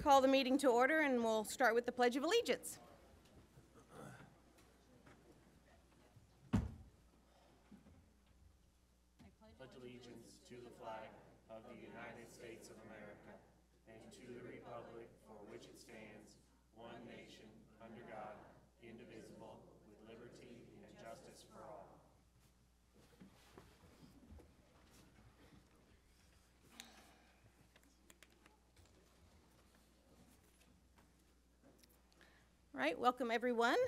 call the meeting to order, and we'll start with the Pledge of Allegiance. I pledge allegiance to the flag of the United States of America and to the republic for which it stands, one nation, under God, indivisible, with liberty and justice for all. All right, welcome everyone.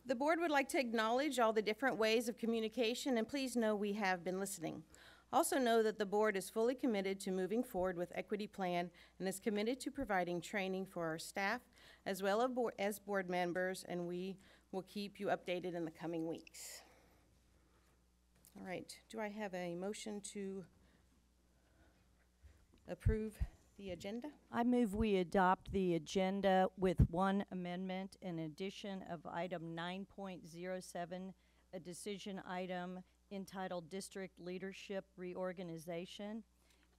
The board would like to acknowledge all the different ways of communication, and please know we have been listening. Also know that the board is fully committed to moving forward with Equity Plan and is committed to providing training for our staff as well as board members, and we will keep you updated in the coming weeks. All right, do I have a motion to approve the agenda? I move we adopt the agenda with one amendment, in addition of item 9.07, a decision item entitled District Leadership Reorganization.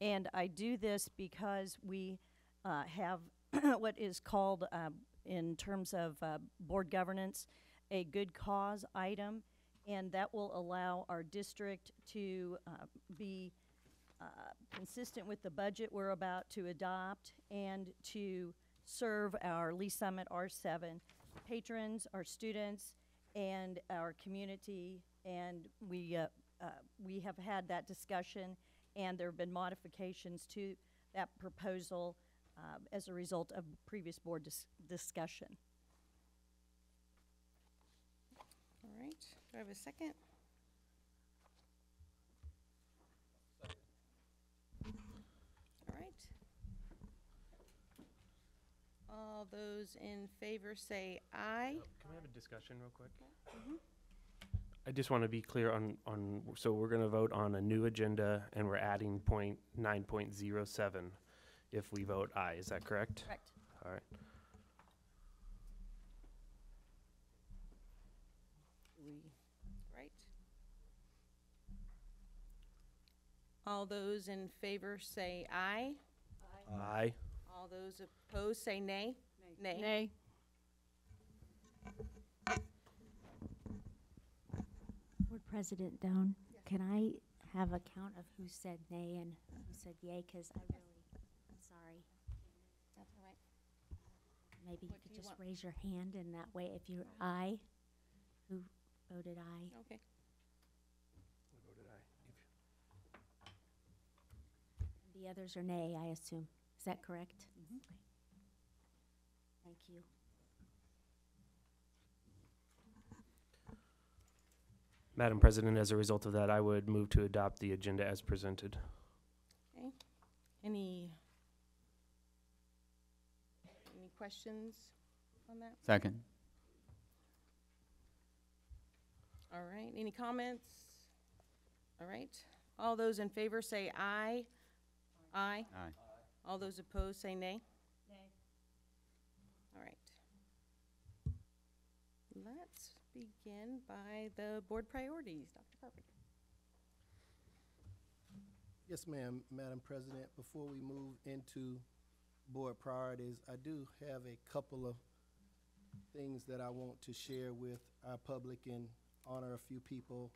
And I do this because we have what is called, in terms of board governance, a good cause item, and that will allow our district to be consistent with the budget we're about to adopt and to serve our Lee Summit R7 patrons, our students, and our community. And we have had that discussion, and there have been modifications to that proposal as a result of previous board discussion. All right, do I have a second? All right. All those in favor say aye. Can we have a discussion real quick? I just want to be clear on so we're going to vote on a new agenda, and we're adding 9.07 if we vote aye. Is that correct? Correct. All right. Right. All those in favor say aye. Aye. All those opposed say nay. Nay. Nay. Board President Doan, can I have a count of who said nay and who said yay? Because I'm sorry. That's all right. Maybe you What could do you just want? raise your hand, and that way, if you're aye, who voted aye? Okay. I voted aye. The others are nay, I assume. Is that correct? Mhm. Okay. Thank you. Madam President, as a result of that, I would move to adopt the agenda as presented. Okay. Any questions on that? Second. All right. Any comments? All right. All those in favor say aye. Aye. Aye. All those opposed say nay. Nay. All right. Let's begin by the board priorities. Dr. Carpenter. Yes, ma'am, Madam President. Before we move into board priorities, I do have a couple of things that I want to share with our public and honor a few people,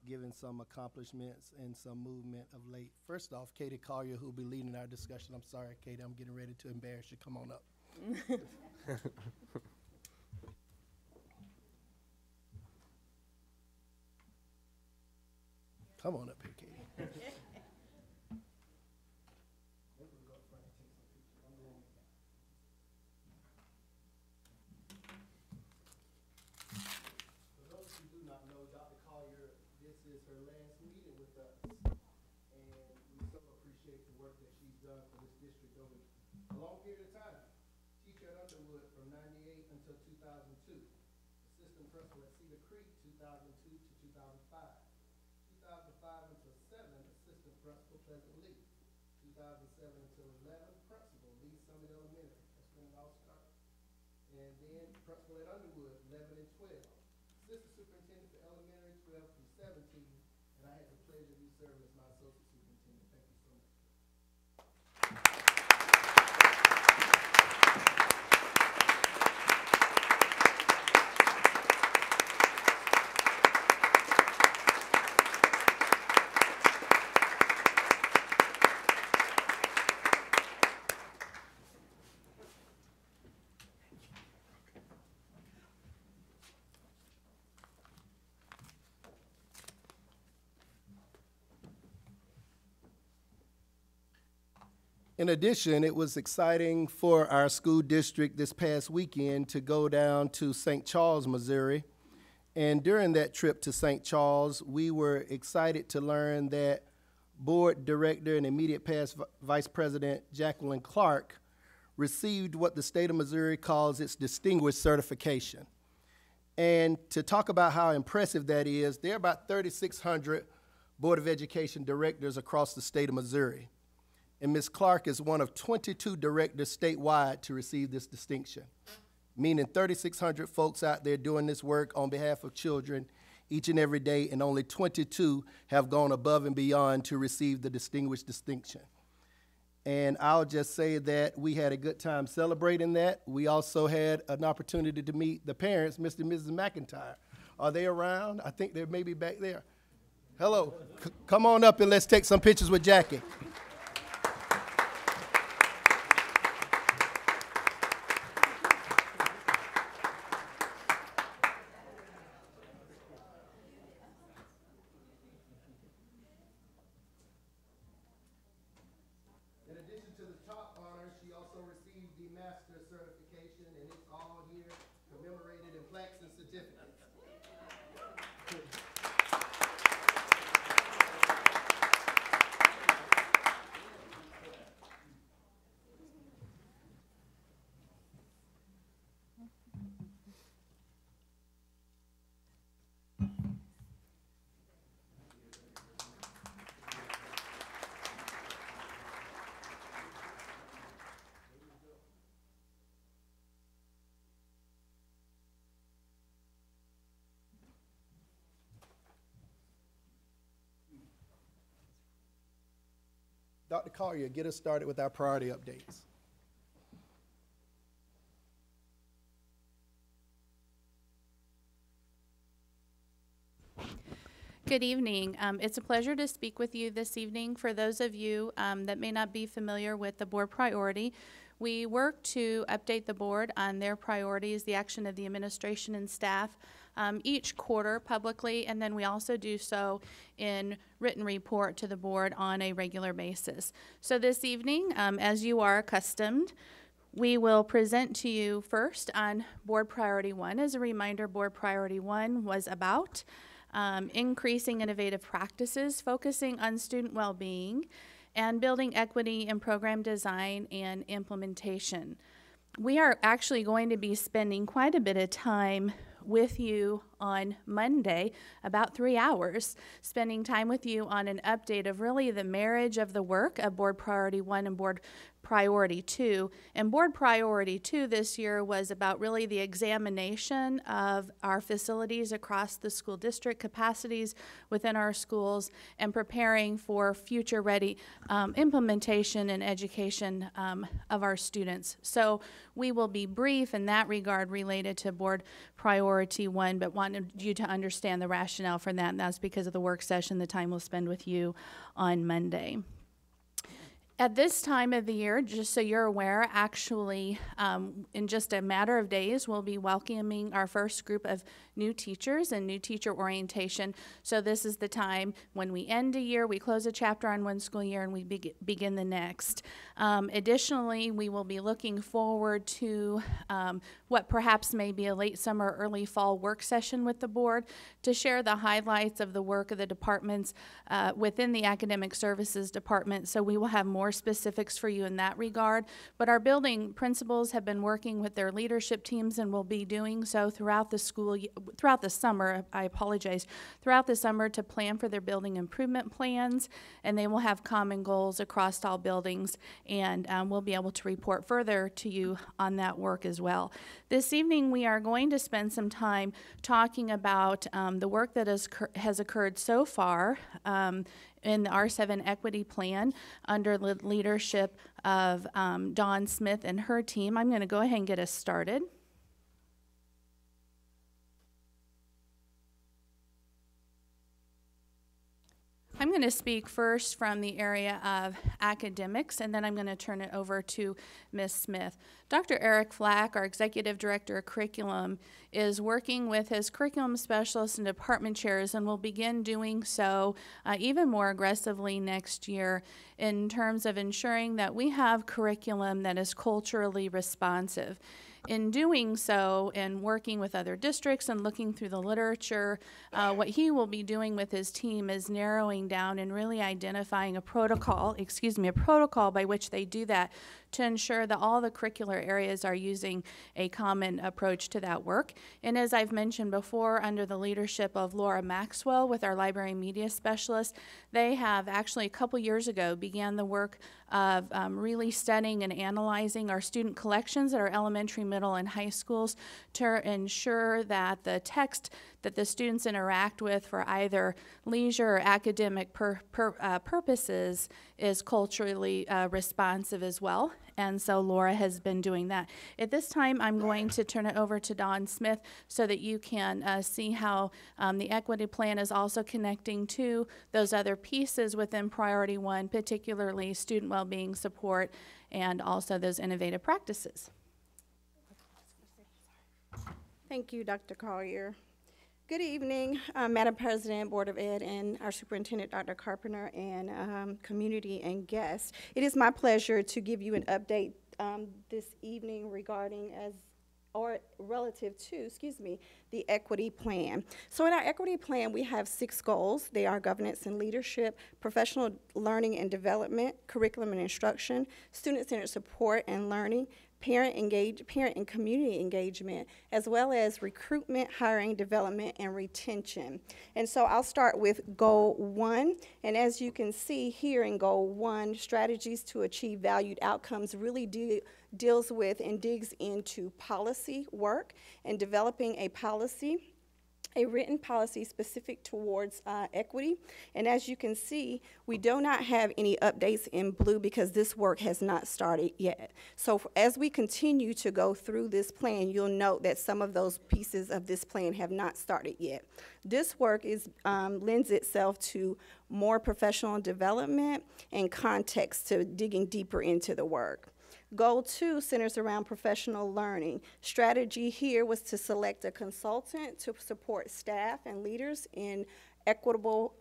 given some accomplishments and some movement of late. First off, Katie Collier, who'll be leading our discussion. I'm sorry, Katie, I'm getting ready to embarrass you. Come on up. Come on up here, Katie. For those who do not know, Dr. Collier, this is her last meeting with us, and we so appreciate the work that she's done for this district over a long period of time. Teacher at Underwood from '98 until 2002. Assistant principal at Cedar Creek, 2002 to 2005. 2005 until 7, assistant principal Pleasant Lee. 2007 until 11, principal Lee Summit Elementary. That's when it all started. And then principal at Underwood, 11 and 12. Assistant superintendent for elementary, 12 through 17. And I had the pleasure of you serving as my associate superintendent. Thank you so much. In addition, it was exciting for our school district this past weekend to go down to St. Charles, Missouri. And during that trip to St. Charles, we were excited to learn that Board Director and immediate past Vice President Jacqueline Clark received what the state of Missouri calls its distinguished certification. And to talk about how impressive that is, there are about 3,600 Board of Education directors across the state of Missouri. And Ms. Clark is one of 22 directors statewide to receive this distinction, meaning 3,600 folks out there doing this work on behalf of children each and every day, and only 22 have gone above and beyond to receive the distinguished distinction. And I'll just say that we had a good time celebrating that. We also had an opportunity to meet the parents, Mr. and Mrs. McIntyre. Are they around? I think they're maybe back there. Hello, come on up and let's take some pictures with Jackie. Dr. Collier, get us started with our priority updates. Good evening. It's a pleasure to speak with you this evening. For those of you that may not be familiar with the board priority, we work to update the board on their priorities, the action of the administration and staff each quarter publicly, and then we also do so in written report to the board on a regular basis. So this evening, as you are accustomed, we will present to you first on Board Priority 1. As a reminder, Board Priority 1 was about increasing innovative practices, focusing on student well-being, and building equity in program design and implementation. We are actually going to be spending quite a bit of time with you on Monday, about 3 hours, spending time with you on an update of really the marriage of the work of Board Priority 1 and Board Priority 2. And Board Priority 2 this year was about really the examination of our facilities across the school district, capacities within our schools, and preparing for future-ready implementation and education of our students. So we will be brief in that regard related to Board Priority 1, but wanted you to understand the rationale for that, and that's because of the work session, the time we'll spend with you on Monday. At this time of the year, just so you're aware, actually, in just a matter of days, we'll be welcoming our first group of new teachers and new teacher orientation. So this is the time when we end a year, we close a chapter on one school year, and we begin the next. Additionally, we will be looking forward to what perhaps may be a late summer, early fall work session with the board to share the highlights of the work of the departments within the Academic Services Department. So we will have more specifics for you in that regard. But our building principals have been working with their leadership teams and will be doing so throughout the summer, throughout the summer to plan for their building improvement plans, and they will have common goals across all buildings, and we'll be able to report further to you on that work as well. This evening we are going to spend some time talking about the work that has occurred so far in the R7 Equity Plan under the leadership of Dawn Smith and her team. I'm going to go ahead and get us started. I'm I'm going to speak first from the area of academics, and then I'm going to turn it over to Ms. Smith. Dr. Eric Flack, our Executive Director of Curriculum, is working with his curriculum specialists and department chairs, and will begin doing so even more aggressively next year in terms of ensuring that we have curriculum that is culturally responsive. In doing so and working with other districts and looking through the literature, what he will be doing with his team is narrowing down and really identifying a protocol by which they do that to ensure that all the curricular areas are using a common approach to that work. And as I've mentioned before, under the leadership of Laura Maxwell with our library media specialist, they have actually a couple years ago began the work of really studying and analyzing our student collections at our elementary, middle, and high schools to ensure that the text that the students interact with for either leisure or academic purposes is culturally responsive as well. And so Laura has been doing that. At this time, I'm going to turn it over to Dawn Smith so that you can see how the equity plan is also connecting to those other pieces within Priority 1, particularly student well-being support and also those innovative practices. Thank you, Dr. Collier. Good evening, Madam President, Board of Ed, and our Superintendent, Dr. Carpenter, and community and guests. It is my pleasure to give you an update this evening regarding relative to, the equity plan. So in our equity plan, we have 6 goals. They are governance and leadership, professional learning and development, curriculum and instruction, student-centered support and learning, parent and community engagement, as well as recruitment, hiring, development, and retention. And so I'll start with goal 1. And as you can see here in goal 1, strategies to achieve valued outcomes really deals with and digs into policy work and developing a written policy specific towards equity. And as you can see, we do not have any updates in blue because this work has not started yet. So as we continue to go through this plan, you'll note that some of those pieces of this plan have not started yet. This work lends itself to more professional development and context to digging deeper into the work. Goal 2 centers around professional learning. Strategy here was to select a consultant to support staff and leaders in equitable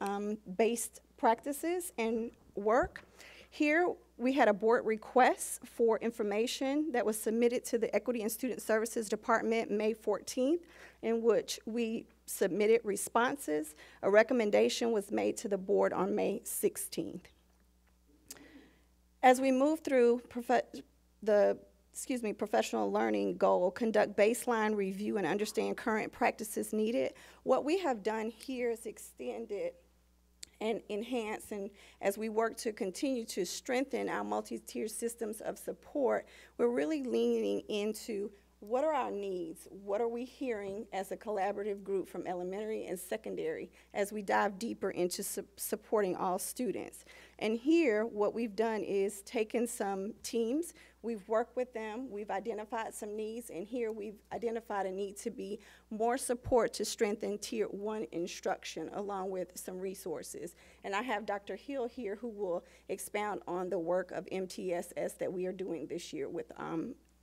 based practices and work. Here we had a board request for information that was submitted to the Equity and Student Services Department May 14th, in which we submitted responses. A recommendation was made to the board on May 16th. As we move through professional learning goal, conduct baseline review and understand current practices needed. What we have done here is extended and enhance, and as we work to continue to strengthen our multi-tier systems of support, we're really leaning into what are our needs? What are we hearing as a collaborative group from elementary and secondary as we dive deeper into supporting all students? And here, what we've done is taken some teams, we've worked with them, we've identified some needs, and here we've identified a need to be more support to strengthen Tier 1 instruction along with some resources. And I have Dr. Hill here who will expound on the work of MTSS that we are doing this year with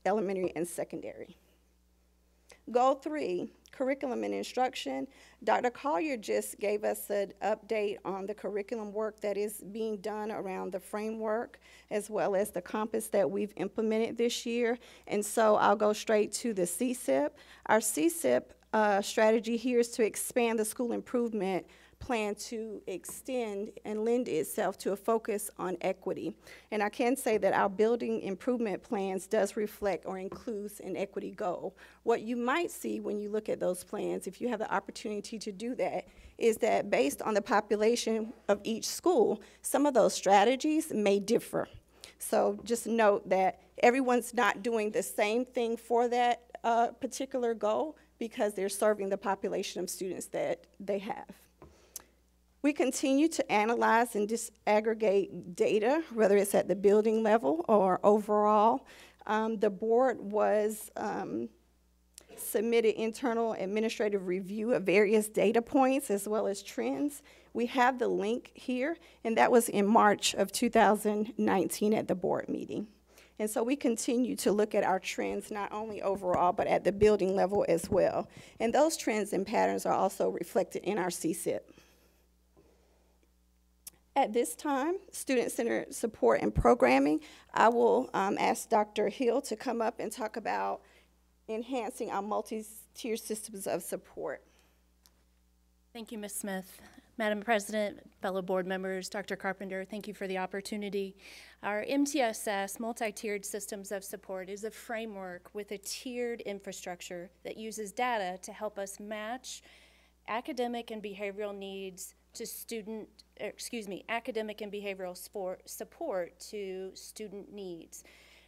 elementary and secondary. Goal 3, curriculum and instruction. Dr. Collier just gave us an update on the curriculum work that is being done around the framework as well as the compass that we've implemented this year. And so I'll go straight to the CSIP. Our CSIP strategy here is to expand the school improvement plan to extend and lend itself to a focus on equity. And I can say that our building improvement plans does reflect or includes an equity goal. What you might see when you look at those plans, if you have the opportunity to do that, is that based on the population of each school, some of those strategies may differ. So just note that everyone's not doing the same thing for that particular goal because they're serving the population of students that they have. We continue to analyze and disaggregate data, whether it's at the building level or overall. The board was submitted internal administrative review of various data points as well as trends. We have the link here, and that was in March of 2019 at the board meeting. And so we continue to look at our trends, not only overall, but at the building level as well. And those trends and patterns are also reflected in our CSIP. At this time, student-centered support and programming, I will ask Dr. Hill to come up and talk about enhancing our multi-tier systems of support. Thank you, Ms. Smith. Madam President, fellow board members, Dr. Carpenter, thank you for the opportunity. Our MTSS, Multi-Tiered Systems of Support, is a framework with a tiered infrastructure that uses data to help us match academic and behavioral needs to academic and behavioral support to student needs.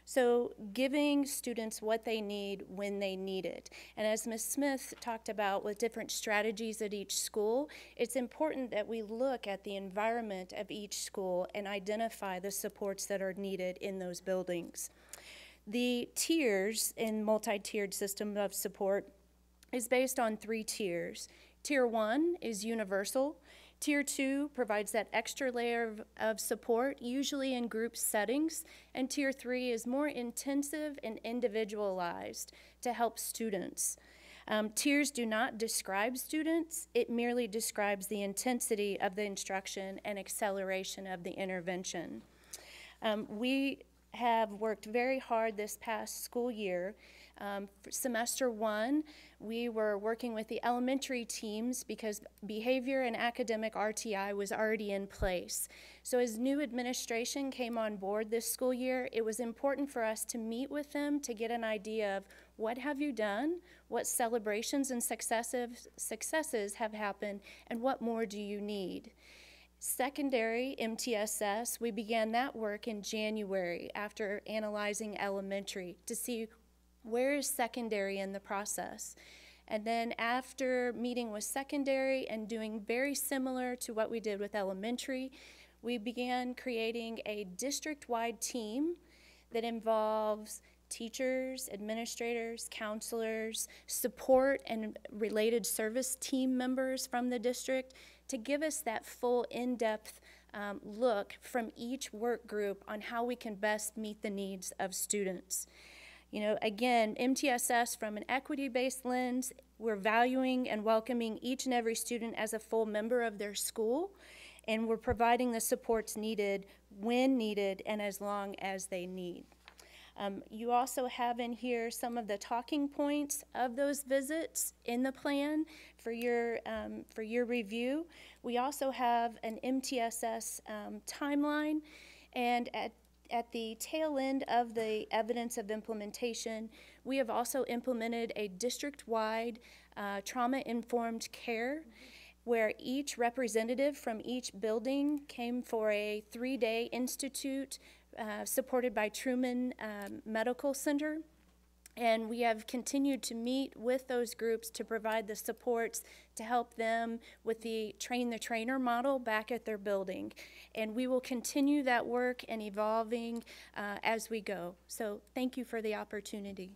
So giving students what they need when they need it. And as Ms. Smith talked about with different strategies at each school, it's important that we look at the environment of each school and identify the supports that are needed in those buildings. The tiers in multi-tiered system of support is based on 3 tiers. Tier 1 is universal. Tier 2 provides that extra layer of support, usually in group settings, and Tier 3 is more intensive and individualized to help students. Tiers do not describe students, it merely describes the intensity of the instruction and acceleration of the intervention. We have worked very hard this past school year. For semester 1, we were working with the elementary teams because behavior and academic RTI was already in place. So as new administration came on board this school year, it was important for us to meet with them to get an idea of what have you done, what celebrations and successes have happened, and what more do you need. Secondary, MTSS, we began that work in January after analyzing elementary to see where is secondary in the process. And then after meeting with secondary and doing very similar to what we did with elementary, we began creating a district-wide team that involves teachers, administrators, counselors, support and related service team members from the district to give us that full in-depth look from each work group on how we can best meet the needs of students. You know, again, MTSS from an equity-based lens, we're valuing and welcoming each and every student as a full member of their school, and we're providing the supports needed when needed and as long as they need. You also have in here some of the talking points of those visits in the plan for your review. We also have an MTSS timeline, and at the tail end of the evidence of implementation, we have also implemented a district-wide trauma-informed care where each representative from each building came for a 3-day institute supported by Truman Medical Center. And we have continued to meet with those groups to provide the supports to help them with the train-the-trainer model back at their building. And we will continue that work and evolving as we go. So thank you for the opportunity.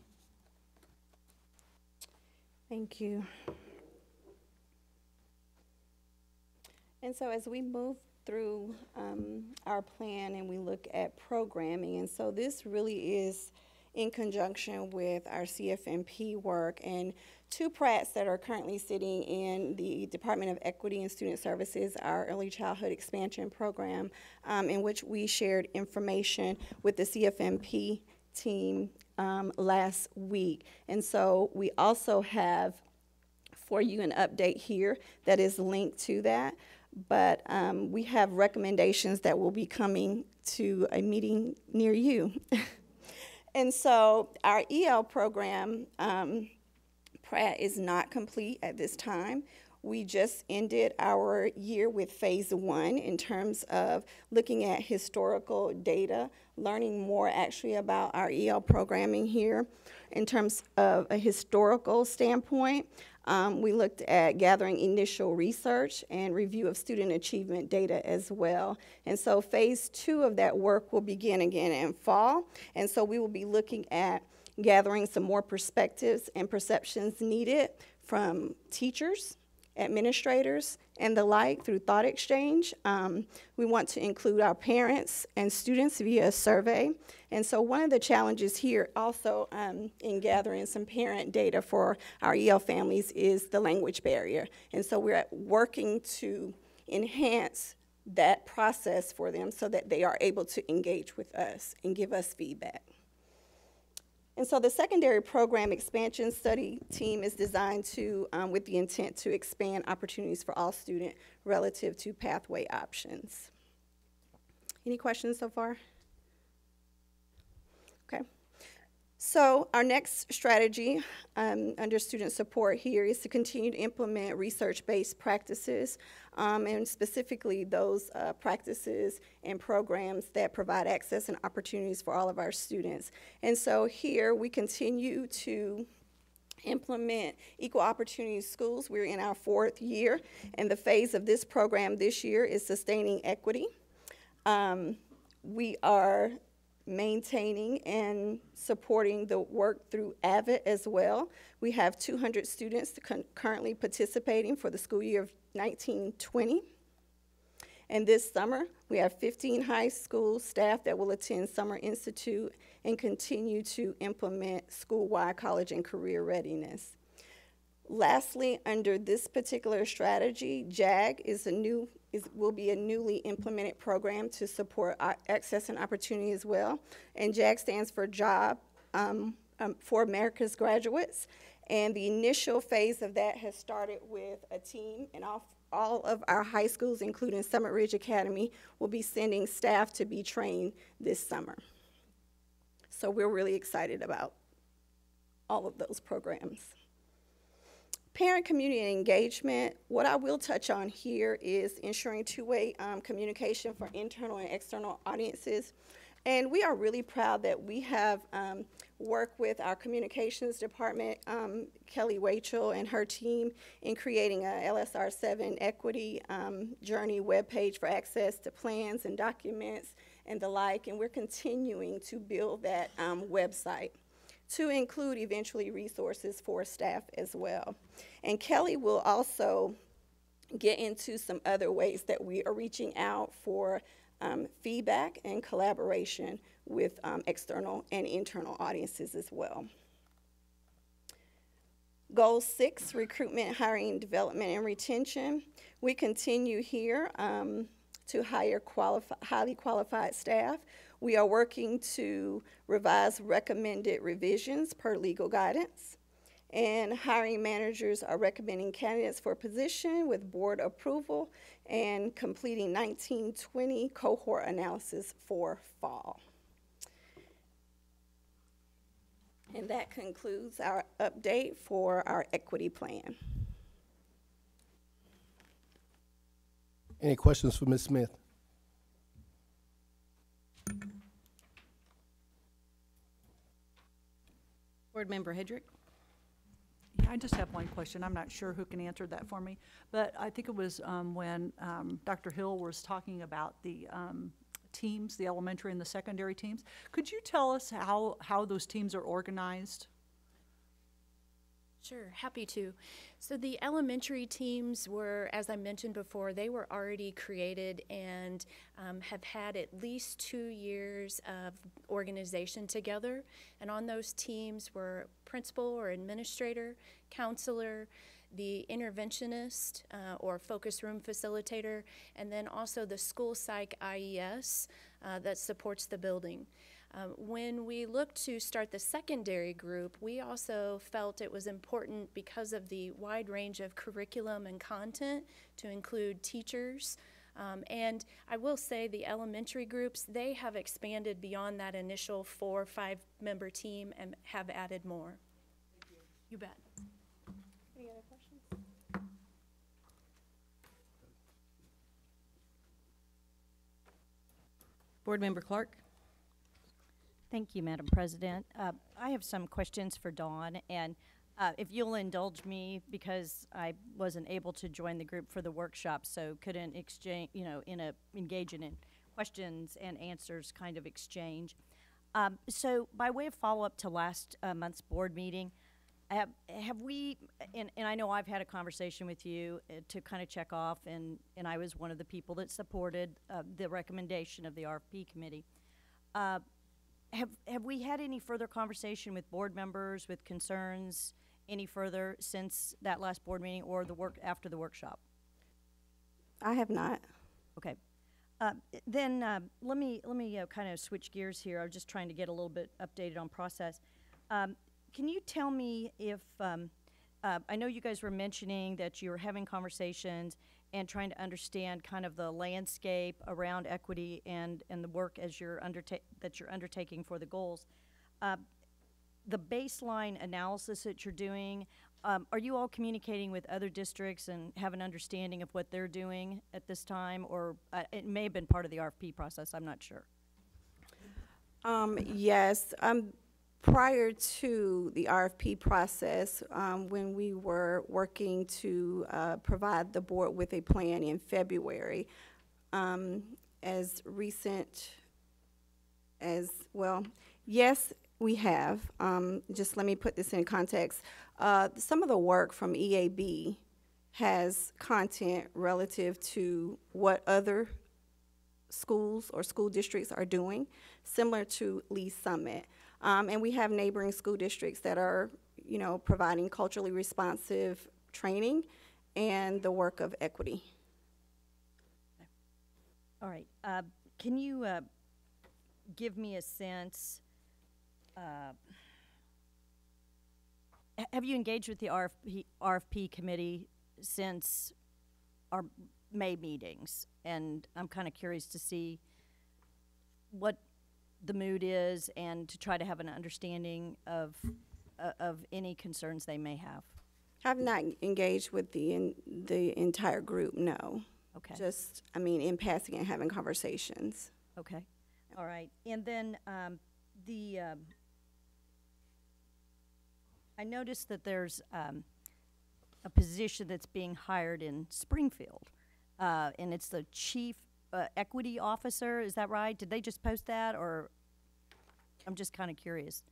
Thank you. And so as we move through our plan and we look at programming, and so this really is in conjunction with our CFMP work, and 2 PRATs that are currently sitting in the Department of Equity and Student Services, our Early Childhood Expansion Program, in which we shared information with the CFMP team last week. And so we also have for you an update here that is linked to that. But we have recommendations that will be coming to a meeting near you. And so our EL program, PRAT, is not complete at this time. We just ended our year with phase 1 in terms of looking at historical data, learning more actually about our EL programming here in terms of a historical standpoint. We looked at gathering initial research and review of student achievement data as well. And so phase 2 of that work will begin again in fall. And so we will be looking at gathering some more perspectives and perceptions needed from teachers, administrators, and the like through thought exchange. We want to include our parents and students via a survey. And so one of the challenges here also in gathering some parent data for our EL families is the language barrier. And so we're working to enhance that process for them so that they are able to engage with us and give us feedback. And so the secondary program expansion study team is designed to, with the intent to expand opportunities for all students relative to pathway options. Any questions so far? Okay. So our next strategy under student support here is to continue to implement research-based practices, and specifically those practices and programs that provide access and opportunities for all of our students. And so here we continue to implement equal opportunity schools. We're in our 4th year, and the phase of this program this year is sustaining equity. We are maintaining and supporting the work through AVIT as well. We have 200 students currently participating for the school year of 1920. And this summer, we have 15 high school staff that will attend Summer Institute and continue to implement school-wide college and career readiness. Lastly, under this particular strategy, JAG will be a newly implemented program to support access and opportunity as well. And JAG stands for Job for America's Graduates. And the initial phase of that has started with a team, and all of our high schools, including Summit Ridge Academy, will be sending staff to be trained this summer. So we're really excited about all of those programs. Parent community engagement, what I will touch on here is ensuring two-way communication for internal and external audiences. And we are really proud that we have worked with our communications department, Kelly Wachel and her team, in creating a LSR7 equity journey webpage for access to plans and documents and the like. And we're continuing to build that website to include eventually resources for staff as well. And Kelly will also get into some other ways that we are reaching out for feedback and collaboration with external and internal audiences as well. Goal 6, recruitment, hiring, development, and retention. We continue here to hire highly qualified staff. We are working to revise recommended revisions per legal guidance. And hiring managers are recommending candidates for position with board approval and completing 1920 cohort analysis for fall. And that concludes our update for our equity plan. Any questions for Ms. Smith? Board Member Hedrick. I just have one question. I'm not sure who can answer that for me, but I think it was when Dr. Hill was talking about the teams, the elementary and the secondary teams. Could you tell us how those teams are organized? Sure, happy to. So the elementary teams were, as I mentioned before, they were already created and have had at least 2 years of organization together. And on those teams were principal or administrator, counselor, the interventionist or focus room facilitator, and then also the school psych IES that supports the building. When we looked to start the secondary group, we also felt it was important because of the wide range of curriculum and content to include teachers. And I will say the elementary groups, they have expanded beyond that initial 4 or 5 member team and have added more. Thank you. You bet. Any other questions? Board Member Clark. Thank you, Madam President. I have some questions for Dawn, and if you'll indulge me, because I wasn't able to join the group for the workshop, so couldn't exchange, engage in questions and answers kind of exchange. So by way of follow-up to last month's board meeting, have we, and I know I've had a conversation with you to kind of check off, and I was one of the people that supported the recommendation of the RFP committee. Have we had any further conversation with board members with concerns any further since that last board meeting or the work after the workshop? I have not. Okay. Then let me kind of switch gears here. I was just trying to get a little bit updated on process. Can you tell me if, I know you guys were mentioning that you were having conversations and trying to understand kind of the landscape around equity and the work as that you're undertaking for the goals. The baseline analysis that you're doing, are you all communicating with other districts and have an understanding of what they're doing at this time? Or it may have been part of the RFP process, I'm not sure. Yes. Prior to the RFP process, when we were working to provide the board with a plan in February, as recent as, well, yes, we have. Just let me put this in context. Some of the work from EAB has content relative to what other schools or school districts are doing, similar to Lee Summit. And we have neighboring school districts that are, you know, providing culturally responsive training and the work of equity. All right. Can you give me a sense, have you engaged with the RFP committee since our May meetings? And I'm kind of curious to see what the mood is and to try to have an understanding of any concerns they may have. I've not engaged with the entire group, no. Okay. Just, I mean, in passing and having conversations. Okay. All right. And then I noticed that there's a position that's being hired in Springfield, and it's the chief equity officer. Is that right? Did they just post that, or I'm just kind of curious?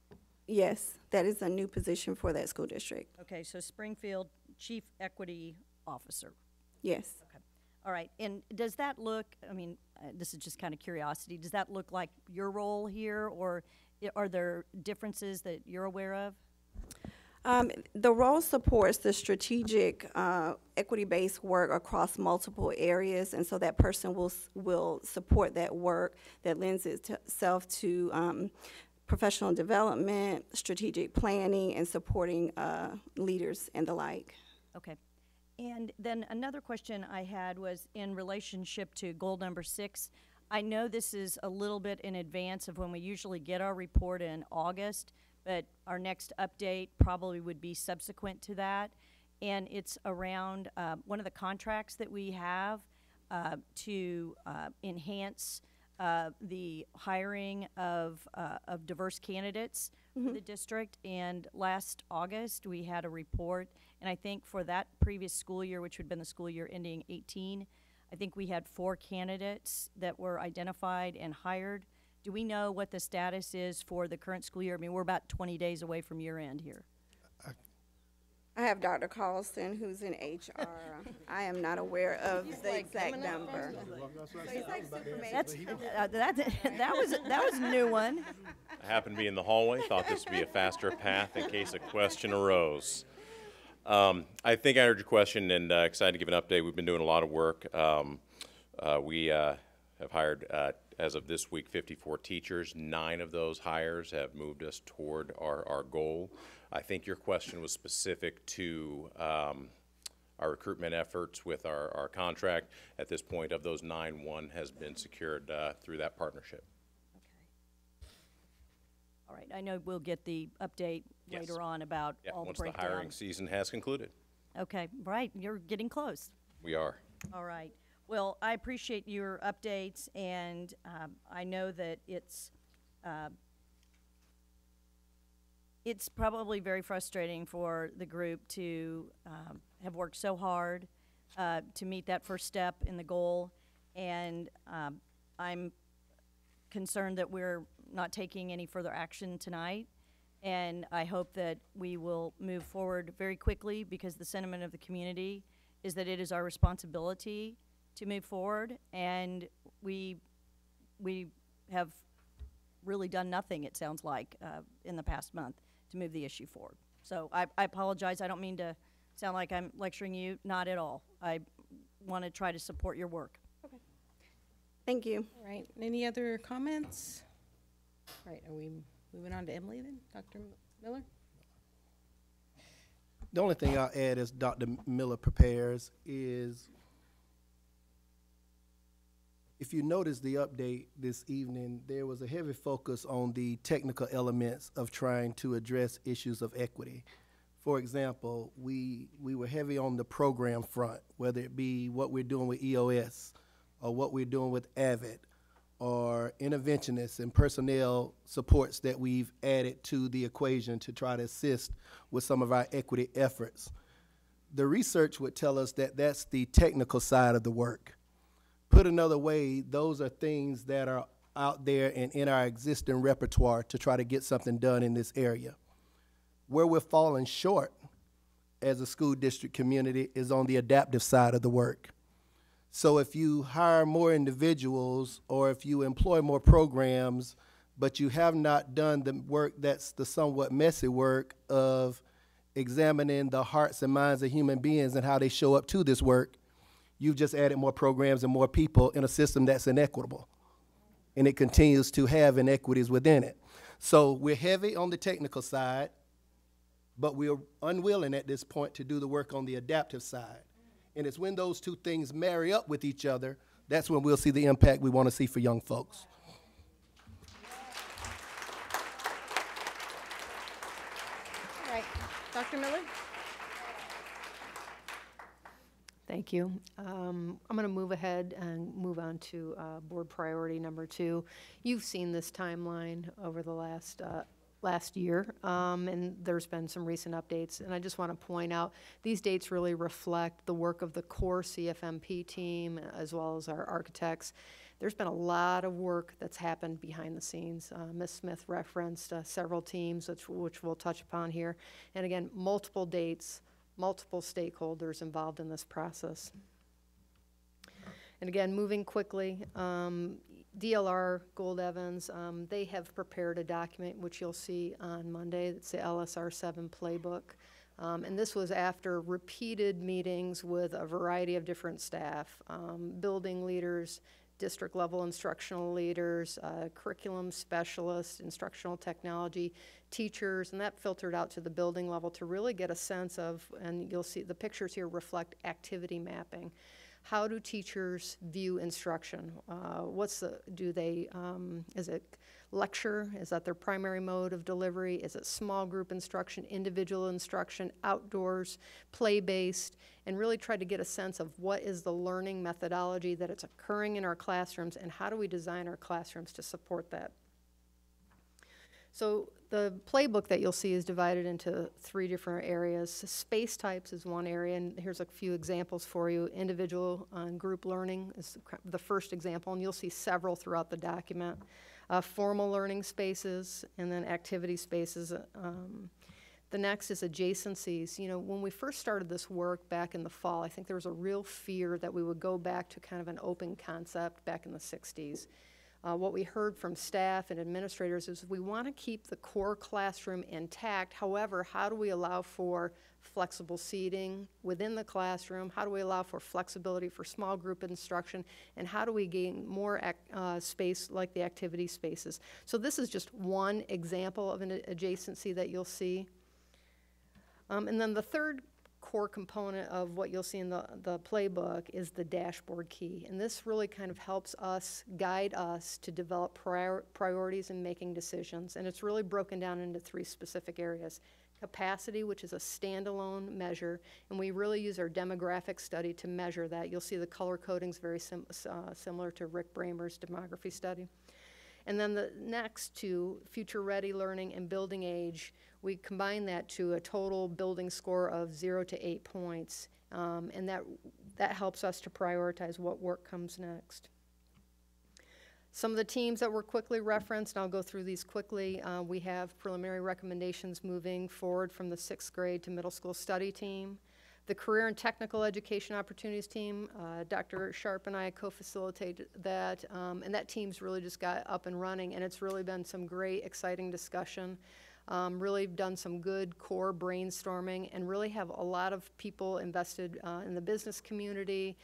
Yes, that is a new position for that school district. Okay, so Springfield chief equity officer. Yes. Okay. All right. And does that look, I mean, this is just kind of curiosity, does that look like your role here, or are there differences that you're aware of? The role supports the strategic equity-based work across multiple areas, and so that person will support that work that lends itself to professional development, strategic planning, and supporting leaders and the like. Okay. And then another question I had was in relationship to goal number 6. I know this is a little bit in advance of when we usually get our report in August, but our next update probably would be subsequent to that. And it's around one of the contracts that we have to enhance the hiring of diverse candidates for the district. And last August, we had a report, and I think for that previous school year, which would have been the school year ending 18, I think we had 4 candidates that were identified and hired. Do we know what the status is for the current school year? I mean, we're about 20 days away from year end here. I have Dr. Carlson, who's in HR. I am not aware of the exact number. That was a new one. I happened to be in the hallway, thought this would be a faster path in case a question arose. I think I heard your question, and excited to give an update. We've been doing a lot of work. We have hired, as of this week, 54 teachers. 9 of those hires have moved us toward our goal. I think your question was specific to our recruitment efforts with our contract. At this point, of those 9, 1 has been secured through that partnership. Okay. All right. I know we'll get the update later on about all the breakdown. Once the hiring season has concluded. Okay. Right. You're getting close. We are. All right. Well, I appreciate your updates, and I know that it's probably very frustrating for the group to have worked so hard to meet that first step in the goal, and I'm concerned that we're not taking any further action tonight. And I hope that we will move forward very quickly, because the sentiment of the community is that it is our responsibility to move forward, and we have really done nothing, it sounds like, in the past month to move the issue forward. So I apologize. I don't mean to sound like I'm lecturing you. Not at all. I want to try to support your work. Okay. Thank you. All right. Any other comments? All right. Are we moving on to Emily then? Dr. Miller? The only thing I'll add as Dr. Miller prepares is, if you notice the update this evening, there was a heavy focus on the technical elements of trying to address issues of equity. For example, we were heavy on the program front, whether it be what we're doing with EOS or what we're doing with AVID or interventionists and personnel supports that we've added to the equation to try to assist with some of our equity efforts. The research would tell us that that's the technical side of the work. Put another way, those are things that are out there and in our existing repertoire to try to get something done in this area. Where we're falling short as a school district community is on the adaptive side of the work. So if you hire more individuals or if you employ more programs, but you have not done the work that's the somewhat messy work of examining the hearts and minds of human beings and how they show up to this work, you've just added more programs and more people in a system that's inequitable. And it continues to have inequities within it. So we're heavy on the technical side, but we're unwilling at this point to do the work on the adaptive side. And it's when those two things marry up with each other, that's when we'll see the impact we want to see for young folks. All right. Dr. Miller? Thank you. I'm going to move ahead and move on to board priority number 2. You've seen this timeline over the last year, and there's been some recent updates. And I just want to point out, these dates really reflect the work of the core CFMP team as well as our architects. There's been a lot of work that's happened behind the scenes. Ms. Smith referenced several teams, which we'll touch upon here. And again, multiple dates, multiple stakeholders involved in this process. And again, moving quickly, DLR Gold Evans, they have prepared a document which you'll see on Monday. It's the LSR7 Playbook. And this was after repeated meetings with a variety of different staff, building leaders, district level instructional leaders, curriculum specialists, instructional technology, teachers, and that filtered out to the building level to really get a sense of, and you'll see the pictures here reflect activity mapping. How do teachers view instruction? Is it lecture? Is that their primary mode of delivery? Is it small group instruction, individual instruction, outdoors, play-based, and really try to get a sense of what is the learning methodology that it's occurring in our classrooms, and how do we design our classrooms to support that? So the playbook that you'll see is divided into 3 different areas. Space types is one area, and here's a few examples for you. Individual and group learning is the first example, and you'll see several throughout the document. Formal learning spaces, and then activity spaces. The next is adjacencies. You know, when we first started this work back in the fall, I think there was a real fear that we would go back to kind of an open concept back in the 60s. What we heard from staff and administrators is we want to keep the core classroom intact. However, how do we allow for flexible seating within the classroom? How do we allow for flexibility for small group instruction? And how do we gain more space like the activity spaces? So this is just one example of an adjacency that you'll see. And then the third core component of what you'll see in the playbook is the dashboard key. And this really kind of helps us, guide us to develop priorities and making decisions. And it's really broken down into 3 specific areas. Capacity, which is a standalone measure, and we really use our demographic study to measure that. You'll see the color coding is very similar to Rick Bramer's demography study. And then the next 2, future ready learning and building age, we combine that to a total building score of 0 to 8 points. And that helps us to prioritize what work comes next. Some of the teams that were quickly referenced, and I'll go through these quickly. We have preliminary recommendations moving forward from the 6th grade to middle school study team. The Career and Technical Education Opportunities team, Dr. Sharp and I co-facilitated that, and that team's really just got up and running, and it's really been some great, exciting discussion. Really done some good core brainstorming, and really have a lot of people invested in the business community,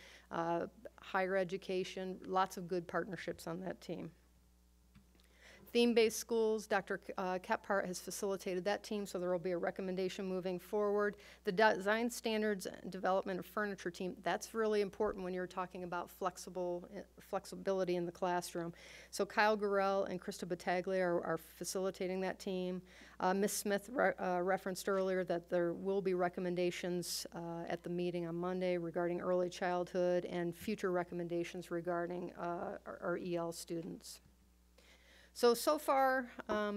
higher education, lots of good partnerships on that team. Theme-based schools, Dr. Kephart has facilitated that team, so there will be a recommendation moving forward. The design standards and development of furniture team, that's really important when you're talking about flexibility in the classroom. So Kyle Gurrell and Krista Battaglia are facilitating that team. Ms. Smith referenced earlier that there will be recommendations at the meeting on Monday regarding early childhood and future recommendations regarding our EL students. So far,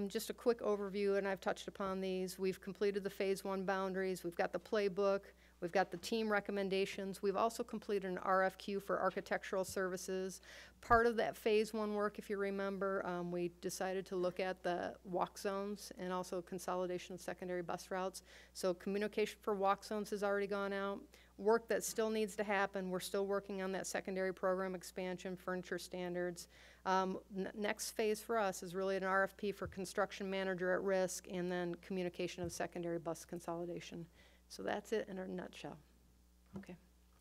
just a quick overview, and I've touched upon these. We've completed the Phase 1 boundaries. We've got the playbook. We've got the team recommendations. We've also completed an RFQ for architectural services. Part of that Phase 1 work, if you remember, we decided to look at the walk zones and also consolidation of secondary bus routes. So communication for walk zones has already gone out. Work that still needs to happen, we're still working on that secondary program expansion, furniture standards. Next phase for us is really an RFP for construction manager at risk, and then communication of secondary bus consolidation. So that's it in a nutshell. Okay.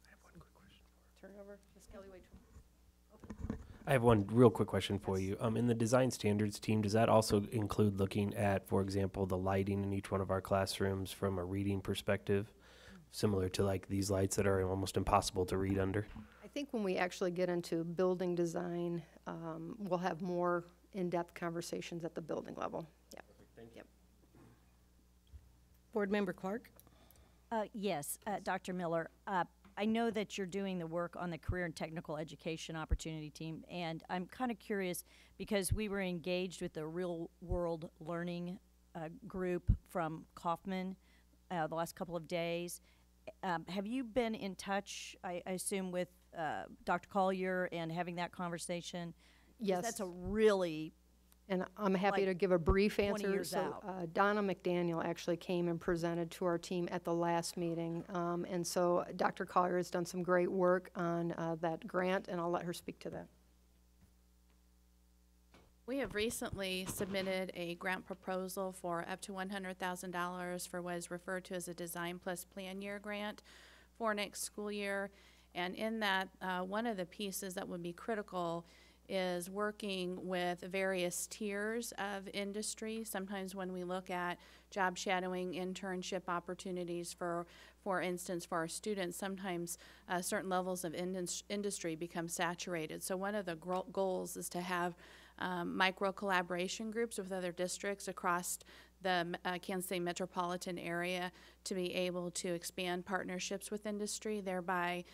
I have one quick question. Turn it over, Ms. Kelly Waitram. I have one real quick question for you. In the design standards team, does that also include looking at, for example, the lighting in each one of our classrooms from a reading perspective, similar to like these lights that are almost impossible to read under? I think when we actually get into building design, we'll have more in-depth conversations at the building level. Yeah. Thank you. Yep. Board Member Clark? Yes, Dr. Miller, I know that you're doing the work on the Career and Technical Education Opportunity team, and I'm kind of curious because we were engaged with the Real World Learning group from Kaufman the last couple of days. Have you been in touch, I assume, with Dr. Collier and having that conversation? Yes. That's a really... And I'm happy to give a brief 20 answer. years So out. Donna McDaniel actually came and presented to our team at the last meeting. And so Dr. Collier has done some great work on that grant, and I'll let her speak to that. We have recently submitted a grant proposal for up to $100,000 for what is referred to as a Design Plus Plan Year grant for next school year. And in that, one of the pieces that would be critical is working with various tiers of industry. Sometimes when we look at job shadowing, internship opportunities, for instance, for our students, sometimes certain levels of industry become saturated. So one of the goals is to have micro collaboration groups with other districts across the Kansas City metropolitan area to be able to expand partnerships with industry, thereby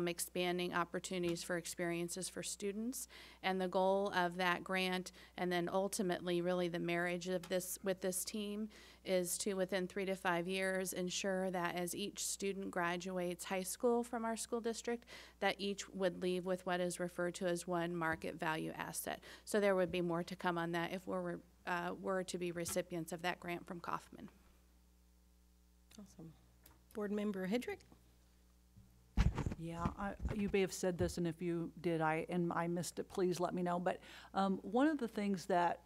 expanding opportunities for experiences for students. And the goal of that grant, and then ultimately really the marriage of this with this team, is to within 3 to 5 years ensure that as each student graduates high school from our school district, that each would leave with what is referred to as one market value asset. So there would be more to come on that if were to be recipients of that grant from Kaufman. Awesome. Board Member Hedrick? Yeah, you may have said this, and if you did, I missed it, please let me know. But one of the things that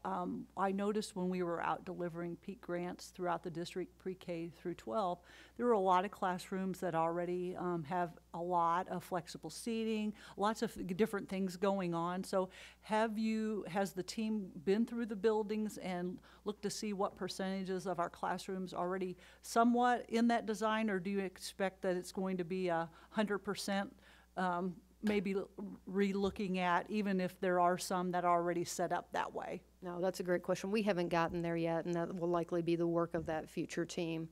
I noticed when we were out delivering peak grants throughout the district, pre-K through 12, there were a lot of classrooms that already have a lot of flexible seating, lots of different things going on. So has the team been through the buildings and looked to see what percentages of our classrooms already somewhat in that design, or do you expect that it's going to be 100%? Maybe re-looking at, even if there are some that are already set up that way? No, that's a great question. We haven't gotten there yet, and that will likely be the work of that future team.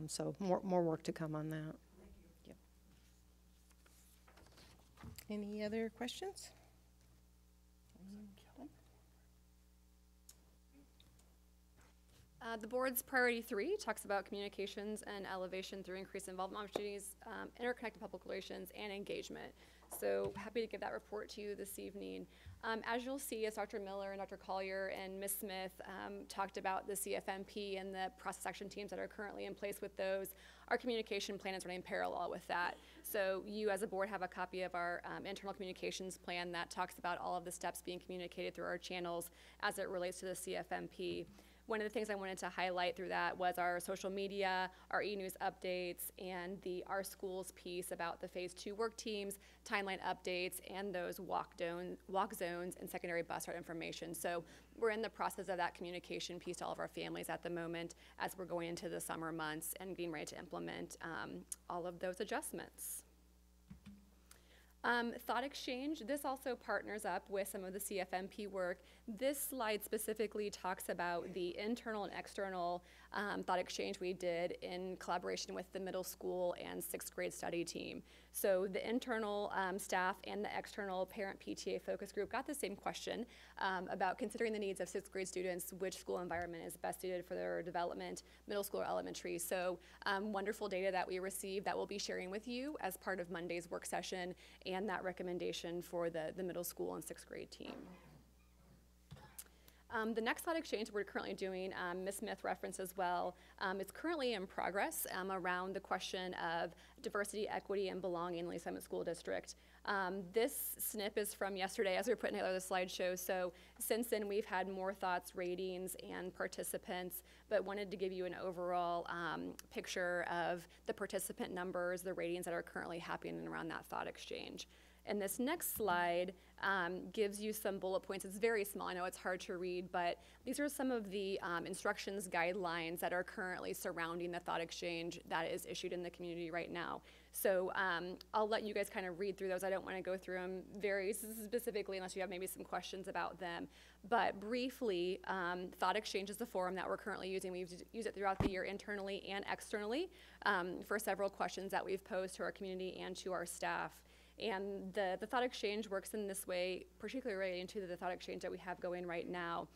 So more work to come on that. Thank you. Yep. Any other questions? The board's priority 3 talks about communications and elevation through increased involvement opportunities, interconnected public relations, and engagement. So happy to give that report to you this evening. As you'll see, as Dr. Miller and Dr. Collier and Ms. Smith talked about the CFMP and the process action teams that are currently in place with those, our communication plan is running parallel with that. So you as a board have a copy of our internal communications plan that talks about all of the steps being communicated through our channels as it relates to the CFMP. One of the things I wanted to highlight through that was our social media, our e-news updates, and the Our Schools piece about the Phase 2 work teams, timeline updates, and those walk zones and secondary bus route information. So we're in the process of that communication piece to all of our families at the moment as we're going into the summer months and getting ready to implement all of those adjustments. Thought exchange, this also partners up with some of the CFMP work. This slide specifically talks about the internal and external thought exchange we did in collaboration with the middle school and 6th grade study team. So the internal staff and the external parent PTA focus group got the same question about considering the needs of 6th grade students, which school environment is best suited for their development, middle school or elementary. So wonderful data that we received that we'll be sharing with you as part of Monday's work session and that recommendation for the middle school and 6th grade team. The next thought exchange we're currently doing, Ms. Smith referenced as well, it's currently in progress around the question of diversity, equity, and belonging in the Lee Summit School District. This snip is from yesterday as we were putting together the slideshow, so since then we've had more thoughts, ratings, and participants, but wanted to give you an overall picture of the participant numbers, the ratings that are currently happening around that thought exchange. And this next slide gives you some bullet points. It's very small. I know it's hard to read, but these are some of the instructions guidelines that are currently surrounding the thought exchange that is issued in the community right now. So I'll let you guys kind of read through those. I don't want to go through them very specifically unless you have maybe some questions about them. But briefly, thought exchange is the forum that we're currently using. We use it throughout the year internally and externally for several questions that we've posed to our community and to our staff. And the thought exchange works in this way, particularly relating to the thought exchange that we have going right now.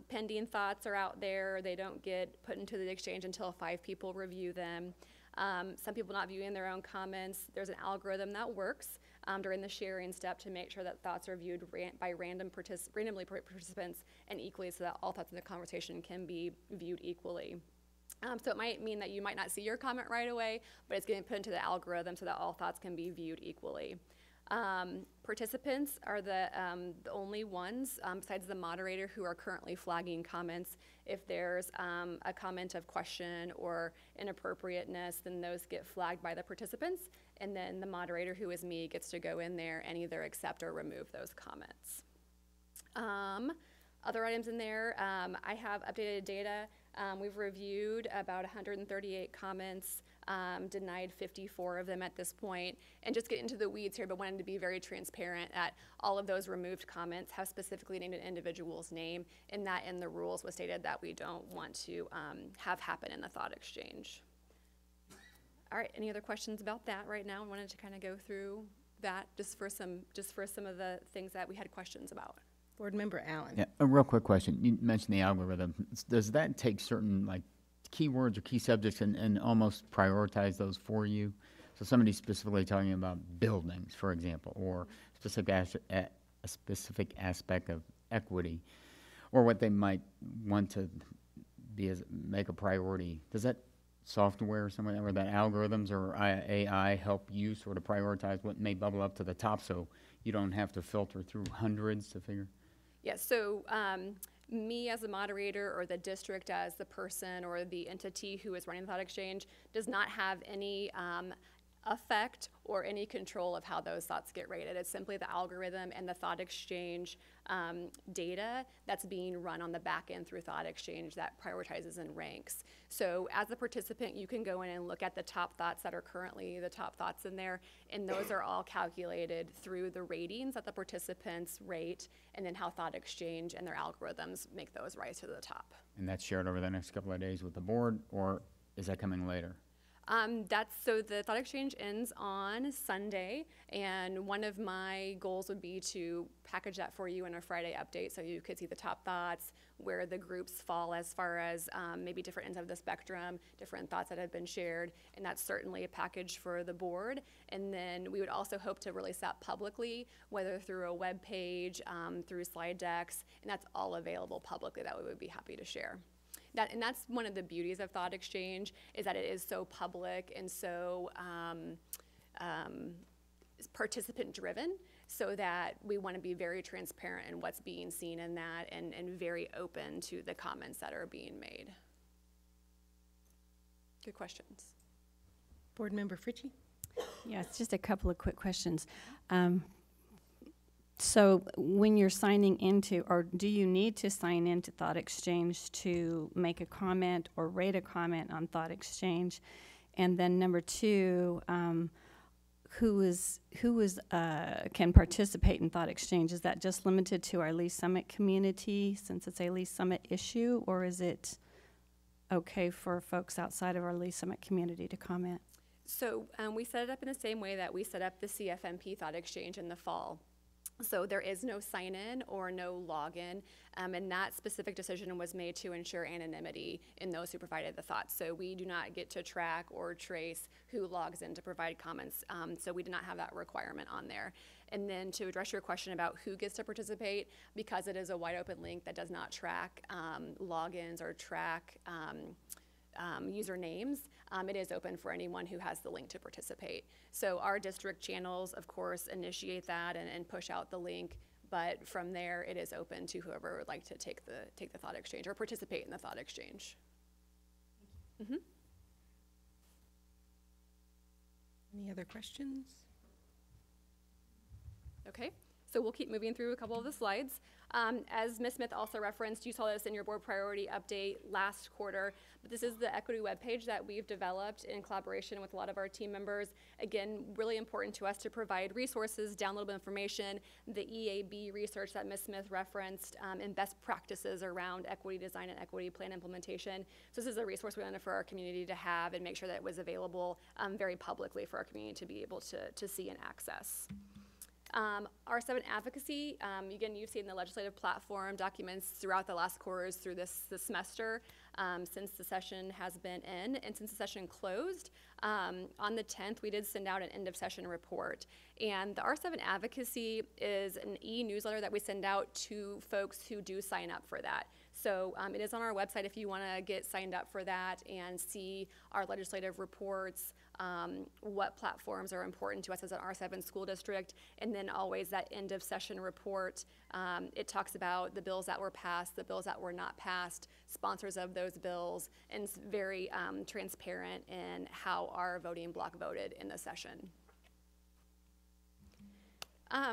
Pending thoughts are out there. They don't get put into the exchange until 5 people review them. Some people not viewing their own comments. There's an algorithm that works during the sharing step to make sure that thoughts are viewed by randomly participants and equally so that all thoughts in the conversation can be viewed equally. So it might mean that you might not see your comment right away, but it's getting put into the algorithm so that all thoughts can be viewed equally. Participants are the only ones, besides the moderator, who are currently flagging comments. If there's a comment of question or inappropriateness, then those get flagged by the participants, and then the moderator, who is me, gets to go in there and either accept or remove those comments. Other items in there, I have updated data. We've reviewed about 138 comments, denied 54 of them at this point, and just get into the weeds here, but wanted to be very transparent that all of those removed comments have specifically named an individual's name, and that in the rules was stated that we don't want to have happen in the thought exchange. All right, any other questions about that right now? I wanted to kind of go through that just for some of the things that we had questions about. Board Member Allen. Yeah, a real quick question. You mentioned the algorithm. Does that take certain like keywords or key subjects and almost prioritize those for you? So somebody's specifically talking about buildings, for example, or a specific aspect of equity, or what they might want to be make a priority. Does that software or somewhere or that algorithms or AI help you sort of prioritize what may bubble up to the top so you don't have to filter through hundreds to figure? Yes, so me as a moderator or the district as the person or the entity who is running the thought exchange does not have any effect or any control of how those thoughts get rated. It's simply the algorithm and the thought exchange data that's being run on the back end through thought exchange that prioritizes and ranks. So as a participant, you can go in and look at the top thoughts that are currently the top thoughts in there, and those are all calculated through the ratings that the participants rate, and then how thought exchange and their algorithms make those rise to the top. And that's shared over the next couple of days with the board, or is that coming later? So the thought exchange ends on Sunday, and one of my goals would be to package that for you in a Friday update so you could see the top thoughts, where the groups fall as far as maybe different ends of the spectrum, different thoughts that have been shared, and that's certainly a package for the board. And then we would also hope to release that publicly, whether through a web page, through slide decks, and that's all available publicly that we would be happy to share. And that's one of the beauties of Thought Exchange, is that it is so public and so participant driven, so that we want to be very transparent in what's being seen in that, and very open to the comments that are being made. Good questions. Board Member Fritchie? Yeah, it's just a couple of quick questions. So when you're signing into, or do you need to sign into Thought Exchange to make a comment or rate a comment on Thought Exchange? And then number two, who can participate in Thought Exchange? Is that just limited to our Lee Summit community, since it's a Lee Summit issue, or is it okay for folks outside of our Lee Summit community to comment? So we set it up in the same way that we set up the CFMP Thought Exchange in the fall. So there is no sign-in or no login, and that specific decision was made to ensure anonymity in those who provided the thoughts. So we do not get to track or trace who logs in to provide comments, so we do not have that requirement on there. And then to address your question about who gets to participate, because it is a wide open link that does not track logins or track usernames, it is open for anyone who has the link to participate. So our district channels, of course, initiate that and push out the link, but from there it is open to whoever would like to take the Thought Exchange or participate in the Thought Exchange. Mm-hmm. Any other questions? Okay, so we'll keep moving through a couple of the slides. As Ms. Smith also referenced, you saw this in your board priority update last quarter, but this is the equity webpage that we've developed in collaboration with a lot of our team members. Again, really important to us to provide resources, downloadable information, the EAB research that Ms. Smith referenced, and best practices around equity design and equity plan implementation. So this is a resource we wanted for our community to have and make sure that it was available very publicly for our community to be able to see and access. R7 Advocacy, again, you've seen the legislative platform documents throughout the last quarters through this semester, since the session has been in, and since the session closed. On the 10th, we did send out an end of session report. And the R7 Advocacy is an e-newsletter that we send out to folks who do sign up for that. So it is on our website if you want to get signed up for that and see our legislative reports, what platforms are important to us as an R7 school district, and then always that end of session report. It talks about the bills that were passed, the bills that were not passed, sponsors of those bills, and it's very transparent in how our voting block voted in the session.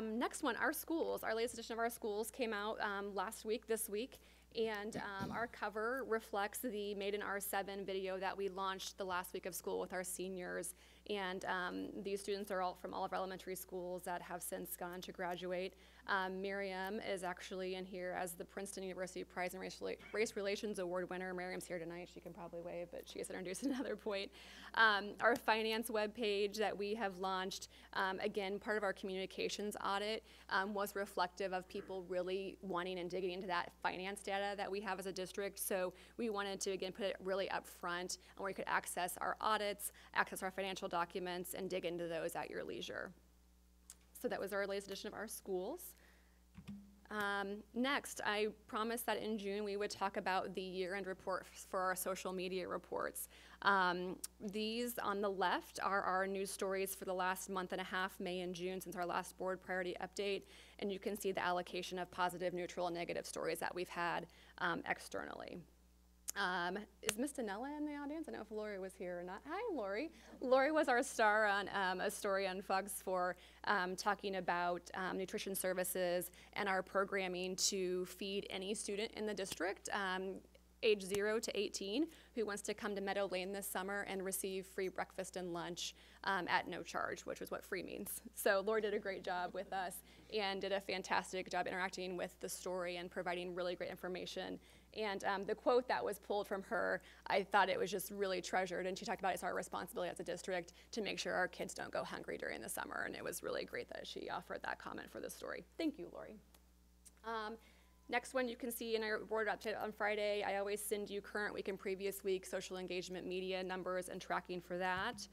Next one, our schools. Our latest edition of our schools came out this week. And our cover reflects the Made in R7 video that we launched the last week of school with our seniors. And these students are all from all of our elementary schools that have since gone to graduate. Miriam is actually in here as the Princeton University Prize and Race Relations Award winner. Miriam's here tonight. She can probably wave, but she gets introduced at another point. Our finance webpage that we have launched, again, part of our communications audit, was reflective of people really wanting and digging into that finance data that we have as a district. So we wanted to, again, put it really up front where you could access our audits, access our financial documents, and dig into those at your leisure. So that was our latest edition of our schools. Next, I promised that in June we would talk about the year-end report for our social media reports. These on the left are our news stories for the last month and a half, May and June, since our last board priority update, and you can see the allocation of positive, neutral, and negative stories that we've had externally. Is Ms. Danella in the audience? I don't know if Lori was here or not. Hi, Lori. Lori was our star on a story on Fox 4 talking about nutrition services and our programming to feed any student in the district. age 0 to 18 who wants to come to Meadow Lane this summer and receive free breakfast and lunch at no charge, which is what free means. So Lori did a great job with us and did a fantastic job interacting with the story and providing really great information. And the quote that was pulled from her, I thought it was just really treasured, and she talked about it's our responsibility as a district to make sure our kids don't go hungry during the summer, and it was really great that she offered that comment for the story. Thank you, Lori. Next one you can see in our board update on Friday. I always send you current week and previous week social engagement media numbers and tracking for that.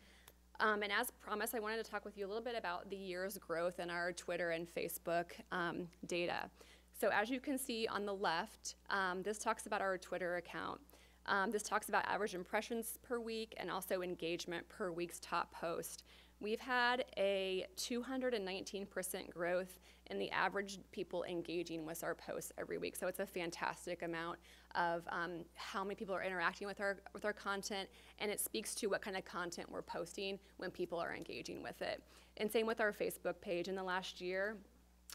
And as promised, I wanted to talk with you a little bit about the year's growth in our Twitter and Facebook data. So as you can see on the left, this talks about our Twitter account. This talks about average impressions per week and also engagement per week's top post. We've had a 219% growth in the average people engaging with our posts every week. So it's a fantastic amount of how many people are interacting with our content, and it speaks to what kind of content we're posting when people are engaging with it. And same with our Facebook page. In the last year,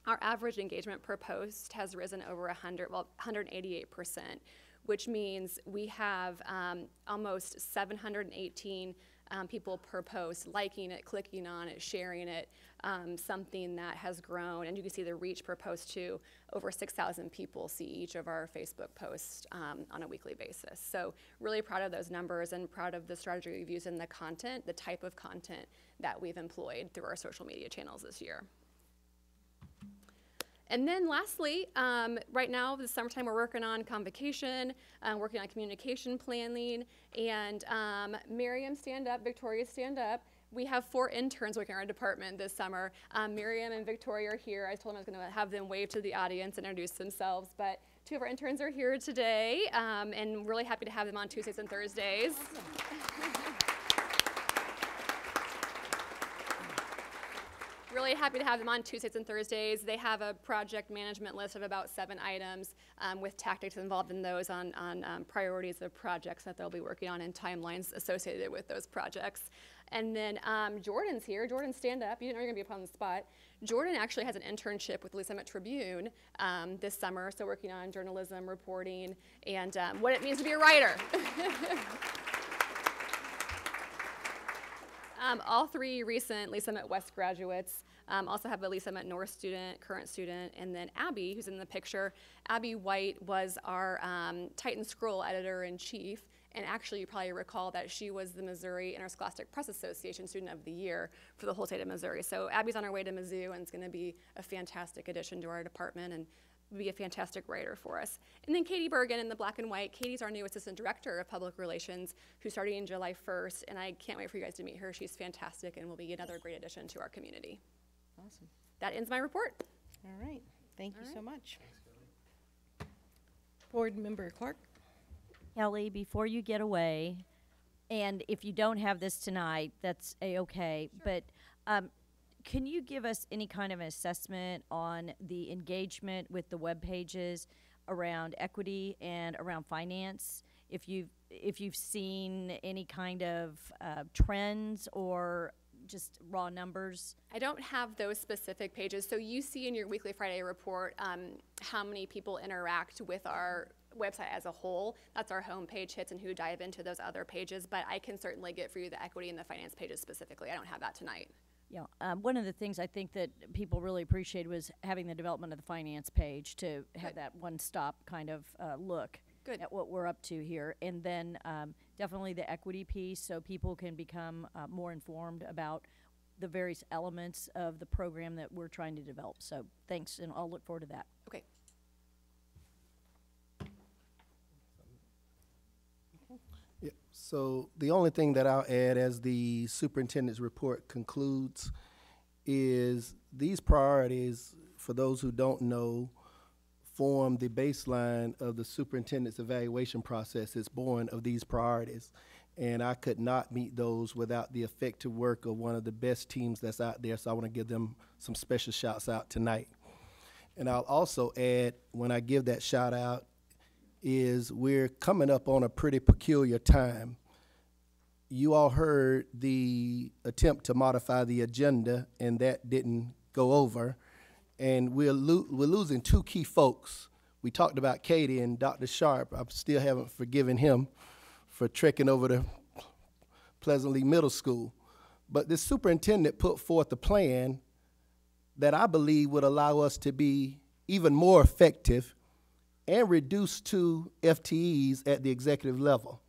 our average engagement per post has risen over 188%, which means we have almost 718 people per post liking it, clicking on it, sharing it, something that has grown. And you can see the reach per post too. Over 6,000 people see each of our Facebook posts on a weekly basis. So really proud of those numbers and proud of the strategy we've used in the content, the type of content that we've employed through our social media channels this year. And then lastly, right now, this summertime, we're working on convocation, working on communication planning, and Miriam, stand up, Victoria, stand up. We have 4 interns working in our department this summer. Miriam and Victoria are here. I told them I was gonna have them wave to the audience and introduce themselves, but 2 of our interns are here today, and really happy to have them on Tuesdays and Thursdays. Awesome. Really happy to have them on Tuesdays and Thursdays. They have a project management list of about 7 items with tactics involved in those on priorities of projects that they'll be working on and timelines associated with those projects. And then Jordan's here. Jordan, stand up. You didn't know you were going to be up on the spot. Jordan actually has an internship with the Lee Summit Tribune this summer, so working on journalism, reporting, and what it means to be a writer. All 3 recent Lee Summit West graduates also have a Lee Summit North student, current student, and then Abby, who's in the picture. Abby White was our Titan Scroll editor-in-chief, and actually you probably recall that she was the Missouri Interscholastic Press Association Student of the Year for the whole state of Missouri. So Abby's on her way to Mizzou, and it's going to be a fantastic addition to our department and be a fantastic writer for us. And then Katie Bergen in the black and white. Katie's our new Assistant Director of Public Relations, who's starting in July 1st, and I can't wait for you guys to meet her. She's fantastic and will be another great addition to our community. Awesome. That ends my report. All right. Thank you so much. Board Member Clark. Kelly, before you get away, and if you don't have this tonight, that's a-okay, sure. But can you give us any kind of an assessment on the engagement with the web pages around equity and around finance? If you've seen any kind of trends or just raw numbers? I don't have those specific pages. So you see in your weekly Friday report how many people interact with our website as a whole. That's our homepage hits and who dive into those other pages, but I can certainly get for you the equity and the finance pages specifically. I don't have that tonight. Yeah, one of the things I think that people really appreciated was having the development of the finance page to have that one-stop kind of look at what we're up to here. And then definitely the equity piece so people can become more informed about the various elements of the program that we're trying to develop. So thanks, and I'll look forward to that. Okay. Yeah, so the only thing that I'll add as the superintendent's report concludes is these priorities, for those who don't know, form the baseline of the superintendent's evaluation process. It's born of these priorities. And I could not meet those without the effective work of one of the best teams that's out there, so I want to give them some special shouts out tonight. And I'll also add, when I give that shout out, is we're coming up on a pretty peculiar time. You all heard the attempt to modify the agenda, and that didn't go over. And we're losing 2 key folks. we talked about Katie and Dr. Sharp. I still haven't forgiven him for trekking over to Pleasantly Middle School. But the superintendent put forth a plan that I believe would allow us to be even more effective and reduce 2 FTEs at the executive level.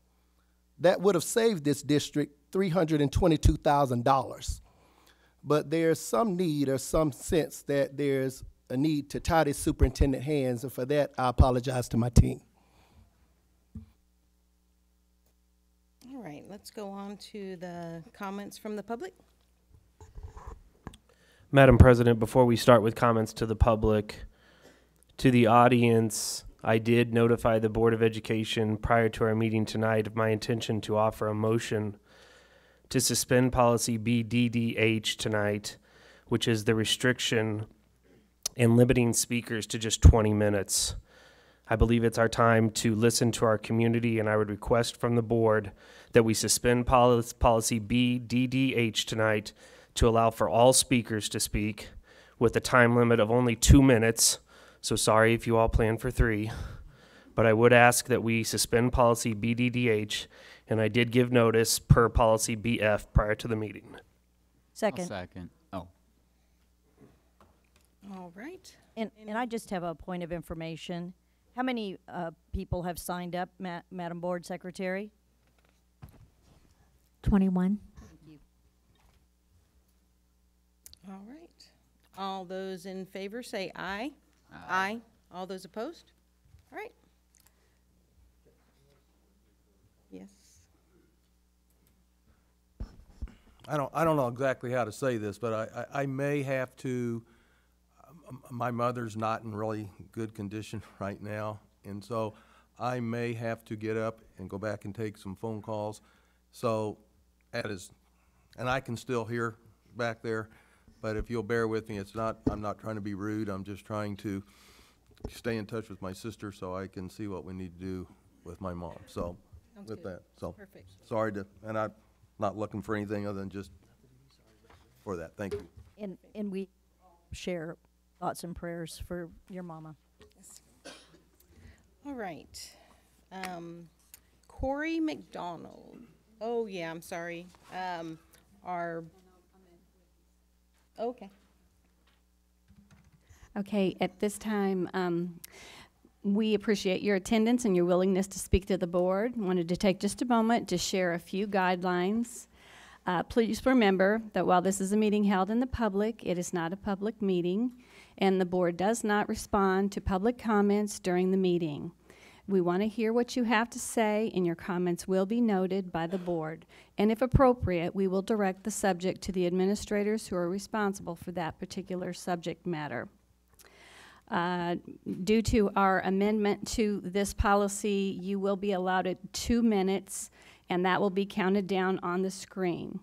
That would have saved this district $322,000. But there's some need or some sense that there's a need to tie this superintendent hands, and for that, I apologize to my team. All right, let's go on to the comments from the public. Madam President, before we start with comments to the public, to the audience, I did notify the Board of Education prior to our meeting tonight of my intention to offer a motion to suspend policy BDDH tonight, which is the restriction in limiting speakers to just 20 minutes. I believe it's our time to listen to our community, and I would request from the board that we suspend policy BDDH tonight to allow for all speakers to speak with a time limit of only 2 minutes. So sorry if you all plan for 3, but I would ask that we suspend policy BDDH, and I did give notice per policy BF prior to the meeting. Second. I'll second. Oh. All right. And I just have a point of information. How many people have signed up, Madam Board Secretary? 21. Thank you. All right. All those in favor say aye. Aye. All those opposed? All right. Yes. I don't know exactly how to say this, but I may have to, my mother's not in really good condition right now, and so I may have to get up and go back and take some phone calls. So that is, and I can still hear back there, but if you'll bear with me, I'm not trying to be rude. I'm just trying to stay in touch with my sister so I can see what we need to do with my mom. So Sounds with good. that, so Perfect. sorry to, and I'm not looking for anything other than just for that. Thank you. And we share thoughts and prayers for your mama. All right. Corey McDonald. Oh, yeah, I'm sorry. Okay. Okay, at this time, we appreciate your attendance and your willingness to speak to the board. Wanted to take just a moment to share a few guidelines. Please remember that while this is a meeting held in the public, it is not a public meeting, and the board does not respond to public comments during the meeting. We want to hear what you have to say, and your comments will be noted by the board. And if appropriate, we will direct the subject to the administrators who are responsible for that particular subject matter. Due to our amendment to this policy, you will be allowed 2 minutes, and that will be counted down on the screen.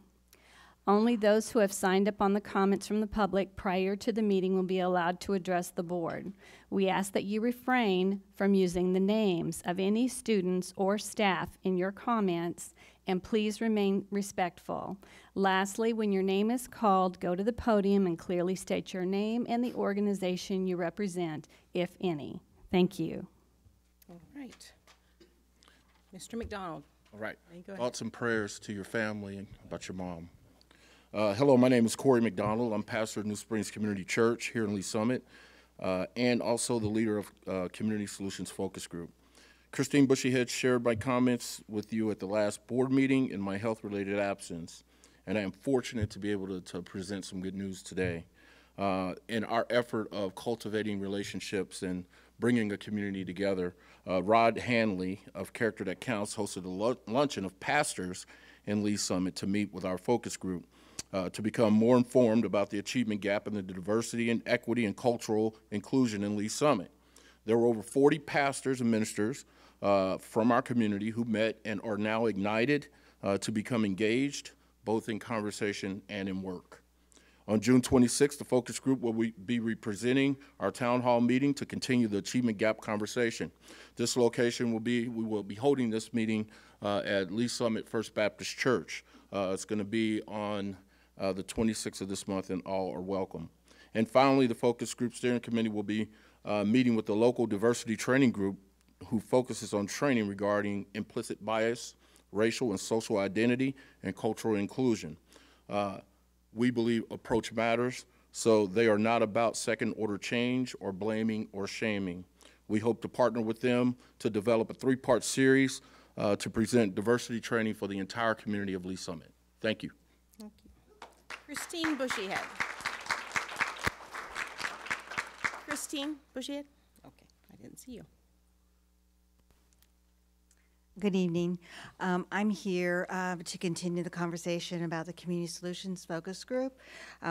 Only those who have signed up on the comments from the public prior to the meeting will be allowed to address the board. We ask that you refrain from using the names of any students or staff in your comments, and please remain respectful. Lastly, when your name is called, go to the podium and clearly state your name and the organization you represent, if any. Thank you. All right. Mr. McDonald. All right. Go ahead. Thoughts and prayers to your family and about your mom. Hello, my name is Corey McDonald. I'm pastor of New Springs Community Church here in Lee Summit, and also the leader of Community Solutions Focus Group. Christine Bushyhead shared my comments with you at the last board meeting in my health-related absence, and I am fortunate to be able to present some good news today. In our effort of cultivating relationships and bringing a community together, Rod Hanley of Character That Counts hosted a luncheon of pastors in Lee Summit to meet with our focus group to become more informed about the achievement gap and the diversity and equity and cultural inclusion in Lee Summit. There were over 40 pastors and ministers from our community who met and are now ignited to become engaged, both in conversation and in work. On June 26th, the focus group will be representing our town hall meeting to continue the achievement gap conversation. This location we will be holding this meeting at Lee Summit First Baptist Church. It's going to be on the 26th of this month, and all are welcome. And finally, the focus group steering committee will be meeting with the local diversity training group who focuses on training regarding implicit bias, racial and social identity, and cultural inclusion. We believe approach matters, so they are not about second-order change or blaming or shaming. We hope to partner with them to develop a 3-part series to present diversity training for the entire community of Lee Summit. Thank you. Thank you. Christine Bushyhead. Christine Bushyhead? Okay, I didn't see you. Good evening. I'm here to continue the conversation about the Community Solutions Focus Group.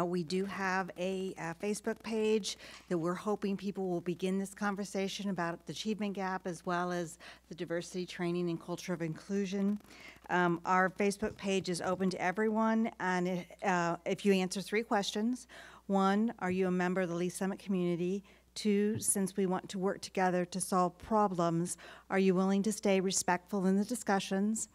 We do have a Facebook page that we're hoping people will begin this conversation about the achievement gap as well as the diversity training and culture of inclusion. Our Facebook page is open to everyone, and if you answer 3 questions. 1, are you a member of the Lee Summit community? 2, since we want to work together to solve problems, are you willing to stay respectful in the discussions?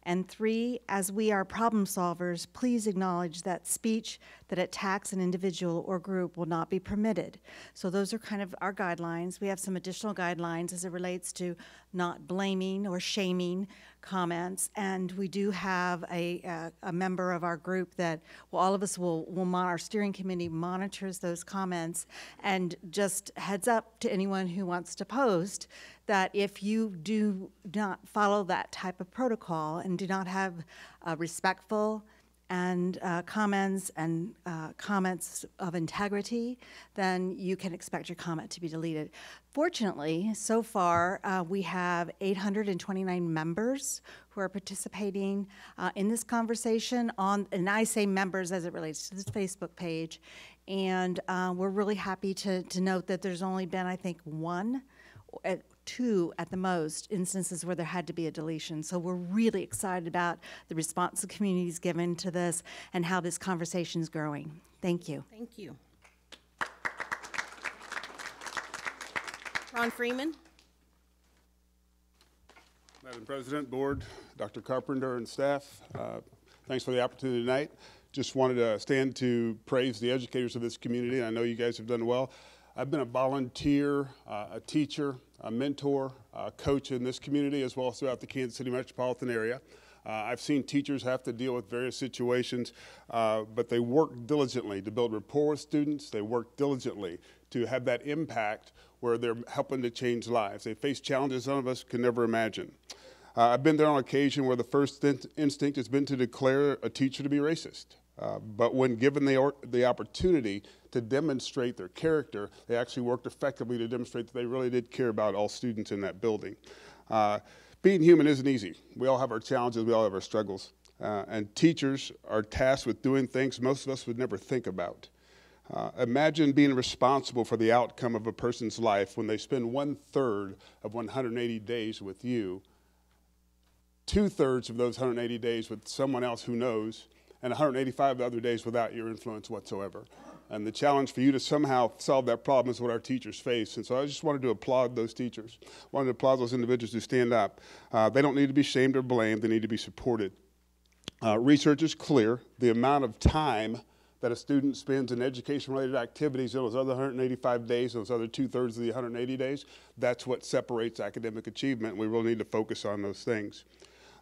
And 3, as we are problem solvers, please acknowledge that speech that attacks an individual or group will not be permitted. So those are kind of our guidelines. We have some additional guidelines as it relates to not blaming or shaming comments, and we do have a member of our group that, well, all of us our steering committee monitors those comments, and just heads up to anyone who wants to post that if you do not follow that type of protocol and do not have respectful and comments of integrity, then you can expect your comment to be deleted. Fortunately, so far, we have 829 members who are participating in this conversation and I say members as it relates to this Facebook page, and we're really happy to note that there's only been, I think, 2 at the most instances where there had to be a deletion. So we're really excited about the response the community's given to this and how this conversation is growing. Thank you. Thank you. Ron Freeman. Madam President, Board, Dr. Carpenter, and staff, thanks for the opportunity tonight. Just wanted to stand to praise the educators of this community. I know you guys have done well. I've been a volunteer, a teacher, a mentor, a coach in this community as well as throughout the Kansas City metropolitan area. I've seen teachers have to deal with various situations, but they work diligently to build rapport with students. They work diligently to have that impact where they're helping to change lives. They face challenges some of us can never imagine. I've been there on occasion where the first instinct has been to declare a teacher to be racist. But when given the opportunity to demonstrate their character, they actually worked effectively to demonstrate that they really did care about all students in that building. Being human isn't easy. We all have our challenges, we all have our struggles. And teachers are tasked with doing things most of us would never think about. Imagine being responsible for the outcome of a person's life when they spend 1/3 of 180 days with you, 2/3 of those 180 days with someone else who knows, and 185 other days without your influence whatsoever. And the challenge for you to somehow solve that problem is what our teachers face. And so I just wanted to applaud those teachers, wanted to applaud those individuals who stand up. They don't need to be shamed or blamed, they need to be supported. Research is clear. The amount of time that a student spends in education-related activities in those other 185 days, those other 2/3 of the 180 days, that's what separates academic achievement. We really need to focus on those things.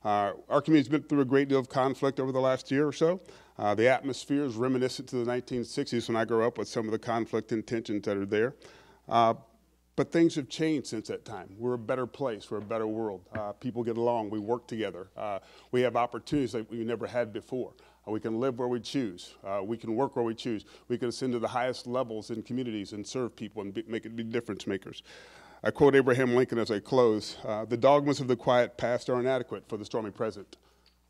Our community's been through a great deal of conflict over the last year or so. The atmosphere is reminiscent to the 1960s when I grew up with some of the conflict and tensions that are there. But things have changed since that time. We're a better place. We're a better world. People get along. We work together. We have opportunities like we never had before. We can live where we choose. We can work where we choose. We can ascend to the highest levels in communities and serve people and be difference makers. I quote Abraham Lincoln as I close, "The dogmas of the quiet past are inadequate for the stormy present.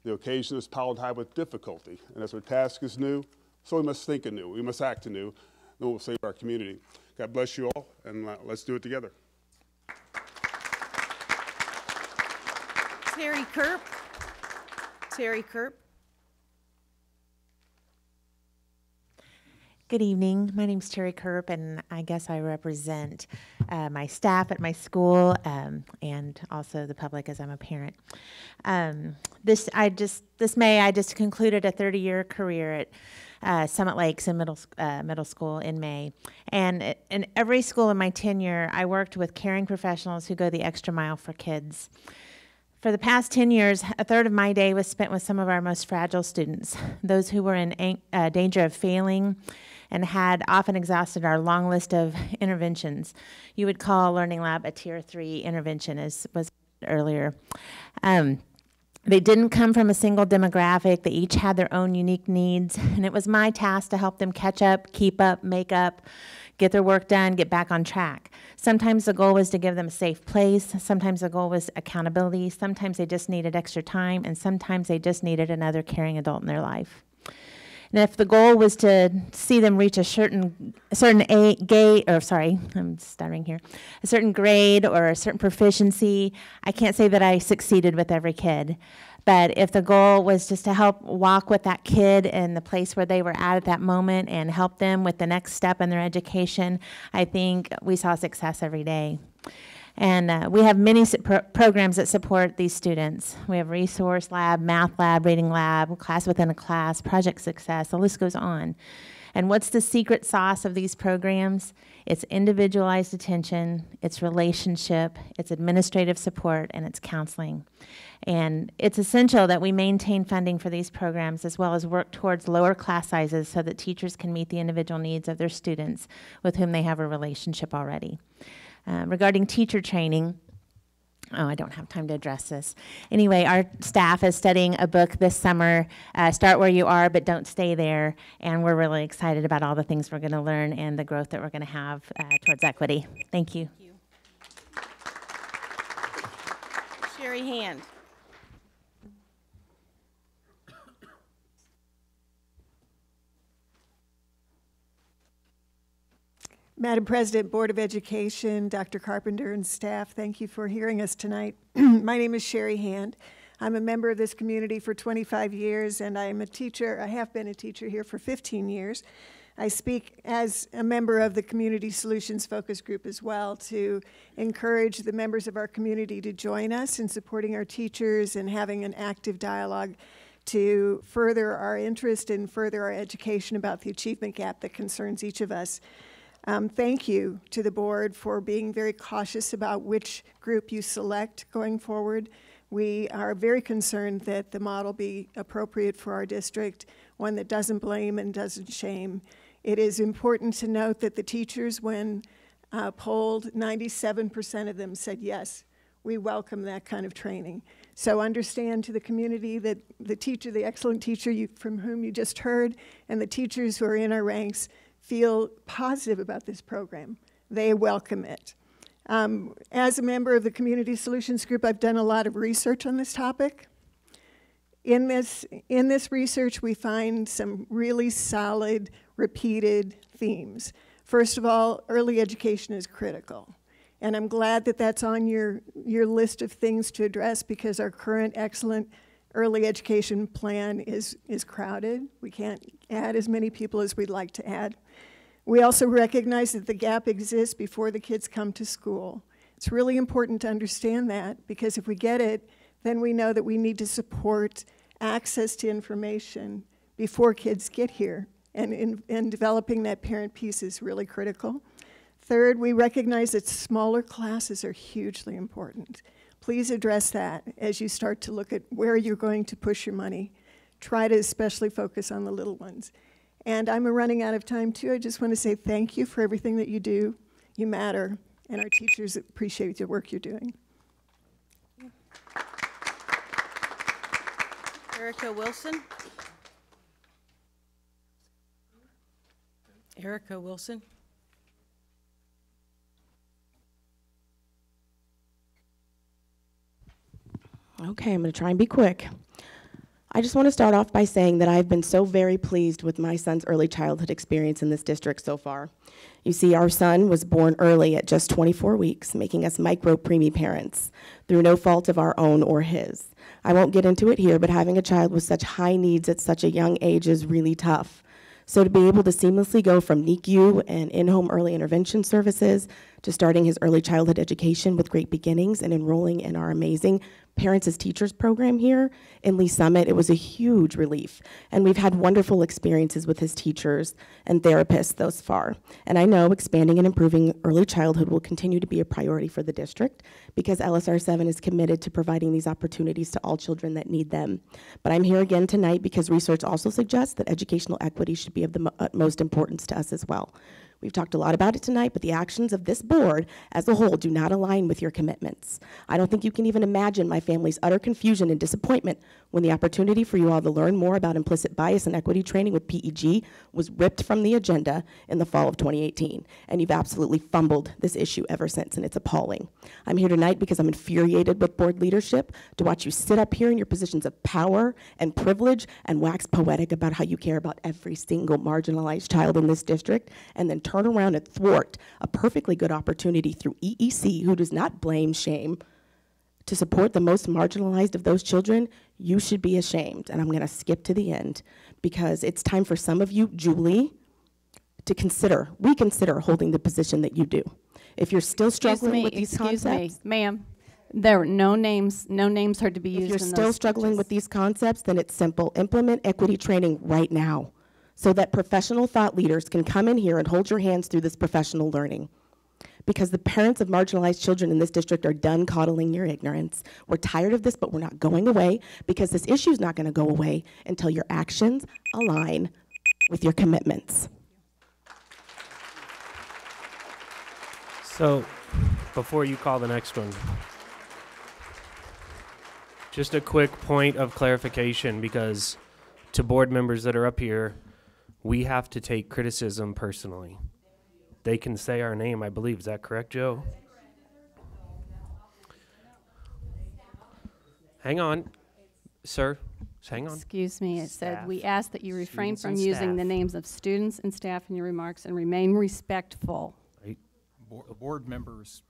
The occasion is piled high with difficulty, and as our task is new, so we must think anew, we must act anew, then we'll save our community." God bless you all, and let's do it together. Terry Kerp. Terry Kerp. Good evening. My name's Terry Kerp, and I guess I represent my staff at my school and also the public as I'm a parent. This May I just concluded a 30-year career at Summit Lakes in middle school in May, and in every school in my tenure, I worked with caring professionals who go the extra mile for kids. For the past 10 years, a third of my day was spent with some of our most fragile students, those who were in danger of failing and had often exhausted our long list of interventions. You would call Learning Lab a Tier 3 intervention, as was earlier. They didn't come from a single demographic. They each had their own unique needs, and it was my task to help them catch up, keep up, make up, get their work done, get back on track. Sometimes the goal was to give them a safe place. Sometimes the goal was accountability. Sometimes they just needed extra time, and sometimes they just needed another caring adult in their life. And if the goal was to see them reach a certain grade or a certain proficiency, I can't say that I succeeded with every kid. But if the goal was just to help walk with that kid in the place where they were at that moment and help them with the next step in their education, I think we saw success every day. And we have many programs that support these students. We have resource lab, math lab, reading lab, class within a class, project success, the list goes on. And what's the secret sauce of these programs? It's individualized attention, it's relationship, it's administrative support, and it's counseling. And it's essential that we maintain funding for these programs as well as work towards lower class sizes so that teachers can meet the individual needs of their students with whom they have a relationship already. Regarding teacher training, I don't have time to address this. Anyway, our staff is studying a book this summer, Start Where You Are, But Don't Stay There, and we're really excited about all the things we're going to learn and the growth that we're going to have towards equity. Thank you. Sherry Hand. Madam President, Board of Education, Dr. Carpenter and staff, thank you for hearing us tonight. My name is Sherry Hand. I'm a member of this community for 25 years, and I am a teacher. I have been a teacher here for 15 years. I speak as a member of the Community Solutions Focus Group as well to encourage the members of our community to join us in supporting our teachers and having an active dialogue to further our interest and further our education about the achievement gap that concerns each of us. Thank you to the board for being very cautious about which group you select going forward. We are very concerned that the model be appropriate for our district, one that doesn't blame and doesn't shame. It is important to note that the teachers, when polled, 97% of them said yes, we welcome that kind of training. So understand to the community that the teacher, the excellent teacher from whom you just heard, and the teachers who are in our ranks feel positive about this program. They welcome it. As a member of the Community Solutions Group, I've done a lot of research on this topic. In this research, we find some really solid, repeated themes. First of all, early education is critical. And I'm glad that that's on your list of things to address because our current excellent early education plan is crowded. We can't add as many people as we'd like to add. We also recognize that the gap exists before the kids come to school. It's really important to understand that because if we get it, then we know that we need to support access to information before kids get here. And developing that parent piece is really critical. Third, we recognize that smaller classes are hugely important. Please address that as you start to look at where you're going to push your money. Try to especially focus on the little ones. And I'm running out of time too. I just want to say thank you for everything that you do. You matter, and our teachers appreciate the work you're doing. Erica Wilson. Erica Wilson. Okay, I'm going to try and be quick. I just want to start off by saying that I've been so very pleased with my son's early childhood experience in this district so far. You see, our son was born early at just 24 weeks, making us micro-preemie parents through no fault of our own or his. I won't get into it here, but having a child with such high needs at such a young age is really tough. So to be able to seamlessly go from NICU and in-home early intervention services to starting his early childhood education with great beginnings and enrolling in our amazing Parents as Teachers program here in Lee Summit, it was a huge relief. And we've had wonderful experiences with his teachers and therapists thus far. And I know expanding and improving early childhood will continue to be a priority for the district because LSR7 is committed to providing these opportunities to all children that need them. But I'm here again tonight because research also suggests that educational equity should be of the utmost importance to us as well. We've talked a lot about it tonight, but the actions of this board as a whole do not align with your commitments. I don't think you can even imagine my family's utter confusion and disappointment when the opportunity for you all to learn more about implicit bias and equity training with PEG was ripped from the agenda in the fall of 2018. And you've absolutely fumbled this issue ever since, and it's appalling. I'm here tonight because I'm infuriated with board leadership to watch you sit up here in your positions of power and privilege and wax poetic about how you care about every single marginalized child in this district, and then turn around and thwart a perfectly good opportunity through EEC, who does not blame shame, to support the most marginalized of those children. You should be ashamed. And I'm going to skip to the end because it's time for some of you, Julie, to reconsider holding the position that you do. If you're still struggling with these concepts. Excuse me, ma'am. There were no names are to be used in those If you're still struggling with these concepts, then it's simple. Implement equity training right now so that professional thought leaders can come in here and hold your hands through this professional learning. Because the parents of marginalized children in this district are done coddling your ignorance. We're tired of this, but we're not going away because this issue is not going to go away until your actions align with your commitments. So, before you call the next one, just a quick point of clarification, because to board members that are up here, we have to take criticism personally. They can say our name, I believe. Is that correct, Joe? Hang on, sir. Hang on. Excuse me, it said, Staff. we ask that you refrain Students from and using the staff. names of students and staff in your remarks and remain respectful. Board members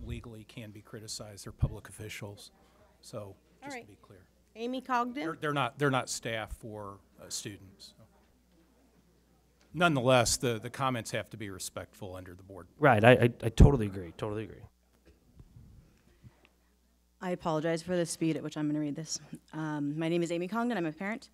legally can be criticized. They're public officials. So, just to be clear. Amy Cogden? They're not staff or students. So. Nonetheless, the comments have to be respectful under the board. Right, I totally agree, totally agree. I apologize for the speed at which I'm going to read this. My name is Amy Congdon. I'm a parent.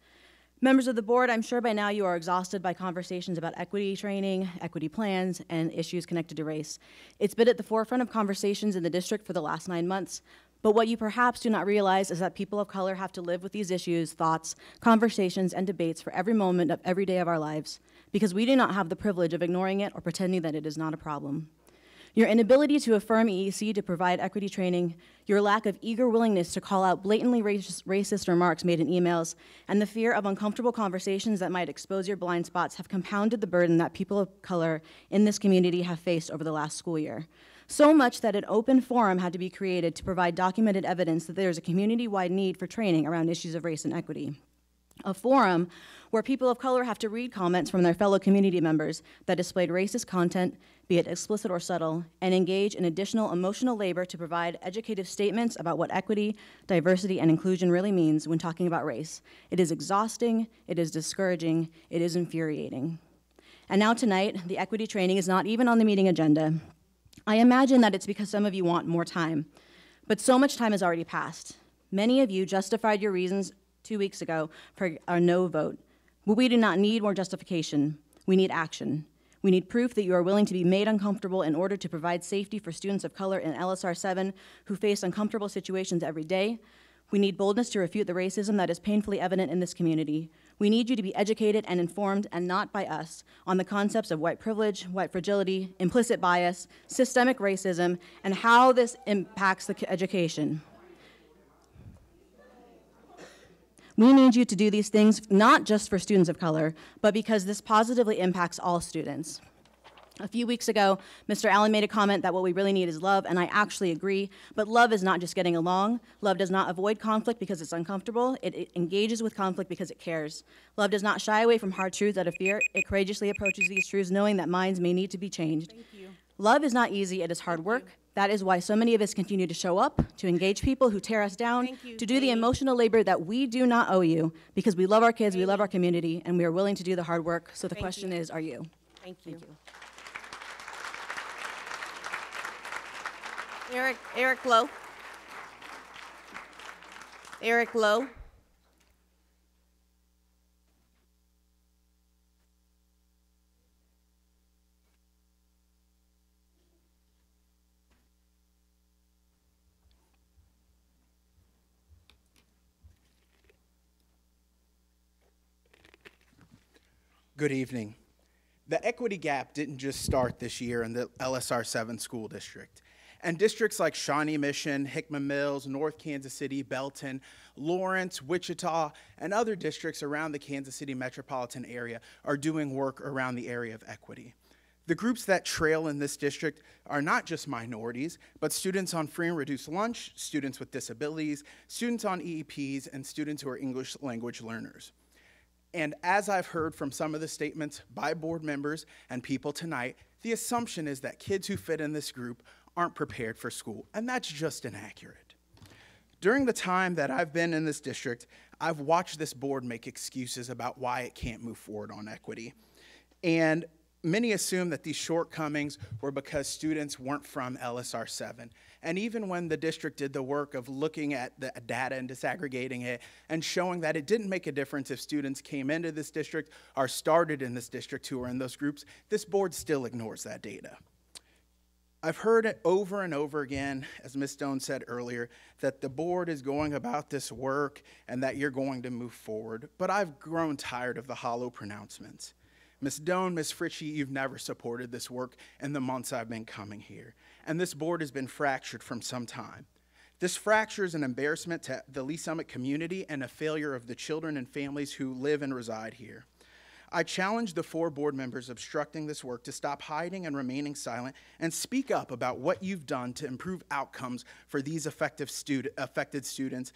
Members of the board, I'm sure by now you are exhausted by conversations about equity training, equity plans, and issues connected to race. It's been at the forefront of conversations in the district for the last 9 months. But what you perhaps do not realize is that people of color have to live with these issues, thoughts, conversations, and debates for every moment of every day of our lives, because we do not have the privilege of ignoring it or pretending that it is not a problem. Your inability to affirm EEC to provide equity training, your lack of eager willingness to call out blatantly racist remarks made in emails, and the fear of uncomfortable conversations that might expose your blind spots have compounded the burden that people of color in this community have faced over the last school year. So much that an open forum had to be created to provide documented evidence that there is a community-wide need for training around issues of race and equity. A forum where people of color have to read comments from their fellow community members that displayed racist content, be it explicit or subtle, and engage in additional emotional labor to provide educative statements about what equity, diversity, and inclusion really means when talking about race. It is exhausting, it is discouraging, it is infuriating. And now tonight, the equity training is not even on the meeting agenda. I imagine that it's because some of you want more time, but so much time has already passed. Many of you justified your reasons 2 weeks ago for our no vote, but we do not need more justification. We need action. We need proof that you are willing to be made uncomfortable in order to provide safety for students of color in LSR7 who face uncomfortable situations every day. We need boldness to refute the racism that is painfully evident in this community. We need you to be educated and informed, and not by us, on the concepts of white privilege, white fragility, implicit bias, systemic racism, and how this impacts the education. We need you to do these things not just for students of color, but because this positively impacts all students. A few weeks ago, Mr. Allen made a comment that what we really need is love, and I actually agree, but love is not just getting along. Love does not avoid conflict because it's uncomfortable. It engages with conflict because it cares. Love does not shy away from hard truths out of fear. It courageously approaches these truths knowing that minds may need to be changed. Thank you. Love is not easy, it is hard work. That is why so many of us continue to show up, to engage people who tear us down, to do the emotional labor that we do not owe you, because we love our kids, we love our community, and we are willing to do the hard work. So the question is, are you? Thank you. Thank you. Eric Lowe. Eric Lowe. Good evening. The equity gap didn't just start this year in the LSR7 school district. And districts like Shawnee Mission, Hickman Mills, North Kansas City, Belton, Lawrence, Wichita, and other districts around the Kansas City metropolitan area are doing work around the area of equity. The groups that trail in this district are not just minorities, but students on free and reduced lunch, students with disabilities, students on EEPs, and students who are English language learners. And as I've heard from some of the statements by board members and people tonight, the assumption is that kids who fit in this group aren't prepared for school, and that's just inaccurate. During the time that I've been in this district, I've watched this board make excuses about why it can't move forward on equity. And many assume that these shortcomings were because students weren't from LSR7. And even when the district did the work of looking at the data and disaggregating it and showing that it didn't make a difference if students came into this district or started in this district who are in those groups, this board still ignores that data. I've heard it over and over again, as Ms. Stone said earlier, that the board is going about this work and that you're going to move forward, but I've grown tired of the hollow pronouncements. Ms. Doan, Ms. Fritchie, you've never supported this work in the months I've been coming here, and this board has been fractured from some time. This fracture is an embarrassment to the Lee Summit community and a failure of the children and families who live and reside here. I challenge the 4 board members obstructing this work to stop hiding and remaining silent and speak up about what you've done to improve outcomes for these affected students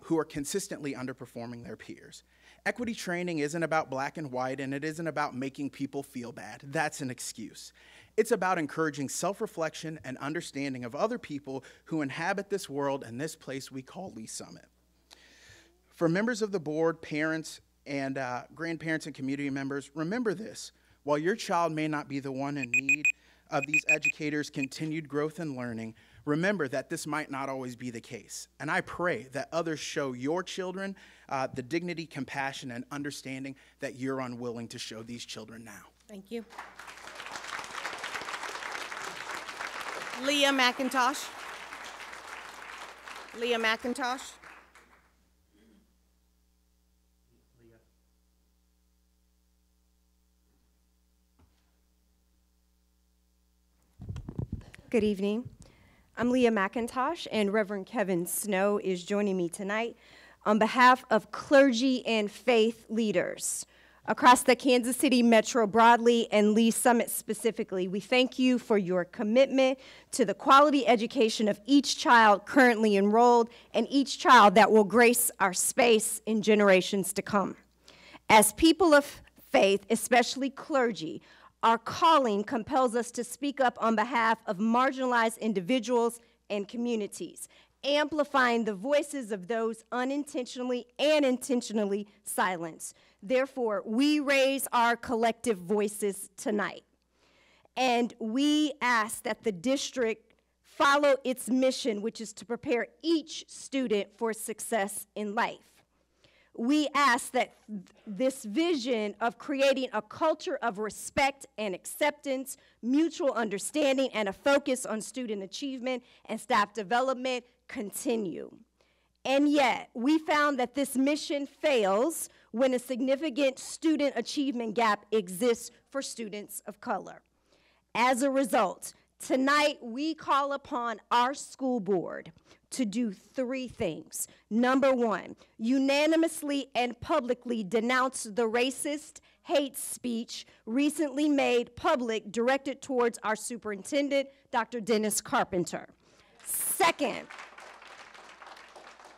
who are consistently underperforming their peers. Equity training isn't about black and white, and it isn't about making people feel bad. That's an excuse. It's about encouraging self-reflection and understanding of other people who inhabit this world and this place we call Lee Summit. For members of the board, parents, and grandparents and community members, remember this. While your child may not be the one in need of these educators' continued growth and learning, remember that this might not always be the case. And I pray that others show your children the dignity, compassion, and understanding that you're unwilling to show these children now. Thank you. Leah McIntosh. Leah McIntosh. Good evening. I'm Leah McIntosh, and Reverend Kevin Snow is joining me tonight on behalf of clergy and faith leaders across the Kansas City Metro broadly and Lee Summit specifically. We thank you for your commitment to the quality education of each child currently enrolled and each child that will grace our space in generations to come. As people of faith, especially clergy, our calling compels us to speak up on behalf of marginalized individuals and communities, amplifying the voices of those unintentionally and intentionally silenced. Therefore, we raise our collective voices tonight. And we ask that the district follow its mission, which is to prepare each student for success in life. We ask that this vision of creating a culture of respect and acceptance, mutual understanding, and a focus on student achievement and staff development continue. And yet, we found that this mission fails when a significant student achievement gap exists for students of color. As a result, tonight we call upon our school board to do 3 things. Number 1, unanimously and publicly denounce the racist hate speech recently made public directed towards our superintendent, Dr. Dennis Carpenter. Second,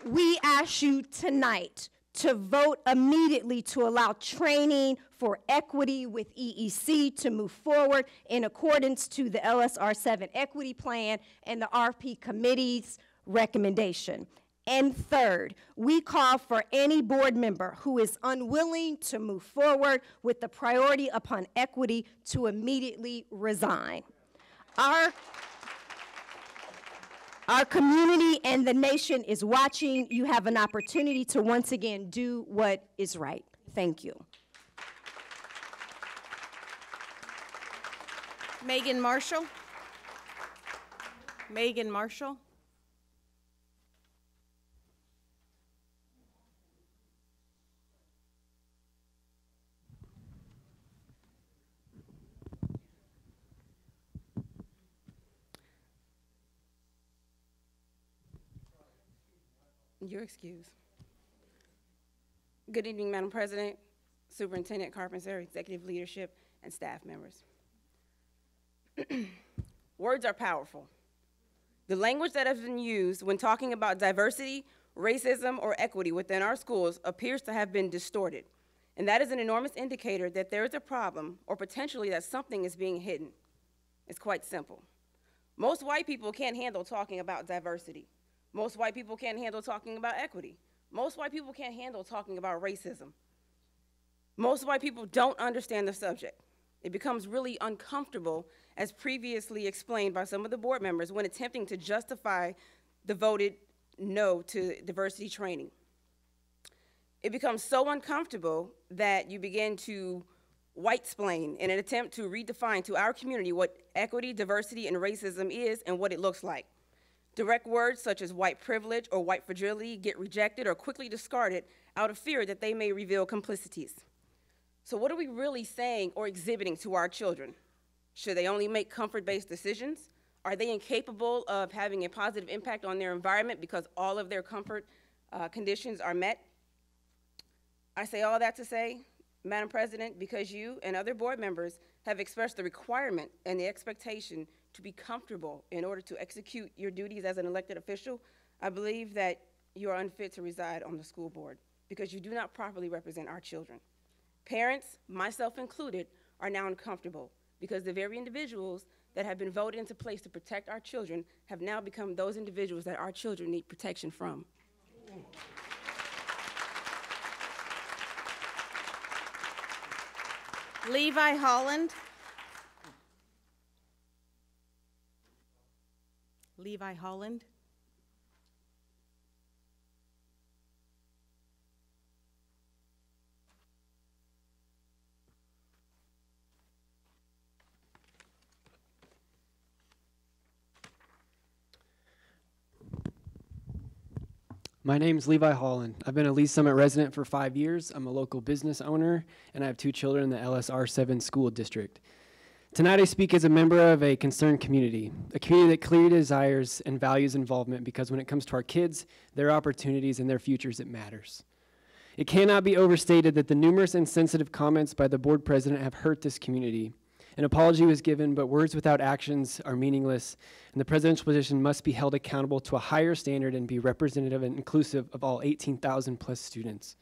we ask you tonight to vote immediately to allow training for equity with EEC to move forward in accordance to the LSR7 equity plan and the RP committee's recommendation. And third, we call for any board member who is unwilling to move forward with the priority upon equity to immediately resign. Our community and the nation is watching. You have an opportunity to once again do what is right. Thank you. Megan Marshall. Megan Marshall. Your excuse. Good evening, Madam President, Superintendent Carpenter, executive leadership, and staff members. Words are powerful. The language that has been used when talking about diversity, racism, or equity within our schools appears to have been distorted. And that is an enormous indicator that there is a problem or potentially that something is being hidden. It's quite simple. Most white people can't handle talking about diversity. Most white people can't handle talking about equity. Most white people can't handle talking about racism. Most white people don't understand the subject. It becomes really uncomfortable, as previously explained by some of the board members, when attempting to justify the voted no to diversity training. It becomes so uncomfortable that you begin to white-splain in an attempt to redefine to our community what equity, diversity, and racism is and what it looks like. Direct words such as white privilege or white fragility get rejected or quickly discarded out of fear that they may reveal complicities. So what are we really saying or exhibiting to our children? Should they only make comfort-based decisions? Are they incapable of having a positive impact on their environment because all of their comfort conditions are met? I say all that to say, Madam President, because you and other board members have expressed the requirement and the expectation to be comfortable in order to execute your duties as an elected official, I believe that you are unfit to reside on the school board because you do not properly represent our children. Parents, myself included, are now uncomfortable because the very individuals that have been voted into place to protect our children have now become those individuals that our children need protection from. Levi Holland. Levi Holland. My name is Levi Holland. I've been a Lee Summit resident for 5 years. I'm a local business owner, and I have 2 children in the LSR7 school district. Tonight I speak as a member of a concerned community, a community that clearly desires and values involvement because when it comes to our kids, their opportunities, and their futures, it matters. It cannot be overstated that the numerous insensitive comments by the board president have hurt this community. An apology was given, but words without actions are meaningless, and the presidential position must be held accountable to a higher standard and be representative and inclusive of all 18,000 plus students.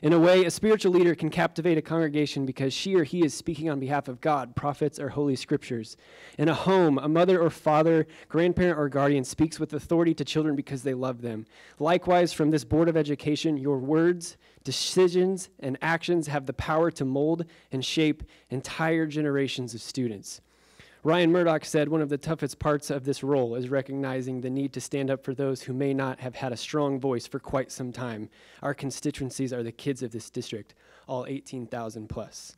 In a way, a spiritual leader can captivate a congregation because she or he is speaking on behalf of God, prophets, or holy scriptures. In a home, a mother or father, grandparent or guardian speaks with authority to children because they love them. Likewise, from this Board of Education, your words, decisions, and actions have the power to mold and shape entire generations of students. Ryan Murdoch said one of the toughest parts of this role is recognizing the need to stand up for those who may not have had a strong voice for quite some time. Our constituencies are the kids of this district, all 18,000 plus.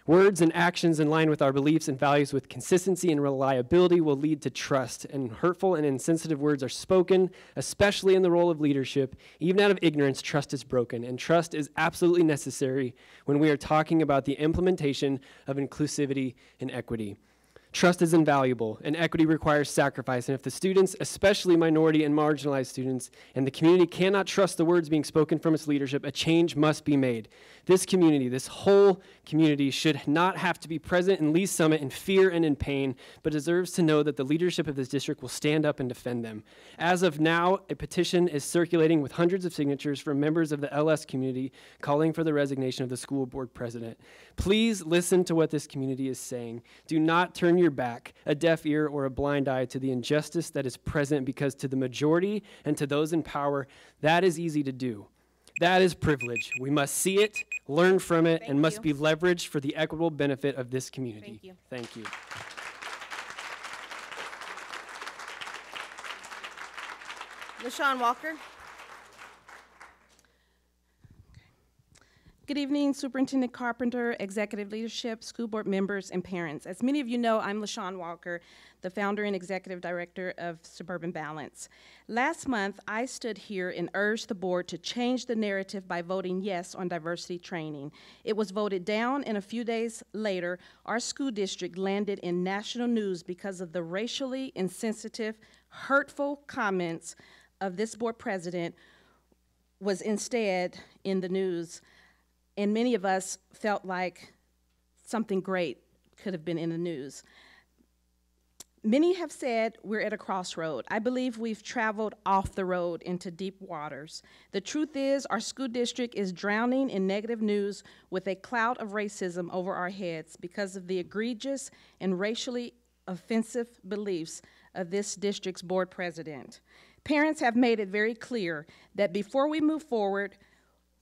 Words and actions in line with our beliefs and values with consistency and reliability will lead to trust, and hurtful and insensitive words are spoken, especially in the role of leadership. Even out of ignorance, trust is broken, and trust is absolutely necessary when we are talking about the implementation of inclusivity and equity. Trust is invaluable, and equity requires sacrifice, and if the students, especially minority and marginalized students, and the community cannot trust the words being spoken from its leadership, a change must be made. This community, this whole community, should not have to be present in Lee Summit in fear and in pain, but deserves to know that the leadership of this district will stand up and defend them. As of now, a petition is circulating with hundreds of signatures from members of the LS community calling for the resignation of the school board president. Please listen to what this community is saying. Do not turn your back, a deaf ear, or a blind eye to the injustice that is present, because to the majority and to those in power, that is easy to do. That is privilege. We must see it, learn from it, and must be leveraged for the equitable benefit of this community. Thank you. Thank you. LaShawn Walker. Good evening, Superintendent Carpenter, executive leadership, school board members, and parents. As many of you know, I'm LaShawn Walker, the founder and executive director of Suburban Balance. Last month, I stood here and urged the board to change the narrative by voting yes on diversity training. It was voted down, and a few days later, our school district landed in national news because of the racially insensitive, hurtful comments of this board president was instead in the news. And many of us felt like something great could have been in the news. Many have said we're at a crossroad. I believe we've traveled off the road into deep waters. The truth is, our school district is drowning in negative news with a cloud of racism over our heads because of the egregious and racially offensive beliefs of this district's board president. Parents have made it very clear that before we move forward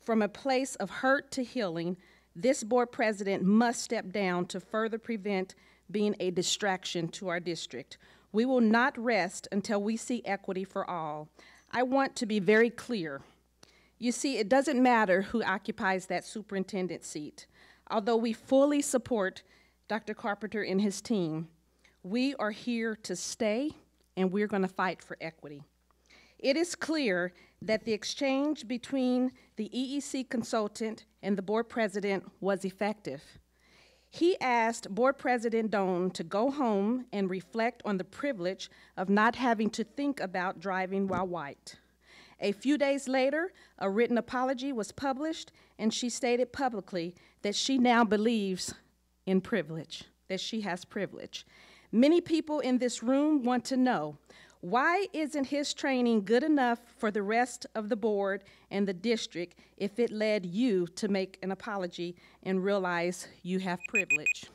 from a place of hurt to healing, this board president must step down to further prevent being a distraction to our district. We will not rest until we see equity for all. I want to be very clear. You see, it doesn't matter who occupies that superintendent seat. Although we fully support Dr. Carpenter and his team, we are here to stay, and we're going to fight for equity. It is clear that the exchange between the EEC consultant and the board president was effective. He asked Board President Doan to go home and reflect on the privilege of not having to think about driving while white. A few days later, a written apology was published, and she stated publicly that she now believes in privilege, that she has privilege. Many people in this room want to know, why isn't his training good enough for the rest of the board and the district if it led you to make an apology and realize you have privilege?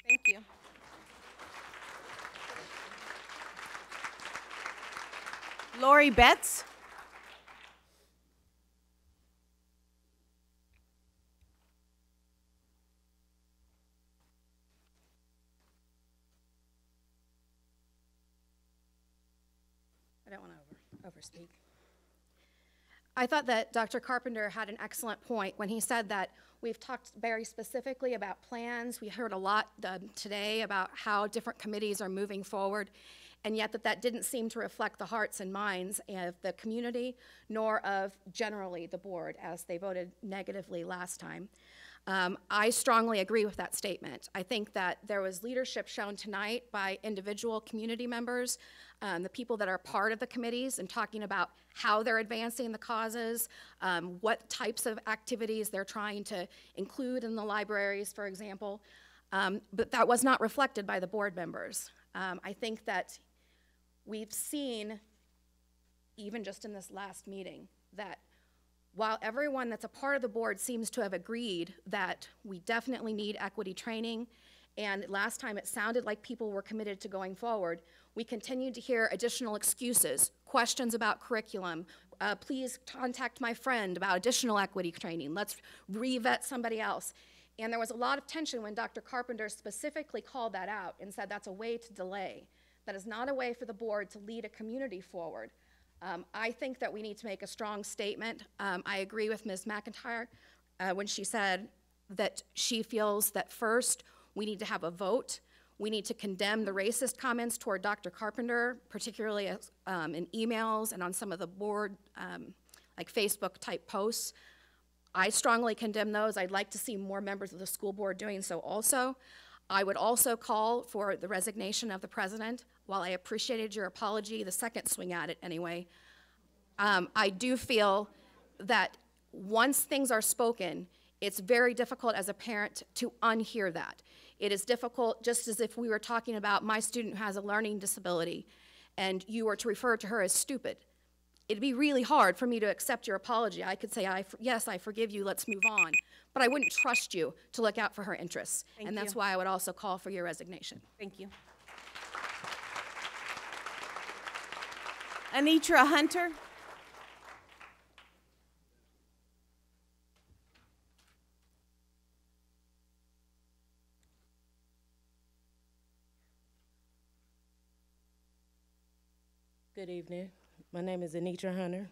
Thank you. Lori Betts. I don't want to overspeak. I thought that Dr. Carpenter had an excellent point when he said that we've talked very specifically about plans. We heard a lot today about how different committees are moving forward, and yet that didn't seem to reflect the hearts and minds of the community, nor of generally the board, as they voted negatively last time. I strongly agree with that statement. I think that there was leadership shown tonight by individual community members, the people that are part of the committees, and talking about how they're advancing the causes, what types of activities they're trying to include in the libraries, for example. But that was not reflected by the board members. I think that we've seen, even just in this last meeting, that while everyone that's a part of the board seems to have agreed that we definitely need equity training, and last time it sounded like people were committed to going forward, we continued to hear additional excuses, questions about curriculum, please contact my friend about additional equity training, let's re-vet somebody else. And there was a lot of tension when Dr. Carpenter specifically called that out and said that's a way to delay. That is not a way for the board to lead a community forward. I think that we need to make a strong statement. I agree with Ms. McIntyre when she said that she feels that first we need to have a vote. We need to condemn the racist comments toward Dr. Carpenter, particularly in emails and on some of the board, like Facebook type posts. I strongly condemn those. I'd like to see more members of the school board doing so also. I would also call for the resignation of the president. While I appreciated your apology, the second swing at it anyway, I do feel that once things are spoken, It's very difficult as a parent to unhear that. It is difficult, just as if we were talking about my student who has a learning disability and you were to refer to her as stupid. It'd be really hard for me to accept your apology. I could say, yes, I forgive you, let's move on. But I wouldn't trust you to look out for her interests. Thank and that's you. why I would also call for your resignation. Thank you. Anitra Hunter. Good evening. My name is Anitra Hunter,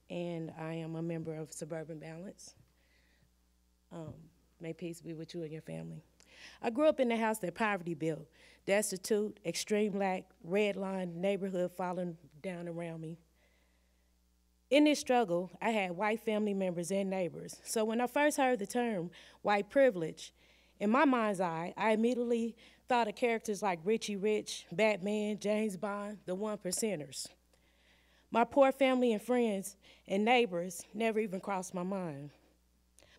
and I am a member of Suburban Balance. May peace be with you and your family. I grew up in the house that poverty built, destitute, extreme lack, red line neighborhood falling down around me. In this struggle, I had white family members and neighbors. So when I first heard the term white privilege, in my mind's eye, I immediately thought of characters like Richie Rich, Batman, James Bond, the one percenters. My poor family and friends and neighbors never even crossed my mind.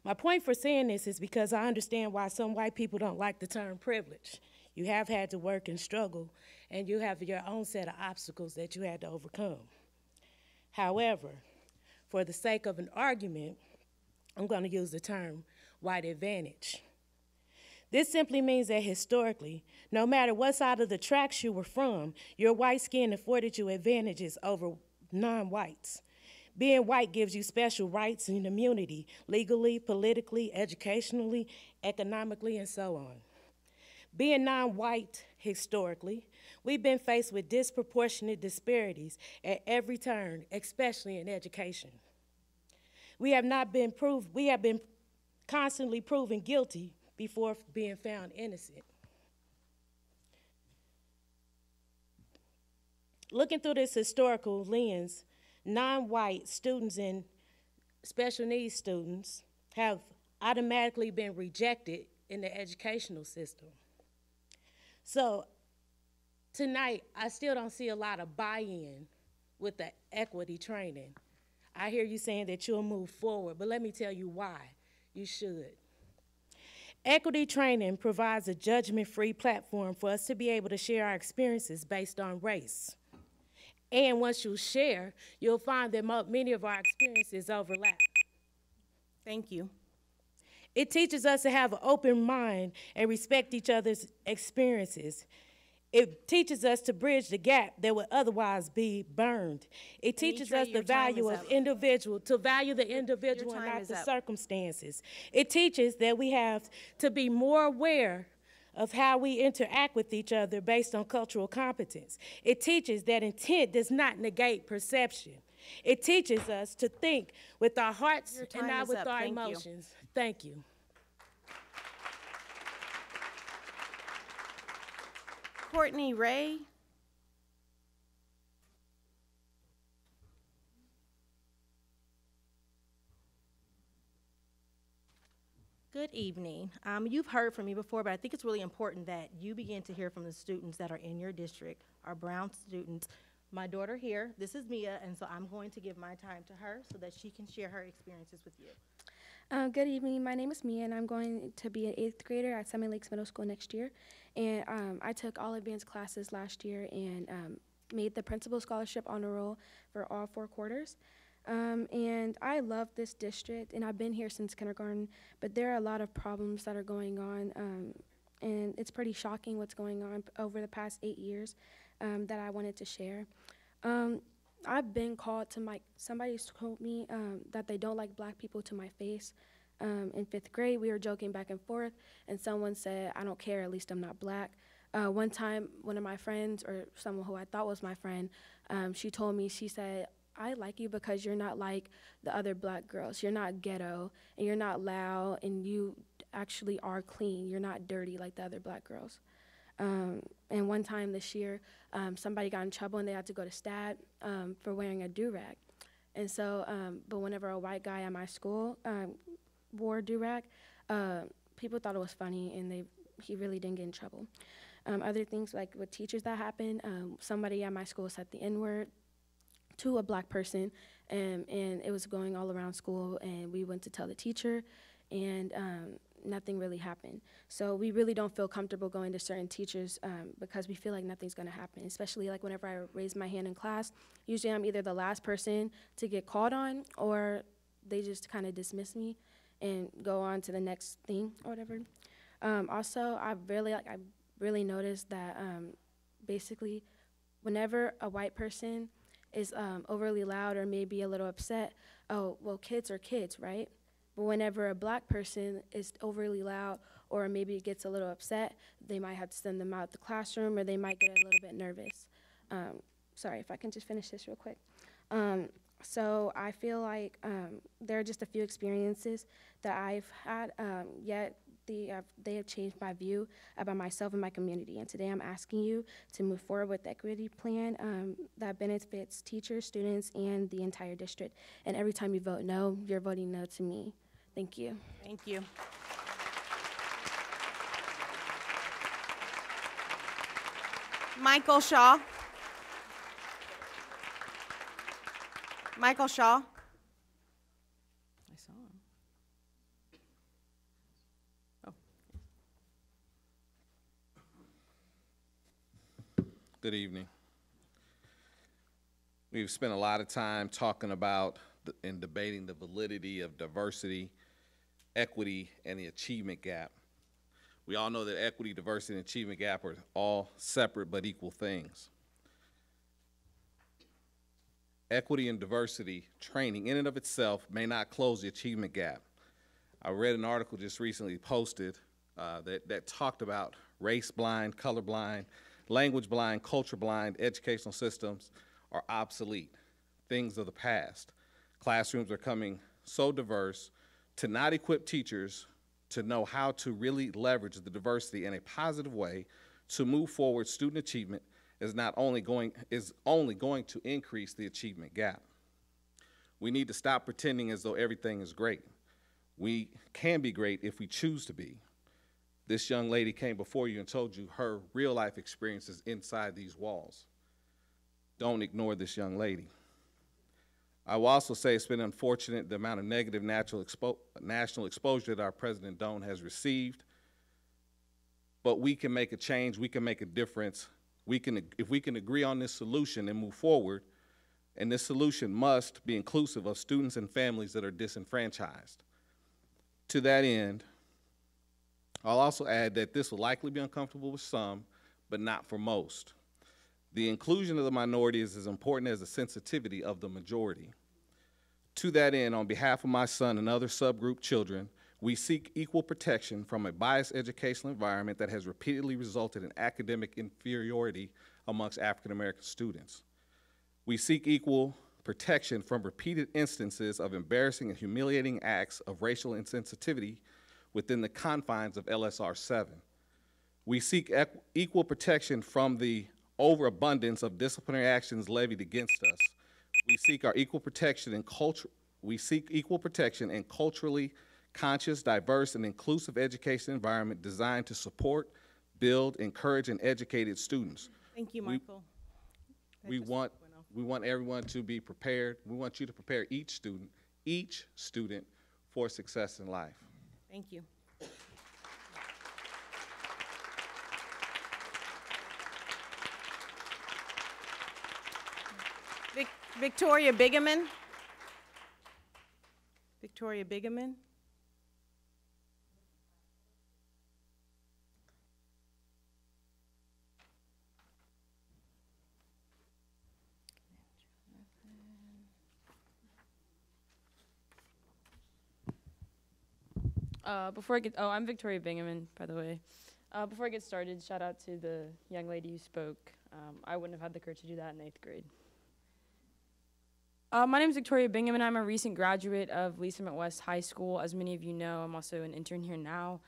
My point for saying this is because I understand why some white people don't like the term privilege. You have had to work and struggle, and you have your own set of obstacles that you had to overcome. However, for the sake of an argument, I'm going to use the term white advantage. This simply means that historically, no matter what side of the tracks you were from, your white skin afforded you advantages over non-whites. Being white gives you special rights and immunity, legally, politically, educationally, economically, and so on. Being non-white historically, we've been faced with disproportionate disparities at every turn, especially in education. We have been constantly proven guilty before being found innocent. Looking through this historical lens, non-white students and special needs students have automatically been rejected in the educational system. So tonight, I still don't see a lot of buy-in with the equity training. I hear you saying that you'll move forward, but let me tell you why you should. Equity training provides a judgment-free platform for us to be able to share our experiences based on race. And once you share, you'll find that many of our experiences overlap. Thank you. It teaches us to have an open mind and respect each other's experiences. It teaches us to bridge the gap that would otherwise be burned. It teaches us the value of individual, to value the individual and not the circumstances. It teaches that we have to be more aware of how we interact with each other based on cultural competence. It teaches that intent does not negate perception. It teaches us to think with our hearts and not with our emotions. Thank you. Courtney Ray. Good evening. You've heard from me before, but I think it's really important that you begin to hear from the students that are in your district, our Brown students. My daughter here, this is Mia, and so I'm going to give my time to her so that she can share her experiences with you. Good evening. My name is Mia, and I'm going to be an 8th grader at Salmon Lakes Middle School next year. And I took all advanced classes last year and made the principal scholarship honor roll for all 4 quarters. And I love this district, and I've been here since kindergarten, but there are a lot of problems that are going on, and it's pretty shocking what's going on over the past 8 years that I wanted to share. I've been called to somebody's told me that they don't like black people to my face. In 5th grade, we were joking back and forth, and someone said, I don't care, at least I'm not black. One time, one of my friends, or someone who I thought was my friend, she told me, she said, I like you because you're not like the other black girls. You're not ghetto, and you're not loud, and you actually are clean. You're not dirty like the other black girls. And one time this year, somebody got in trouble, and they had to go to STAT for wearing a do-rag. And so, but whenever a white guy at my school wore a do-rag, people thought it was funny, and he really didn't get in trouble. Other things, like with teachers that happened, somebody at my school said the N-word to a black person, and it was going all around school, and we went to tell the teacher, and nothing really happened. So we really don't feel comfortable going to certain teachers because we feel like nothing's gonna happen, especially like whenever I raise my hand in class. Usually I'm either the last person to get called on, or they just kind of dismiss me and go on to the next thing or whatever. Also, I really noticed that basically whenever a white person is overly loud or maybe a little upset, oh, well, kids are kids, right? But whenever a black person is overly loud or maybe gets a little upset, they might have to send them out the classroom, or they might get a little bit nervous. Sorry, if I can just finish this real quick. So I feel like there are just a few experiences that I've had, yet they have changed my view about myself and my community. And today I'm asking you to move forward with the equity plan that benefits teachers, students, and the entire district. And every time you vote no, you're voting no to me. Thank you. Thank you. Michael Shaw. Michael Shaw. I saw him. Good evening. We've spent a lot of time talking about and debating the validity of diversity, equity, and the achievement gap. We all know that equity, diversity, and achievement gap are all separate but equal things. Equity and diversity training in and of itself may not close the achievement gap. I read an article just recently posted that talked about race blind, color blind, language blind, culture blind educational systems are obsolete, things of the past. Classrooms are becoming so diverse to not equip teachers to know how to really leverage the diversity in a positive way to move forward student achievement is only going to increase the achievement gap. We need to stop pretending as though everything is great. We can be great if we choose to be. This young lady came before you and told you her real life experiences inside these walls. Don't ignore this young lady. I will also say it's been unfortunate the amount of negative national exposure that our President Doan has received, but we can make a change, we can make a difference. If we can agree on this solution and move forward, and this solution must be inclusive of students and families that are disenfranchised. To that end, I'll also add that this will likely be uncomfortable with some, but not for most. The inclusion of the minority is as important as the sensitivity of the majority. To that end, on behalf of my son and other subgroup children, we seek equal protection from a biased educational environment that has repeatedly resulted in academic inferiority amongst African American students. We seek equal protection from repeated instances of embarrassing and humiliating acts of racial insensitivity within the confines of LSR7. We seek equal protection from the overabundance of disciplinary actions levied against us. We seek equal protection in culturally conscious, diverse, and inclusive education environment designed to support, build, encourage, and educate students. Thank you, Michael. We want everyone to be prepared. We want you to prepare each student for success in life. Thank you. Victoria Bigeman. Victoria Bigeman. I'm Victoria Bingaman, by the way. Before I get started, shout out to the young lady who spoke. I wouldn't have had the courage to do that in 8th grade. My name is Victoria Bingaman. I'm a recent graduate of Lee Summit West High School. As many of you know, I'm also an intern here now.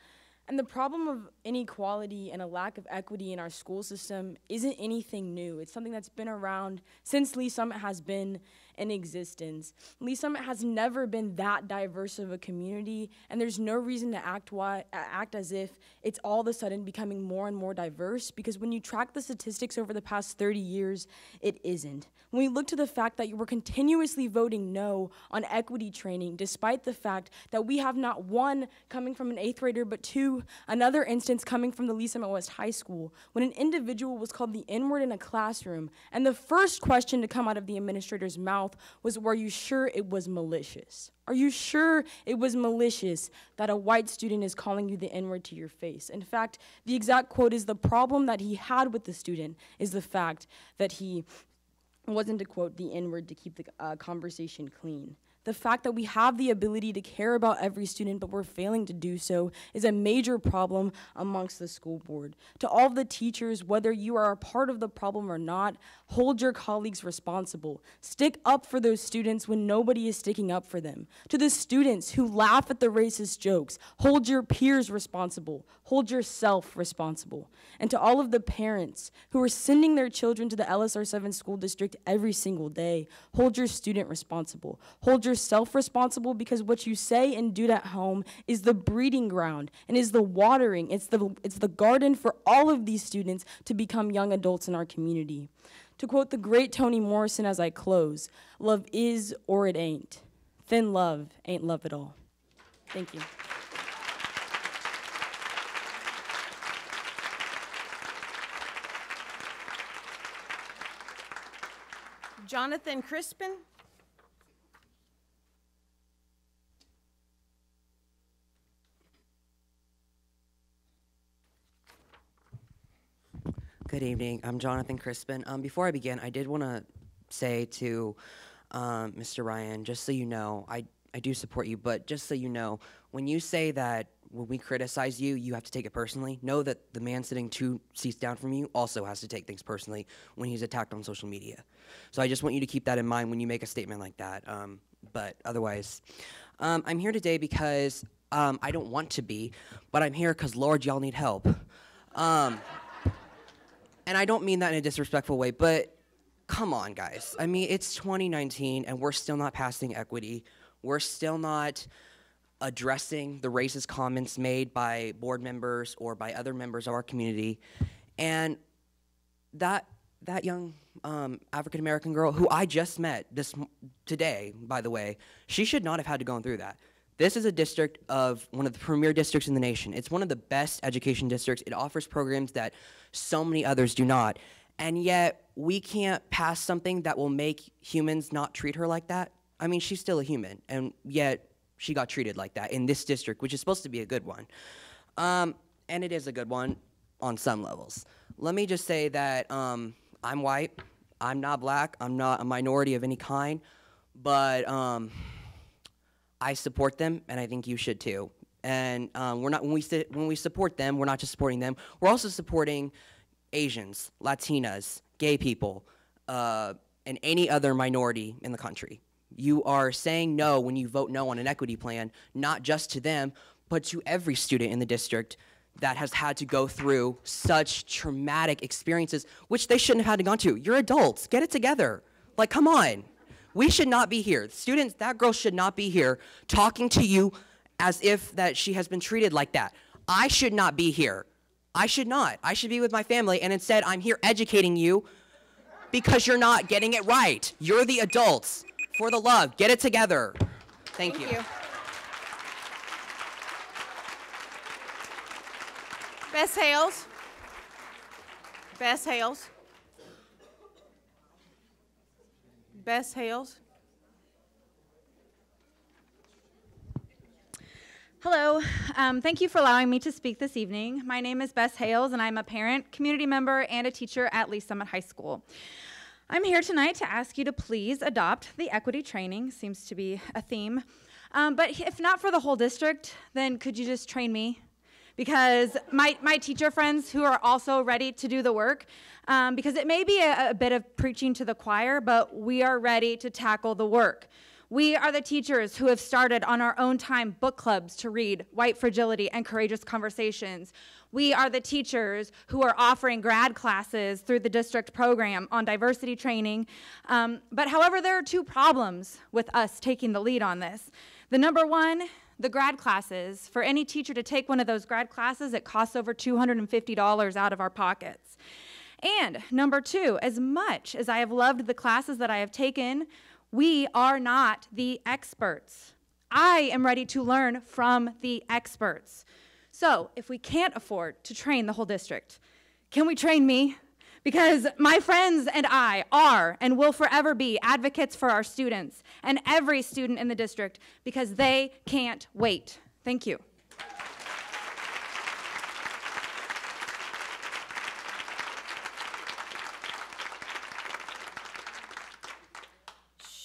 And the problem of inequality and a lack of equity in our school system isn't anything new. It's something that's been around since Lee Summit has been in existence. Lee Summit has never been that diverse of a community, and there's no reason to act as if it's all of a sudden becoming more and more diverse, because when you track the statistics over the past 30 years, it isn't. When we look to the fact that you were continuously voting no on equity training, despite the fact that we have not one coming from an 8th grader, but two, another instance coming from the Lee Summit West High School, when an individual was called the N-word in a classroom, and the first question to come out of the administrator's mouth was, were you sure it was malicious? Are you sure it was malicious that a white student is calling you the N-word to your face? In fact, the exact quote is, the problem that he had with the student is the fact that he wasn't to quote the N-word to keep the conversation clean. The fact that we have the ability to care about every student, but we're failing to do so, is a major problem amongst the school board. To all of the teachers, whether you are a part of the problem or not, hold your colleagues responsible. Stick up for those students when nobody is sticking up for them. To the students who laugh at the racist jokes, hold your peers responsible. Hold yourself responsible. And to all of the parents who are sending their children to the LSR7 school district every single day, hold your student responsible. Hold yourself responsible, because what you say and do at home is the breeding ground and is the watering. It's the garden for all of these students to become young adults in our community. To quote the great Toni Morrison as I close, love is or it ain't. Thin love ain't love at all. Thank you. Jonathan Crispin. Good evening. I'm Jonathan Crispin. Before I begin, I did want to say to Mr. Ryan, just so you know, I do support you, but just so you know, when you say that when we criticize you, you have to take it personally, know that the man sitting 2 seats down from you also has to take things personally when he's attacked on social media. So I just want you to keep that in mind when you make a statement like that. But otherwise, I'm here today because I don't want to be, but I'm here because, Lord, y'all need help. And I don't mean that in a disrespectful way, but come on, guys. I mean, it's 2019, and we're still not passing equity. We're still not addressing the racist comments made by board members or by other members of our community. And that young African-American girl, who I just met today, by the way, she should not have had to go through that. This is a district of one of the premier districts in the nation. It's one of the best education districts. It offers programs that so many others do not. And yet, we can't pass something that will make humans not treat her like that. I mean, she's still a human, and yet she got treated like that in this district, which is supposed to be a good one. And it is a good one on some levels. Let me just say that I'm white. I'm not black. I'm not a minority of any kind. But I support them, and I think you should too. And when we support them, we're not just supporting them. We're also supporting Asians, Latinas, gay people, and any other minority in the country. You are saying no when you vote no on an equity plan, not just to them, but to every student in the district that has had to go through such traumatic experiences, which they shouldn't have had to go to. You're adults. Get it together. Like, come on. We should not be here. Students, that girl should not be here talking to you as if that she has been treated like that. I should not be here. I should not. I should be with my family, and instead I'm here educating you because you're not getting it right. You're the adults. For the love, get it together. Thank you. Bess Hales. Bess Hales. Bess Hales. Hello. Thank you for allowing me to speak this evening. My name is Bess Hales, and I'm a parent, community member, and a teacher at Lee Summit High School. I'm here tonight to ask you to please adopt the equity training. Seems to be a theme. But if not for the whole district, then could you just train me? Because my teacher friends who are also ready to do the work, because it may be a bit of preaching to the choir, but we are ready to tackle the work. We are the teachers who have started on our own time book clubs to read White Fragility and Courageous Conversations. We are the teachers who are offering grad classes through the district program on diversity training. But however, there are two problems with us taking the lead on this. The number one, the grad classes. For any teacher to take one of those grad classes, it costs over $250 out of our pockets. And number two, as much as I have loved the classes that I have taken, we are not the experts. I am ready to learn from the experts. So if we can't afford to train the whole district, can we train me? Because my friends and I are and will forever be advocates for our students and every student in the district because they can't wait. Thank you.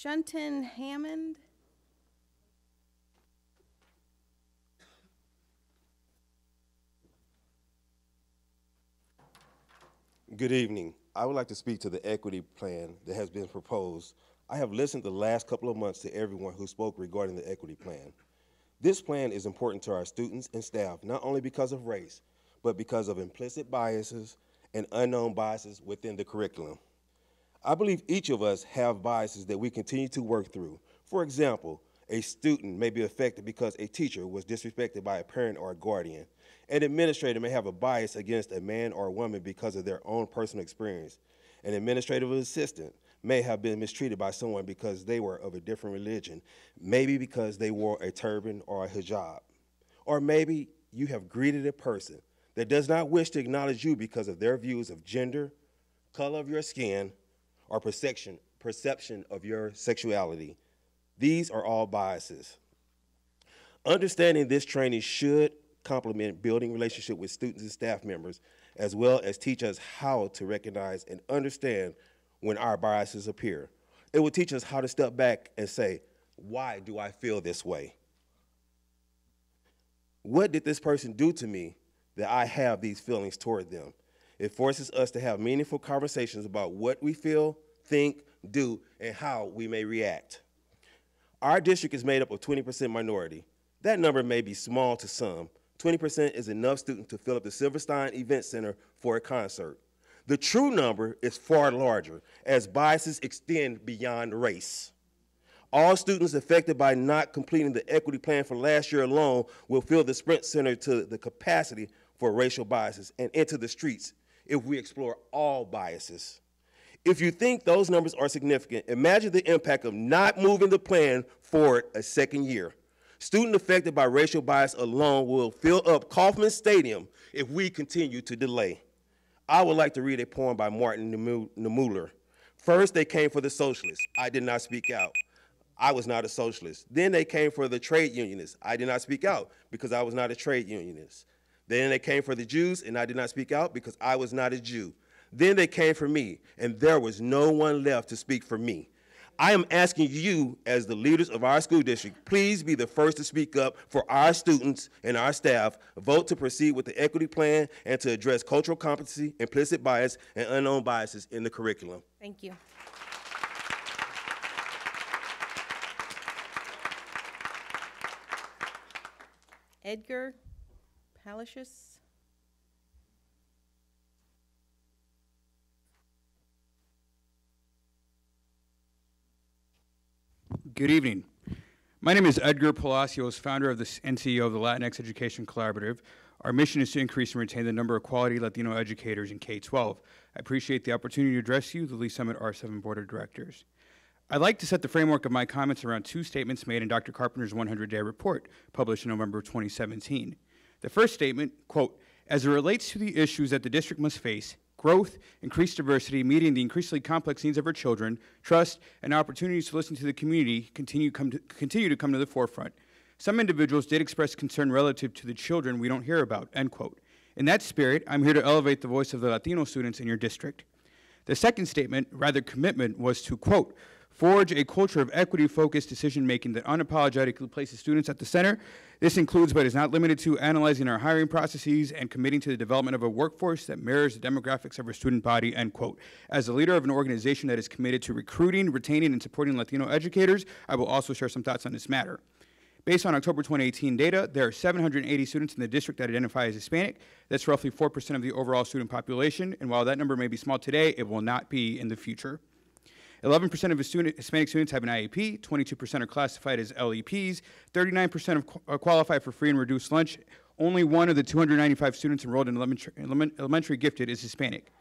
Shunton Hammond. Good evening. I would like to speak to the equity plan that has been proposed. I have listened the last couple of months to everyone who spoke regarding the equity plan. This plan is important to our students and staff, not only because of race, but because of implicit biases and unknown biases within the curriculum. I believe each of us have biases that we continue to work through. For example, a student may be affected because a teacher was disrespected by a parent or a guardian. An administrator may have a bias against a man or a woman because of their own personal experience. An administrative assistant may have been mistreated by someone because they were of a different religion, maybe because they wore a turban or a hijab. Or maybe you have greeted a person that does not wish to acknowledge you because of their views of gender, color of your skin, or perception of your sexuality. These are all biases. Understanding this training should complement building relationship with students and staff members, as well as teach us how to recognize and understand when our biases appear. It will teach us how to step back and say, why do I feel this way? What did this person do to me that I have these feelings toward them? It forces us to have meaningful conversations about what we feel, think, do, and how we may react. Our district is made up of 20% minority. That number may be small to some. 20% is enough students to fill up the Silverstein Event Center for a concert. The true number is far larger, as biases extend beyond race. All students affected by not completing the equity plan for last year alone will fill the Sprint Center to the capacity for racial biases and into the streets if we explore all biases. If you think those numbers are significant, imagine the impact of not moving the plan forward a second year. Students affected by racial bias alone will fill up Kauffman Stadium if we continue to delay. I would like to read a poem by Martin Niemöller. First, they came for the socialists. I did not speak out. I was not a socialist. Then they came for the trade unionists. I did not speak out because I was not a trade unionist. Then they came for the Jews, and I did not speak out because I was not a Jew. Then they came for me, and there was no one left to speak for me. I am asking you, as the leaders of our school district, please be the first to speak up for our students and our staff, vote to proceed with the equity plan, and to address cultural competency, implicit bias, and unknown biases in the curriculum. Thank you. Edgar Palicious. Good evening. My name is Edgar Palacios, founder of and CEO of the Latinx Education Collaborative. Our mission is to increase and retain the number of quality Latino educators in K-12. I appreciate the opportunity to address you, the Lee Summit R7 Board of Directors. I'd like to set the framework of my comments around two statements made in Dr. Carpenter's 100-day report, published in November 2017. The first statement, quote, as it relates to the issues that the district must face, growth, increased diversity, meeting the increasingly complex needs of our children, trust, and opportunities to listen to the community continue to come to the forefront. Some individuals did express concern relative to the children we don't hear about, end quote. In that spirit, I'm here to elevate the voice of the Latino students in your district. The second statement, rather commitment, was to, quote, Forge a culture of equity-focused decision-making that unapologetically places students at the center. This includes, but is not limited to, analyzing our hiring processes and committing to the development of a workforce that mirrors the demographics of our student body, end quote. As a leader of an organization that is committed to recruiting, retaining, and supporting Latino educators, I will also share some thoughts on this matter. Based on October 2018 data, there are 780 students in the district that identify as Hispanic. That's roughly 4% of the overall student population, and while that number may be small today, it will not be in the future. 11% of Hispanic students have an IEP, 22% are classified as LEPs, 39% qualify for free and reduced lunch. Only one of the 295 students enrolled in elementary gifted is Hispanic.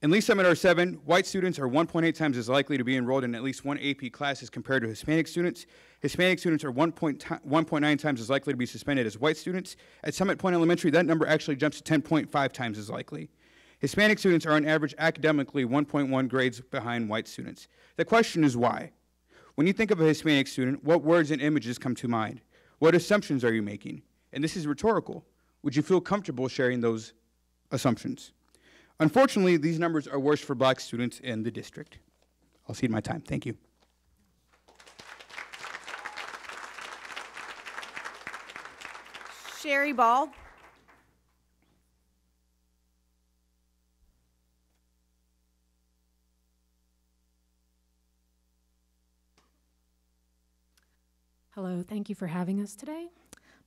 In Lee Summit R7, white students are 1.8 times as likely to be enrolled in at least one AP class as compared to Hispanic students. Hispanic students are 1.9 times as likely to be suspended as white students. At Summit Point Elementary, that number actually jumps to 10.5 times as likely. Hispanic students are on average academically 1.1 grades behind white students. The question is why? When you think of a Hispanic student, what words and images come to mind? What assumptions are you making? And this is rhetorical. Would you feel comfortable sharing those assumptions? Unfortunately, these numbers are worse for black students in the district. I'll cede my time. Thank you. Sherry Ball. Hello, thank you for having us today.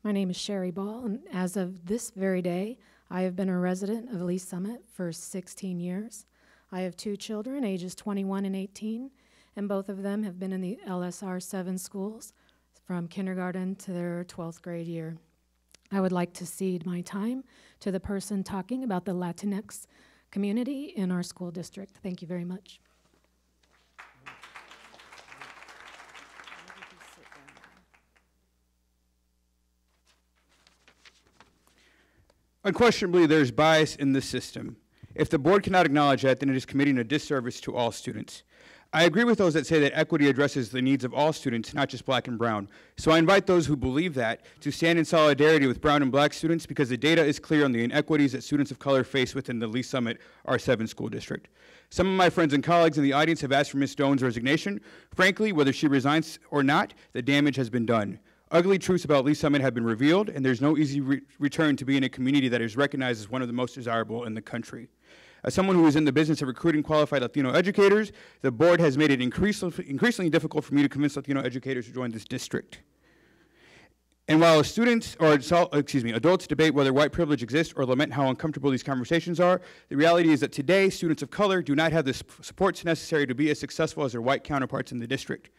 My name is Sherry Ball, and as of this very day, I have been a resident of Lee Summit for 16 years. I have 2 children, ages 21 and 18, and both of them have been in the LSR7 schools from kindergarten to their 12th grade year. I would like to cede my time to the person talking about the Latinx community in our school district. Thank you very much. Unquestionably, there's bias in the system. If the board cannot acknowledge that, then it is committing a disservice to all students. I agree with those that say that equity addresses the needs of all students, not just black and brown. So I invite those who believe that to stand in solidarity with brown and black students, because the data is clear on the inequities that students of color face within the Lee Summit R7 school district. Some of my friends and colleagues in the audience have asked for Ms. Stone's resignation. Frankly, whether she resigns or not, the damage has been done. Ugly truths about Lee Summit have been revealed, and there's no easy return to being a community that is recognized as one of the most desirable in the country. As someone who is in the business of recruiting qualified Latino educators, the board has made it increasingly difficult for me to convince Latino educators to join this district. And while adults debate whether white privilege exists or lament how uncomfortable these conversations are, the reality is that today, students of color do not have the supports necessary to be as successful as their white counterparts in the district.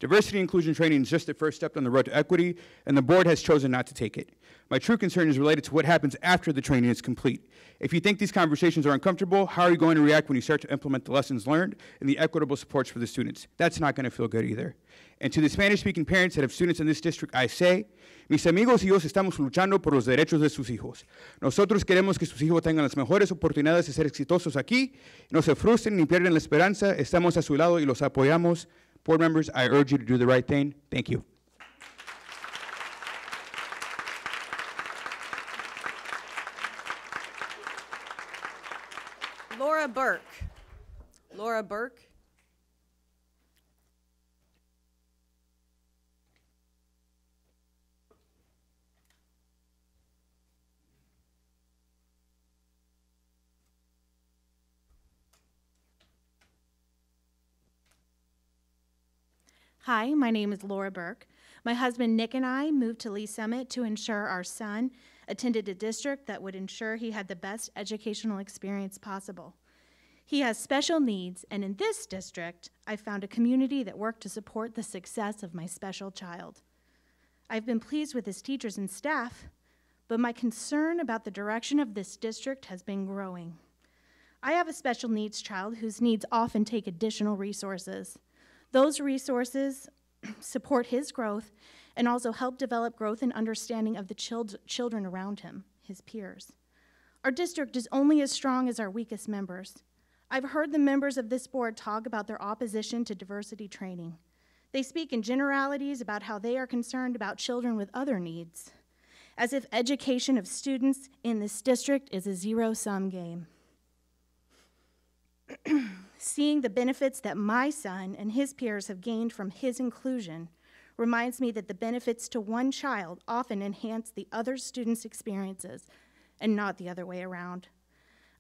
Diversity inclusion training is just the first step on the road to equity, and the board has chosen not to take it. My true concern is related to what happens after the training is complete. If you think these conversations are uncomfortable, how are you going to react when you start to implement the lessons learned and the equitable supports for the students? That's not going to feel good either. And to the Spanish-speaking parents that have students in this district, I say, mis amigos y yo estamos luchando por los derechos de sus hijos. Nosotros queremos que sus hijos tengan las mejores oportunidades de ser exitosos aquí, no se frustren ni pierdan la esperanza, estamos a su lado y los apoyamos. Board members, I urge you to do the right thing. Thank you. Laura Burke. Laura Burke. Hi, my name is Laura Burke. My husband Nick and I moved to Lee Summit to ensure our son attended a district that would ensure he had the best educational experience possible. He has special needs, and in this district, I found a community that worked to support the success of my special child. I've been pleased with his teachers and staff, but my concern about the direction of this district has been growing. I have a special needs child whose needs often take additional resources. Those resources support his growth and also help develop growth and understanding of the children around him, his peers. Our district is only as strong as our weakest members. I've heard the members of this board talk about their opposition to diversity training. They speak in generalities about how they are concerned about children with other needs, as if education of students in this district is a zero-sum game. seeing the benefits that my son and his peers have gained from his inclusion reminds me that the benefits to one child often enhance the other student's experiences and not the other way around.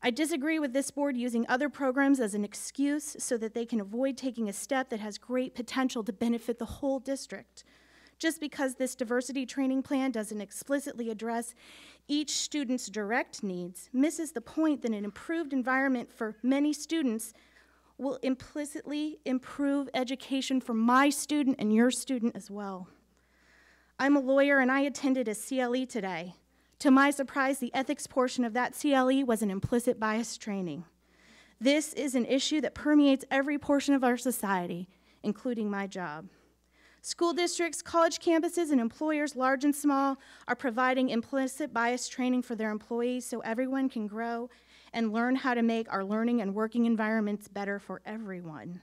I disagree with this board using other programs as an excuse so that they can avoid taking a step that has great potential to benefit the whole district. Just because this diversity training plan doesn't explicitly address each student's direct needs misses the point that an improved environment for many students will implicitly improve education for my student and your student as well. I'm a lawyer and I attended a CLE today. To my surprise, the ethics portion of that CLE was an implicit bias training. This is an issue that permeates every portion of our society, including my job. School districts, college campuses, and employers, large and small, are providing implicit bias training for their employees so everyone can grow and learn how to make our learning and working environments better for everyone.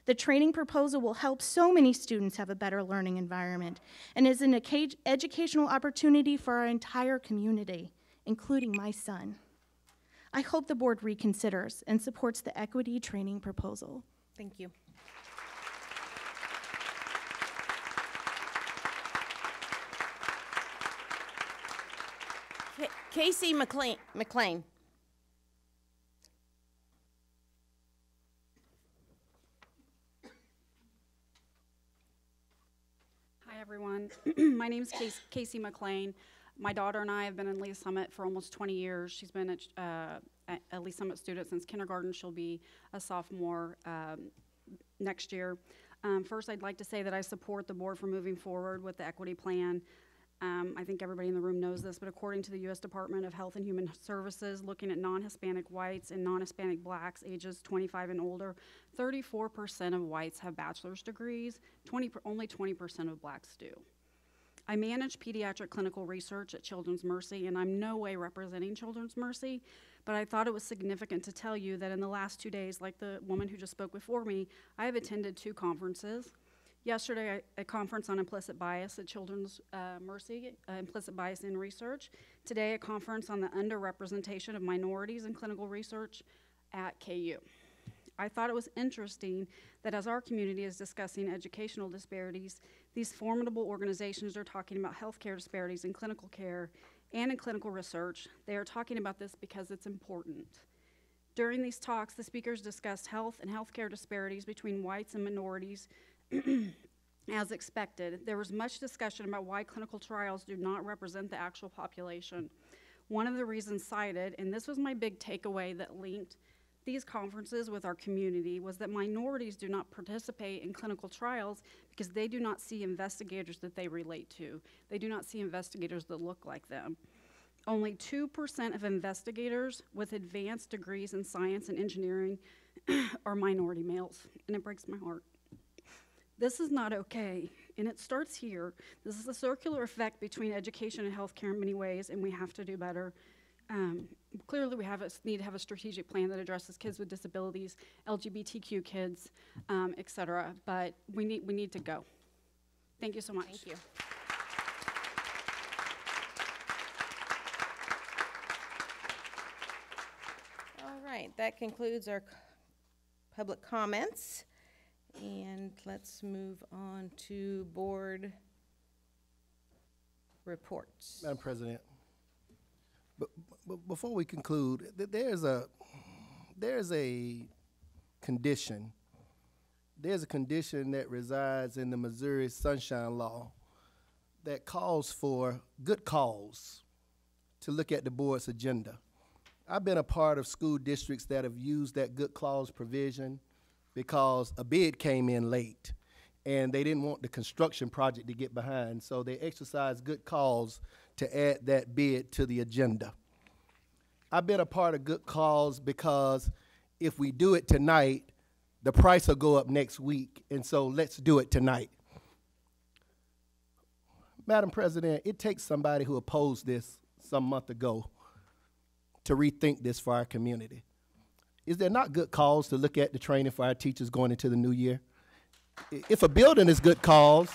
The training proposal will help so many students have a better learning environment and is an educational opportunity for our entire community, including my son. I hope the board reconsiders and supports the equity training proposal. Thank you. Casey McLean. Hi, everyone. My name is Casey McLean. My daughter and I have been in Lee Summit for almost 20 years. She's been a Lee Summit student since kindergarten. She'll be a sophomore next year. First, I'd like to say that I support the board for moving forward with the equity plan. I think everybody in the room knows this, but according to the U.S. Department of Health and Human Services, looking at non-Hispanic whites and non-Hispanic blacks ages 25 and older, 34% of whites have bachelor's degrees, only 20% of blacks do. I manage pediatric clinical research at Children's Mercy, and I'm no way representing Children's Mercy, but I thought it was significant to tell you that in the last 2 days, like the woman who just spoke before me, I have attended 2 conferences. Yesterday, a conference on implicit bias at Children's Mercy, implicit bias in research. Today, a conference on the underrepresentation of minorities in clinical research at KU. I thought it was interesting that as our community is discussing educational disparities, these formidable organizations are talking about healthcare disparities in clinical care and in clinical research. They are talking about this because it's important. During these talks, the speakers discussed health and healthcare disparities between whites and minorities. As expected, there was much discussion about why clinical trials do not represent the actual population. One of the reasons cited, and this was my big takeaway that linked these conferences with our community, was that minorities do not participate in clinical trials because they do not see investigators that they relate to. They do not see investigators that look like them. Only 2% of investigators with advanced degrees in science and engineering are minority males, and it breaks my heart. This is not okay, and it starts here. This is a circular effect between education and healthcare in many ways, and we have to do better. Clearly, we need to have a strategic plan that addresses kids with disabilities, LGBTQ kids, et cetera, but we need to go. Thank you so much. Thank you. All right, that concludes our public comments. And let's move on to board reports. Madam President, but before we conclude, there's a condition. There's a condition that resides in the Missouri Sunshine Law that calls for good cause to look at the board's agenda. I've been a part of school districts that have used that good clause provision because a bid came in late and they didn't want the construction project to get behind, so they exercised good cause to add that bid to the agenda. I've been a part of good cause because if we do it tonight, the price will go up next week, and so let's do it tonight. Madam President, it takes somebody who opposed this some month ago to rethink this for our community. Is there not good cause to look at the training for our teachers going into the new year? If a building is good cause,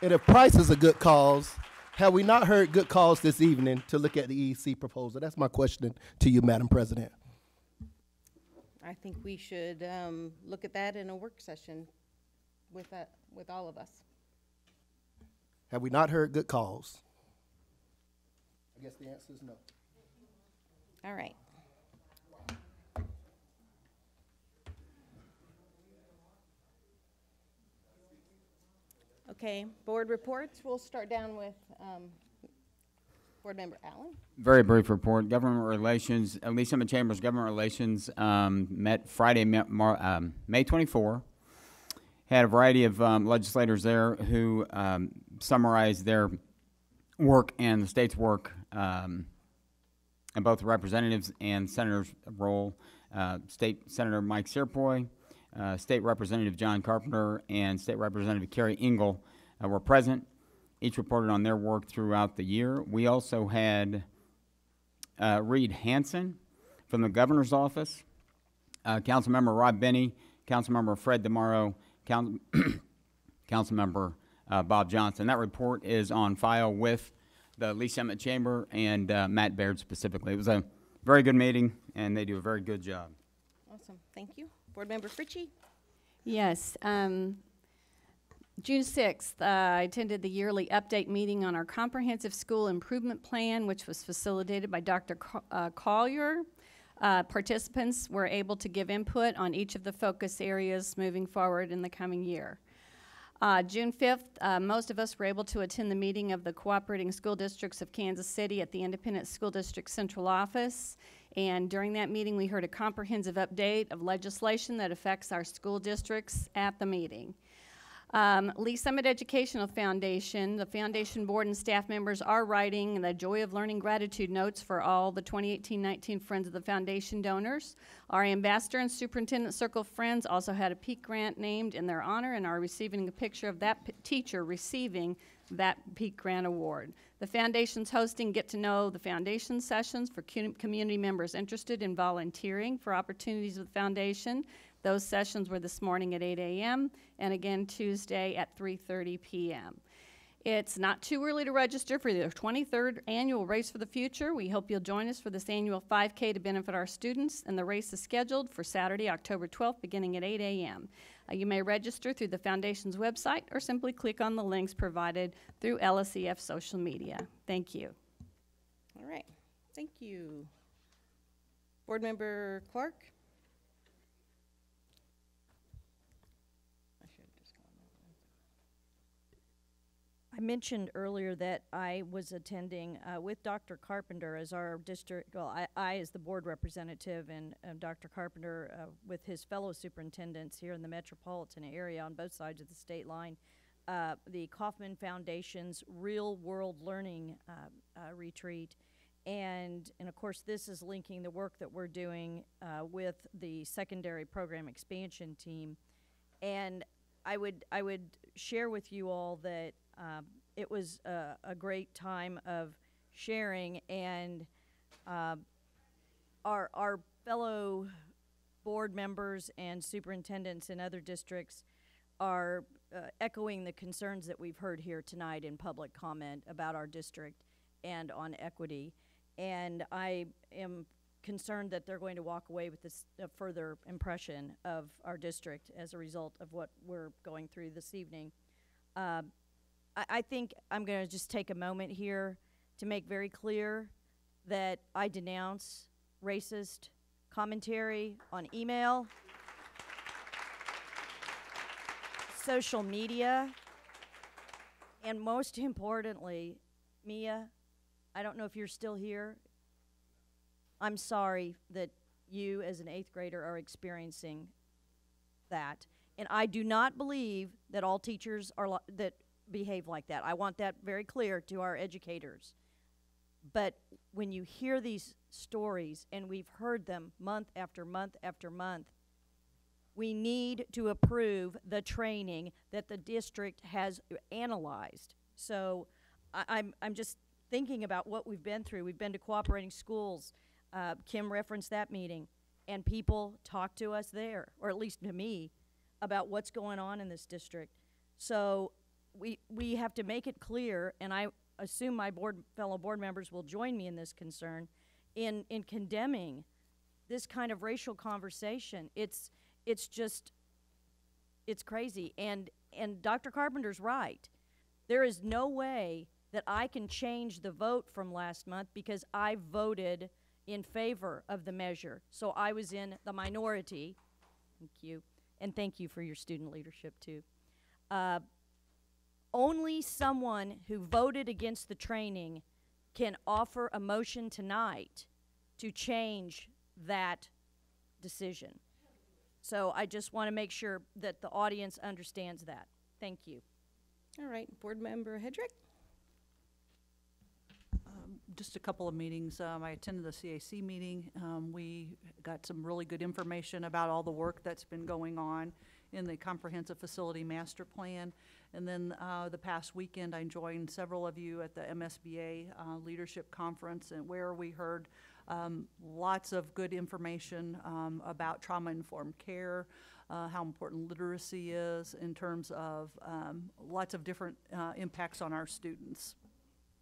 and if price is a good cause, have we not heard good cause this evening to look at the EEC proposal? That's my question to you, Madam President. I think we should look at that in a work session with all of us. Have we not heard good calls? I guess the answer is no. All right. Okay, board reports. We'll start down with Board Member Allen. Very brief report. Government Relations, Lee Summit Chamber's Government Relations met Friday, May 24. Had a variety of legislators there who summarized their work and the state's work in both the representatives and senators' role. State Senator Mike Searpoy, State Representative John Carpenter, and State Representative Carrie Engel were present. Each reported on their work throughout the year. We also had Reed Hansen from the governor's office, Councilmember Rob Benny, Councilmember Fred DeMauro, Councilmember Bob Johnson. That report is on file with the Lee Summit Chamber and Matt Baird specifically. It was a very good meeting, and they do a very good job. Awesome, thank you. Board Member Fritchie. Yes, June 6th, I attended the yearly update meeting on our comprehensive school improvement plan, which was facilitated by Dr. Collier. Participants were able to give input on each of the focus areas moving forward in the coming year. June 5th, most of us were able to attend the meeting of the Cooperating School Districts of Kansas City at the Independent School District Central Office. And during that meeting, we heard a comprehensive update of legislation that affects our school districts at the meeting. Lee Summit Educational Foundation, the foundation board and staff members are writing the Joy of Learning gratitude notes for all the 2018-19 Friends of the Foundation donors. Our ambassador and superintendent circle friends also had a Peak Grant named in their honor and are receiving a picture of that teacher receiving that Peak Grant award. The foundation's hosting Get to Know the Foundation sessions for community members interested in volunteering for opportunities with the foundation. Those sessions were this morning at 8 a.m. and again Tuesday at 3:30 p.m. It's not too early to register for the 23rd annual Race for the Future. We hope you'll join us for this annual 5K to benefit our students, and the race is scheduled for Saturday, October 12th, beginning at 8 a.m. You may register through the foundation's website or simply click on the links provided through LSEF social media. Thank you. All right, thank you. Board Member Clark. I mentioned earlier that I was attending with Dr. Carpenter as our district, well, I as the board representative, and Dr. Carpenter with his fellow superintendents here in the metropolitan area on both sides of the state line, the Kauffman Foundation's Real World Learning retreat. And of course, this is linking the work that we're doing with the secondary program expansion team. And I would share with you all that it was a great time of sharing, and our fellow board members and superintendents in other districts are echoing the concerns that we've heard here tonight in public comment about our district and on equity. And I am concerned that they're going to walk away with this further impression of our district as a result of what we're going through this evening. I think I'm going to just take a moment here to make very clear that I denounce racist commentary on email, social media, and most importantly, Mia, I don't know if you're still here. I'm sorry that you as an 8th grader are experiencing that. And I do not believe that all teachers are that behave like that. I want that very clear to our educators. But when you hear these stories, and we've heard them month after month after month, we need to approve the training that the district has analyzed. So I'm just thinking about what we've been through. We've been to cooperating schools. Kim referenced that meeting, and people talk to us there, or at least to me, about what's going on in this district. So we have to make it clear, and I assume my fellow board members will join me in this concern, in condemning this kind of racial conversation. It's crazy. And Dr. Carpenter's right. There is no way that I can change the vote from last month because I voted in favor of the measure. So I was in the minority. Thank you. And thank you for your student leadership too. Only someone who voted against the training can offer a motion tonight to change that decision. So I just want to make sure that the audience understands that. Thank you. All right, Board Member Hedrick. Just a couple of meetings. I attended the CAC meeting. We got some really good information about all the work that's been going on in the Comprehensive Facility Master Plan. And then the past weekend, I joined several of you at the MSBA Leadership Conference, and where we heard lots of good information about trauma-informed care, how important literacy is in terms of lots of different impacts on our students.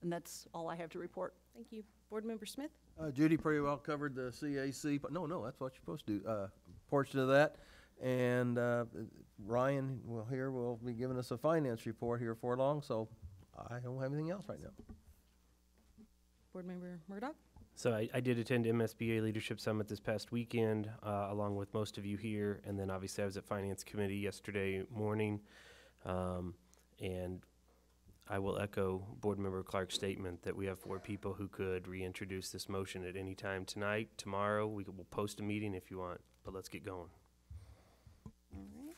And that's all I have to report. Thank you. Board Member Smith? Judy pretty well covered the CAC, but no, that's what you're supposed to do, portion of that. And Ryan will be giving us a finance report here before long, so I don't have anything else right now. Board Member Murdoch? So I did attend MSBA Leadership Summit this past weekend, along with most of you here, and then obviously I was at Finance Committee yesterday morning, and I will echo Board Member Clark's statement that we have 4 people who could reintroduce this motion at any time tonight, tomorrow. We'll post a meeting if you want, but let's get going. All right.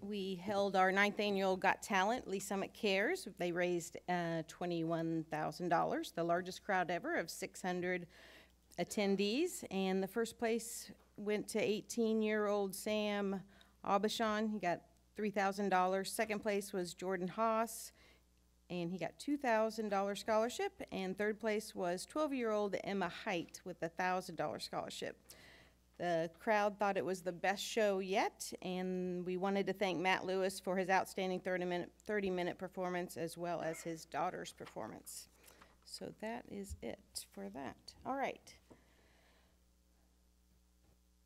We held our 9th annual Got Talent Lee Summit Cares. They raised $21,000, the largest crowd ever of 600 attendees. And the first place went to 18-year-old Sam Aubuchon. He got $3,000. Second place was Jordan Haas, and he got $2,000 scholarship. And third place was 12-year-old Emma Height with a $1,000 scholarship. The crowd thought it was the best show yet, and we wanted to thank Matt Lewis for his outstanding 30-minute performance, as well as his daughter's performance. So that is it for that. All right.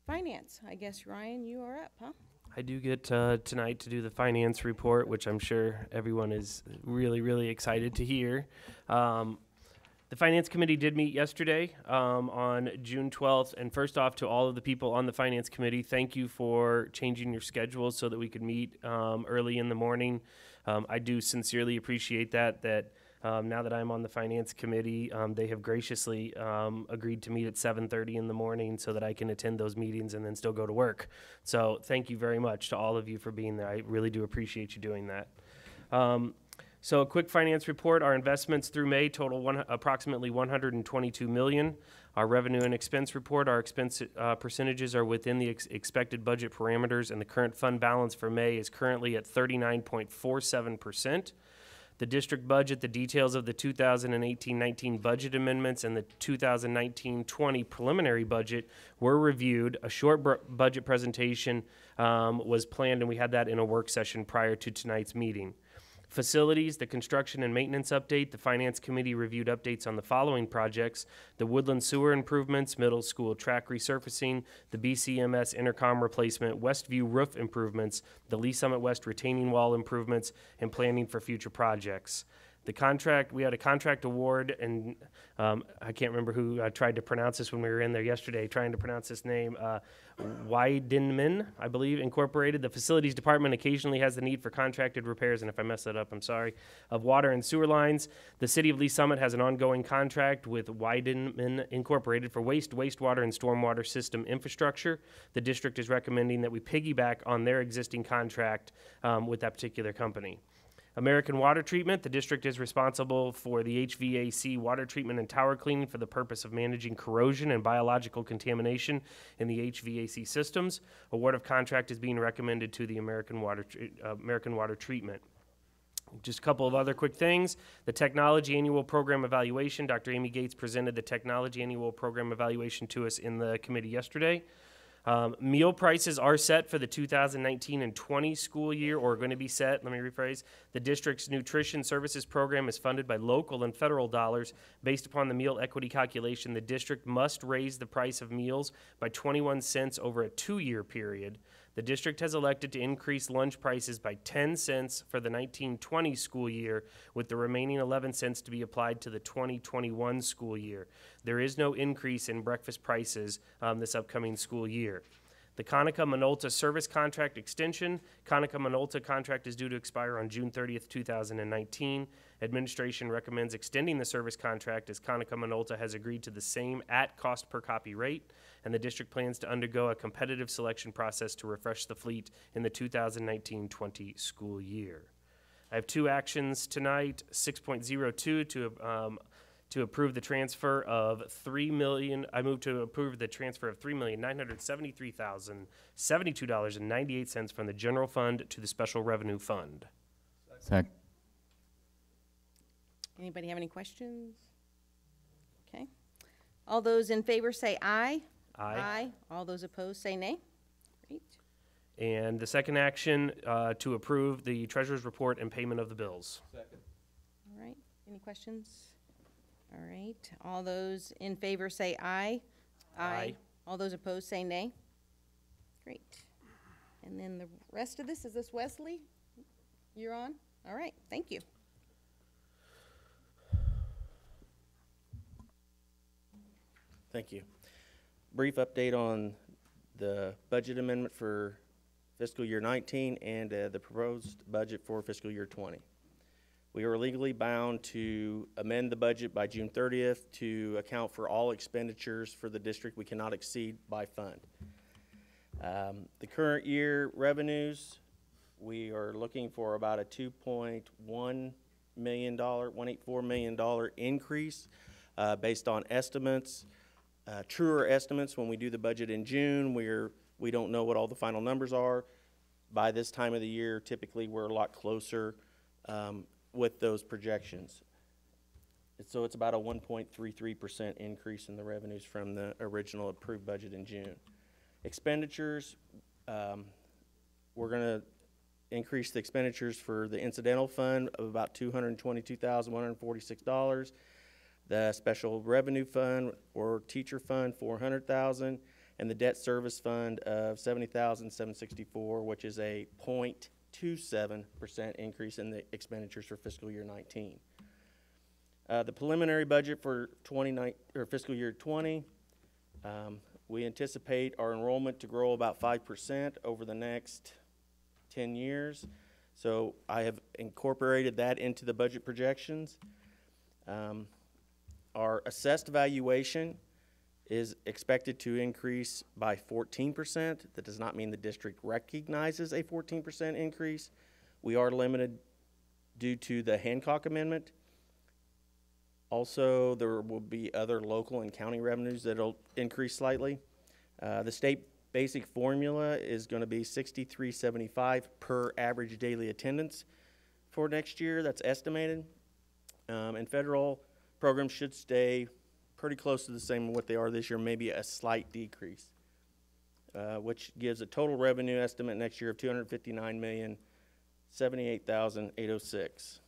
Finance, I guess, Ryan, you are up, huh? I do get tonight to do the finance report, which I'm sure everyone is really, really excited to hear. The Finance Committee did meet yesterday on June 12th, and first off, to all of the people on the Finance Committee, thank you for changing your schedules so that we could meet early in the morning. I do sincerely appreciate that now that I'm on the Finance Committee, they have graciously agreed to meet at 7:30 in the morning so that I can attend those meetings and then still go to work. So thank you very much to all of you for being there. I really do appreciate you doing that. So a quick finance report. Our investments through May total approximately $122 million. Our revenue and expense report, our expense percentages are within the expected budget parameters, and the current fund balance for May is currently at 39.47%. The district budget, the details of the 2018-19 budget amendments and the 2019-20 preliminary budget were reviewed. A short budget presentation was planned, and we had that in a work session prior to tonight's meeting. Facilities, the construction and maintenance update. The Finance Committee reviewed updates on the following projects: the Woodland Sewer improvements, middle school track resurfacing, the BCMS intercom replacement, Westview roof improvements, the Lee Summit West retaining wall improvements, and planning for future projects. The contract, we had a contract award, and I can't remember who tried to pronounce this when we were in there yesterday, trying to pronounce this name. Weidenman, I believe, Incorporated. The Facilities Department occasionally has the need for contracted repairs, and if I mess that up, I'm sorry, of water and sewer lines. The City of Lee Summit has an ongoing contract with Weidenman Incorporated for wastewater, and stormwater system infrastructure. The district is recommending that we piggyback on their existing contract with that particular company. American Water Treatment, the district is responsible for the HVAC water treatment and tower cleaning for the purpose of managing corrosion and biological contamination in the HVAC systems. Award of contract is being recommended to the American Water Treatment. Just a couple of other quick things. The Technology Annual Program Evaluation. Dr. Amy Gates presented the Technology Annual Program Evaluation to us in the committee yesterday. Meal prices are set for the 2019 and 20 school year, or going to be set. Let me rephrase. The district's nutrition services program is funded by local and federal dollars. Based upon the meal equity calculation, the district must raise the price of meals by 21 cents over a 2-year period. The district has elected to increase lunch prices by 10 cents for the 1920 school year, with the remaining 11 cents to be applied to the 2021 school year. There is no increase in breakfast prices this upcoming school year. The Conica-Minolta service contract extension. Conica-Minolta contract is due to expire on June 30th, 2019. Administration recommends extending the service contract as Conica-Minolta has agreed to the same at-cost per copy rate, and the district plans to undergo a competitive selection process to refresh the fleet in the 2019-20 school year. I have 2 actions tonight. 6.02 to approve the transfer of I move to approve the transfer of $3,973,072.98 from the general fund to the special revenue fund. Second. Anybody have any questions? Okay. All those in favor say aye. Aye. All those opposed say nay. Great. And the second action, to approve the treasurer's report and payment of the bills. Second. All right. Any questions? All right. All those in favor say aye. Aye. All those opposed say nay. Great. And then the rest of this, is this Wesley? You're on? All right. Thank you. Thank you. Brief update on the budget amendment for fiscal year 19 and the proposed budget for fiscal year 20. We are legally bound to amend the budget by June 30th to account for all expenditures for the district we cannot exceed by fund. The current year revenues, we are looking for about a $2.1 million, $1.84 million increase based on estimates. Truer estimates when we do the budget in June, we don't know what all the final numbers are. By this time of the year, typically we're a lot closer with those projections. So it's about a 1.33% increase in the revenues from the original approved budget in June. Expenditures, we're going to increase the expenditures for the incidental fund of about $222,146. The special revenue fund or teacher fund, $400,000, and the debt service fund of $70,764, which is a 0.27% increase in the expenditures for fiscal year 19. The preliminary budget for fiscal year 20, we anticipate our enrollment to grow about 5% over the next 10 years. So I have incorporated that into the budget projections. Our assessed valuation is expected to increase by 14%. That does not mean the district recognizes a 14% increase. We are limited due to the Hancock Amendment. Also, there will be other local and county revenues that will increase slightly. The state basic formula is going to be $63.75 per average daily attendance for next year. That's estimated. And federal programs should stay pretty close to the same as what they are this year, maybe a slight decrease, which gives a total revenue estimate next year of $259,078,806.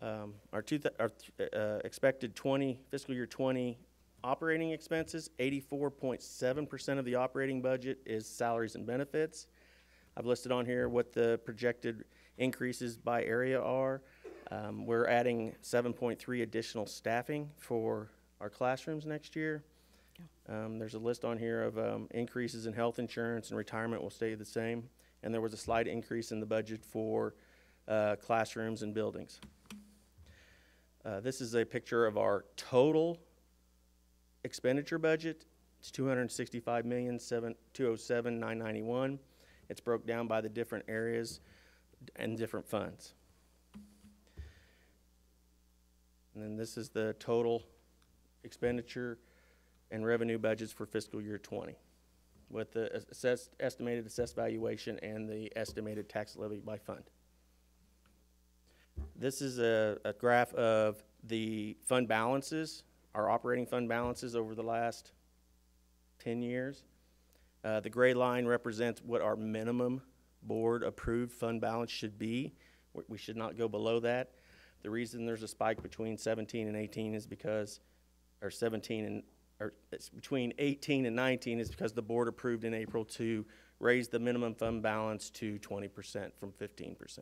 Our expected fiscal year 20 operating expenses, 84.7% of the operating budget is salaries and benefits. I've listed on here what the projected increases by area are. We're adding 7.3 additional staffing for our classrooms next year. There's a list on here of increases in health insurance, and retirement will stay the same. And there was a slight increase in the budget for classrooms and buildings. This is a picture of our total expenditure budget. It's $265,207,991. It's broke down by the different areas and different funds. And then this is the total expenditure and revenue budgets for fiscal year 20 with the estimated assessed valuation and the estimated tax levy by fund. This is a graph of the fund balances, our operating fund balances over the last 10 years. The gray line represents what our minimum board-approved fund balance should be. We should not go below that. The reason there's a spike between 17 and 18 is because, or it's between 18 and 19 is because the board approved in April to raise the minimum fund balance to 20% from 15%.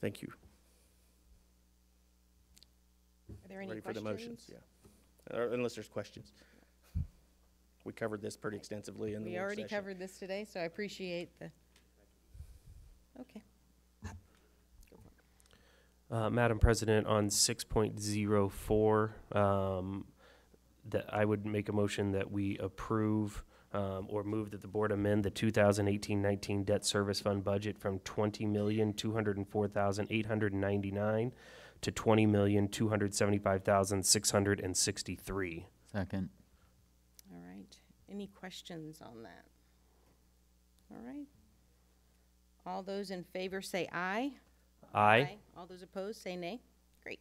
Thank you. Are there any Ready questions? for the motions? Yeah. Unless there's questions. We covered this pretty extensively in the We work already session. covered this today, so I appreciate the, okay. Madam President, on 6.04, that I would make a motion that we approve or move that the board amend the 2018-19 debt service fund budget from $20,204,899 to $20,275,663. Second. All right. Any questions on that? All right. All those in favor say aye. Aye. All those opposed say nay. Great.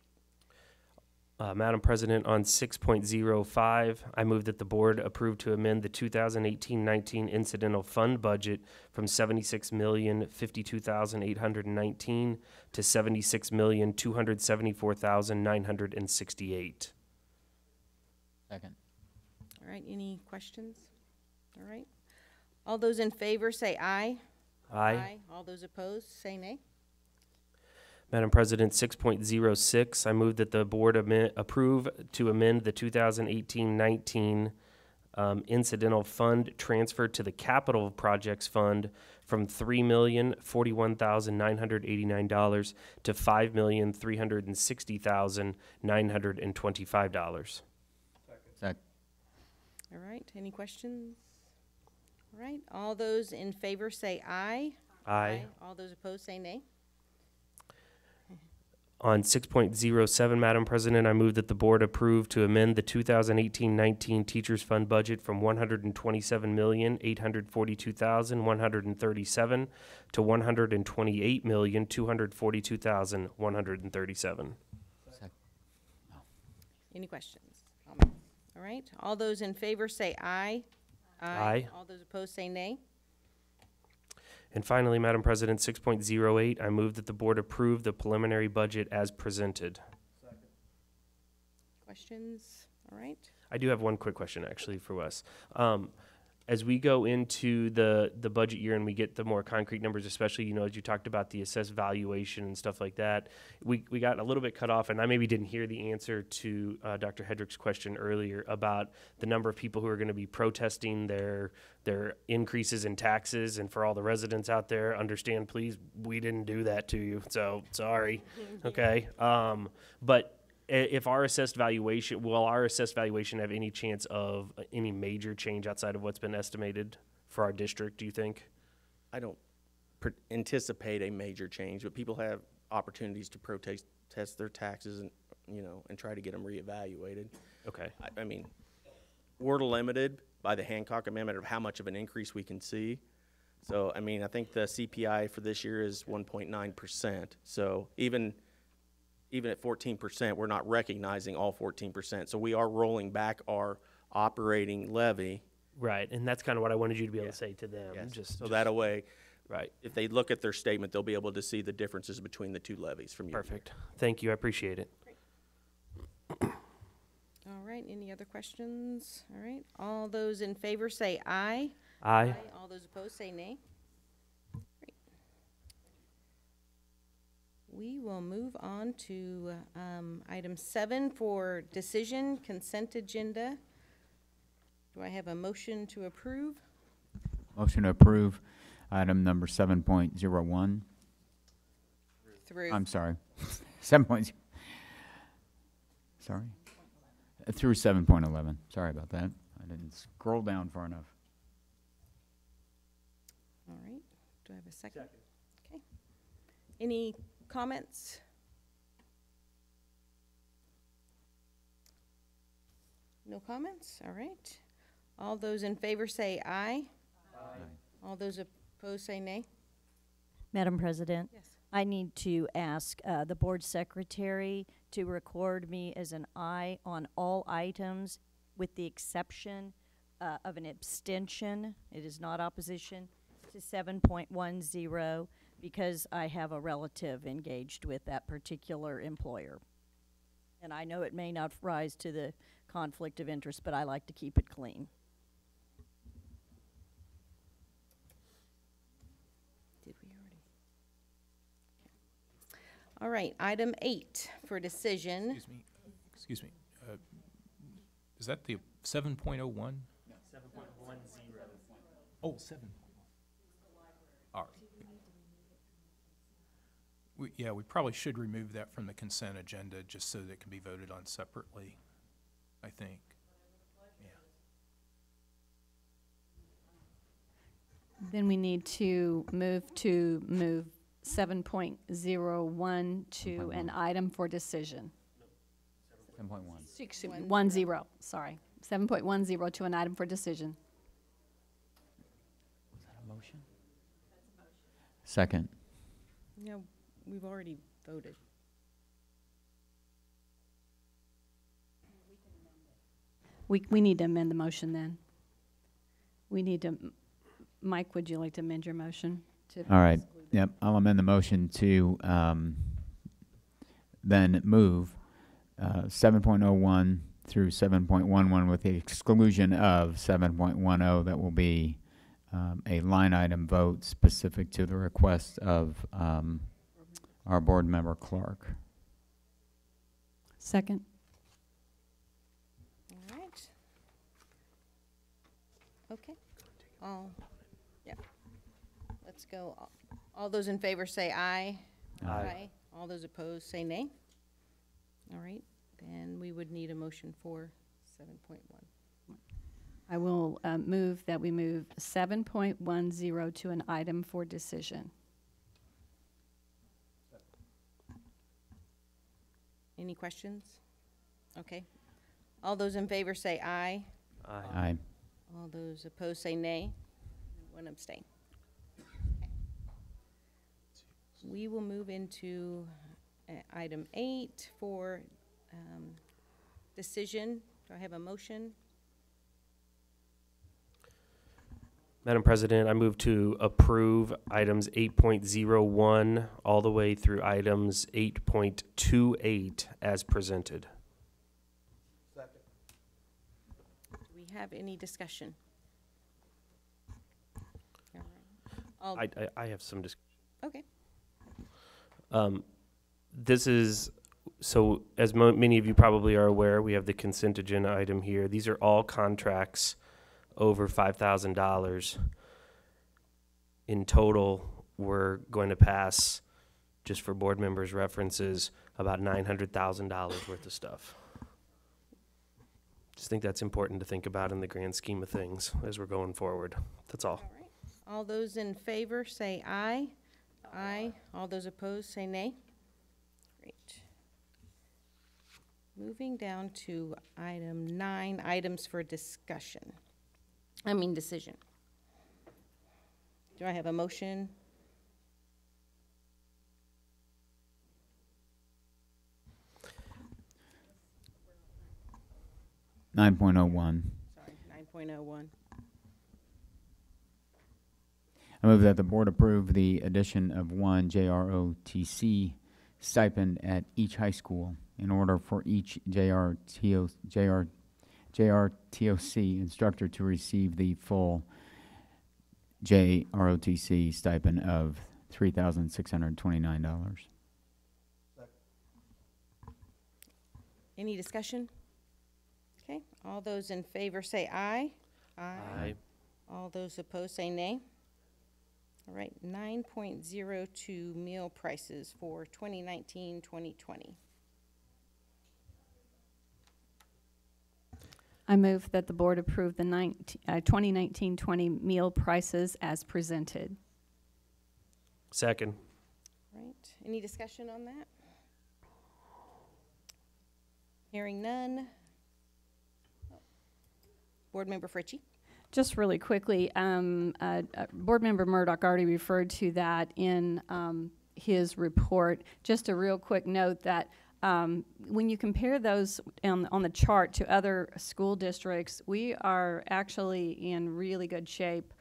Madam President, on 6.05, I move that the board approve to amend the 2018-19 incidental fund budget from $76,052,819 to $76,274,968. Second. All right. Any questions? All right. All those in favor say aye. Aye. All those opposed say nay. Madam President, 6.06, I move that the board approve to amend the 2018-19 incidental fund transfer to the capital projects fund from $3,041,989 to $5,360,925. Second. All right. Any questions? All right. All those in favor say aye. Aye. All those opposed say nay. On 6.07, Madam President, I move that the board approve to amend the 2018-19 Teachers Fund budget from $127,842,137 to $128,242,137. Any questions? Comments? All right. All those in favor say aye. Aye. All those opposed say nay. And finally, Madam President, 6.08, I move that the board approve the preliminary budget as presented. Questions? All right. I do have one quick question, actually, for Wes. As we go into the budget year and we get the more concrete numbers, especially, you know, as you talked about the assessed valuation and stuff like that, we got a little bit cut off, and I maybe didn't hear the answer to Dr. Hedrick's question earlier about the number of people who are going to be protesting their increases in taxes. And for all the residents out there, understand, please, we didn't do that to you, so sorry. Okay. But if our assessed valuation, will our assessed valuation have any chance of any major change outside of what's been estimated for our district, do you think? I don't anticipate a major change, but people have opportunities to protest their taxes and, you know, and try to get them reevaluated. Okay. I mean, we're limited by the Hancock Amendment of how much of an increase we can see. So, I mean, I think the CPI for this year is 1.9%. So even at 14%, we're not recognizing all 14%. So we are rolling back our operating levy. Right, and that's kind of what I wanted you to be able to say to them. Yes. So that way, right, if they look at their statement, they'll be able to see the differences between the two levies from you. Perfect. Thank you. I appreciate it. All right. Any other questions? All right. All those in favor say aye. Aye. All those opposed say nay. Great. We will move on to item 7 for decision consent agenda. Do I have a motion to approve? Motion to approve item number 7.01. Through. I'm sorry. 7. Sorry. Through 7.11. Sorry about that. I didn't scroll down far enough. All right. Do I have a second? Okay. Any comments? No comments? All right. All those in favor say aye. Aye. All those opposed say nay. Madam President? Yes. I need to ask the board secretary to record me as an aye on all items with the exception of an abstention. It is not opposition to 7.10 because I have a relative engaged with that particular employer. And I know it may not rise to the conflict of interest, but I like to keep it clean. Did we already? All right, item 8 for decision. Excuse me. Is that the 7.01? No, 7.10. Oh, 7. All right. We probably should remove that from the consent agenda just so that it can be voted on separately, I think. Then we need to move 7.01 to an item for decision. 7.1. Excuse me, 10, sorry. 7.10 to an item for decision. Was that a motion? Second. No, we've already voted. We need to amend the motion then. We need to, Mike, would you like to amend your motion? All right. Yep. I'll amend the motion to then move 7.01 through 7.11 with the exclusion of 7.10. That will be a line item vote specific to the request of our board member Clark. Second. All right. Okay. Yeah. Let's go. All those in favor say aye. Aye. All those opposed say nay. All right. Then we would need a motion for 7.1. I will move that we move 7.10 to an item for decision. Any questions? Okay. All those in favor say aye. Aye. Aye. All those opposed say nay. One abstain. Okay. We will move into item 8 for decision. Do I have a motion? Madam President, I move to approve items 8.01 all the way through items 8.28 as presented. Do we have any discussion? All right. I have some discussion. Okay. This is, so as many of you probably are aware, we have the consent agenda item here. These are all contracts over $5,000. In total, we're going to pass, just for board members' references, about $900,000 worth of stuff. Just think that's important to think about in the grand scheme of things as we're going forward. That's all. All right. All those in favor say aye. Aye. All those opposed say nay. Great. Moving down to item 9, items for discussion. Decision. Do I have a motion? Sorry, 9.01. 9.01. I move that the board approve the addition of one JROTC stipend at each high school in order for each JRTOC instructor to receive the full JROTC stipend of $3,629. Any discussion? Okay, all those in favor say aye. Aye. All those opposed say nay. All right, 9.02 meal prices for 2019-2020. I move that the board approve the 2019-20 meal prices as presented. Second. Right, any discussion on that? Hearing none. Board Member Fritchie. Just really quickly, Board Member Murdoch already referred to that in his report. Just a real quick note that When you compare those on the chart to other school districts, we are actually in really good shape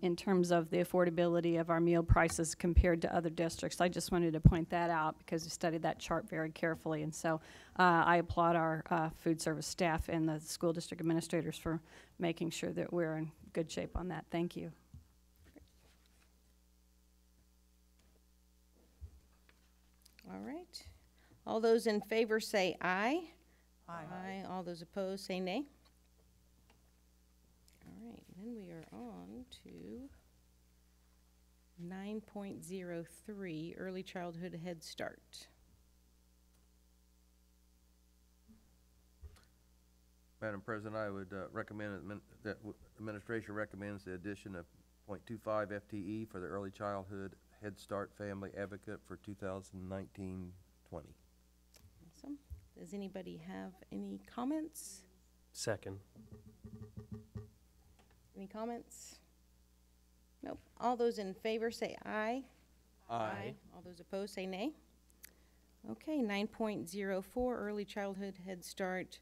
in terms of the affordability of our meal prices compared to other districts. I just wanted to point that out because we studied that chart very carefully. And so I applaud our food service staff and the school district administrators for making sure that we're in good shape on that. Thank you. All right. All those in favor say aye. Aye. Aye. All those opposed say nay. All right, then we are on to 9.03, Early Childhood Head Start. Madam President, I would recommend that administration recommends the addition of 0.25 FTE for the Early Childhood Head Start Family Advocate for 2019-20. Awesome. Does anybody have any comments? Second. Any comments? Nope. All those in favor say aye. Aye. All those opposed say nay. Okay, 9.04, Early Childhood Head Start,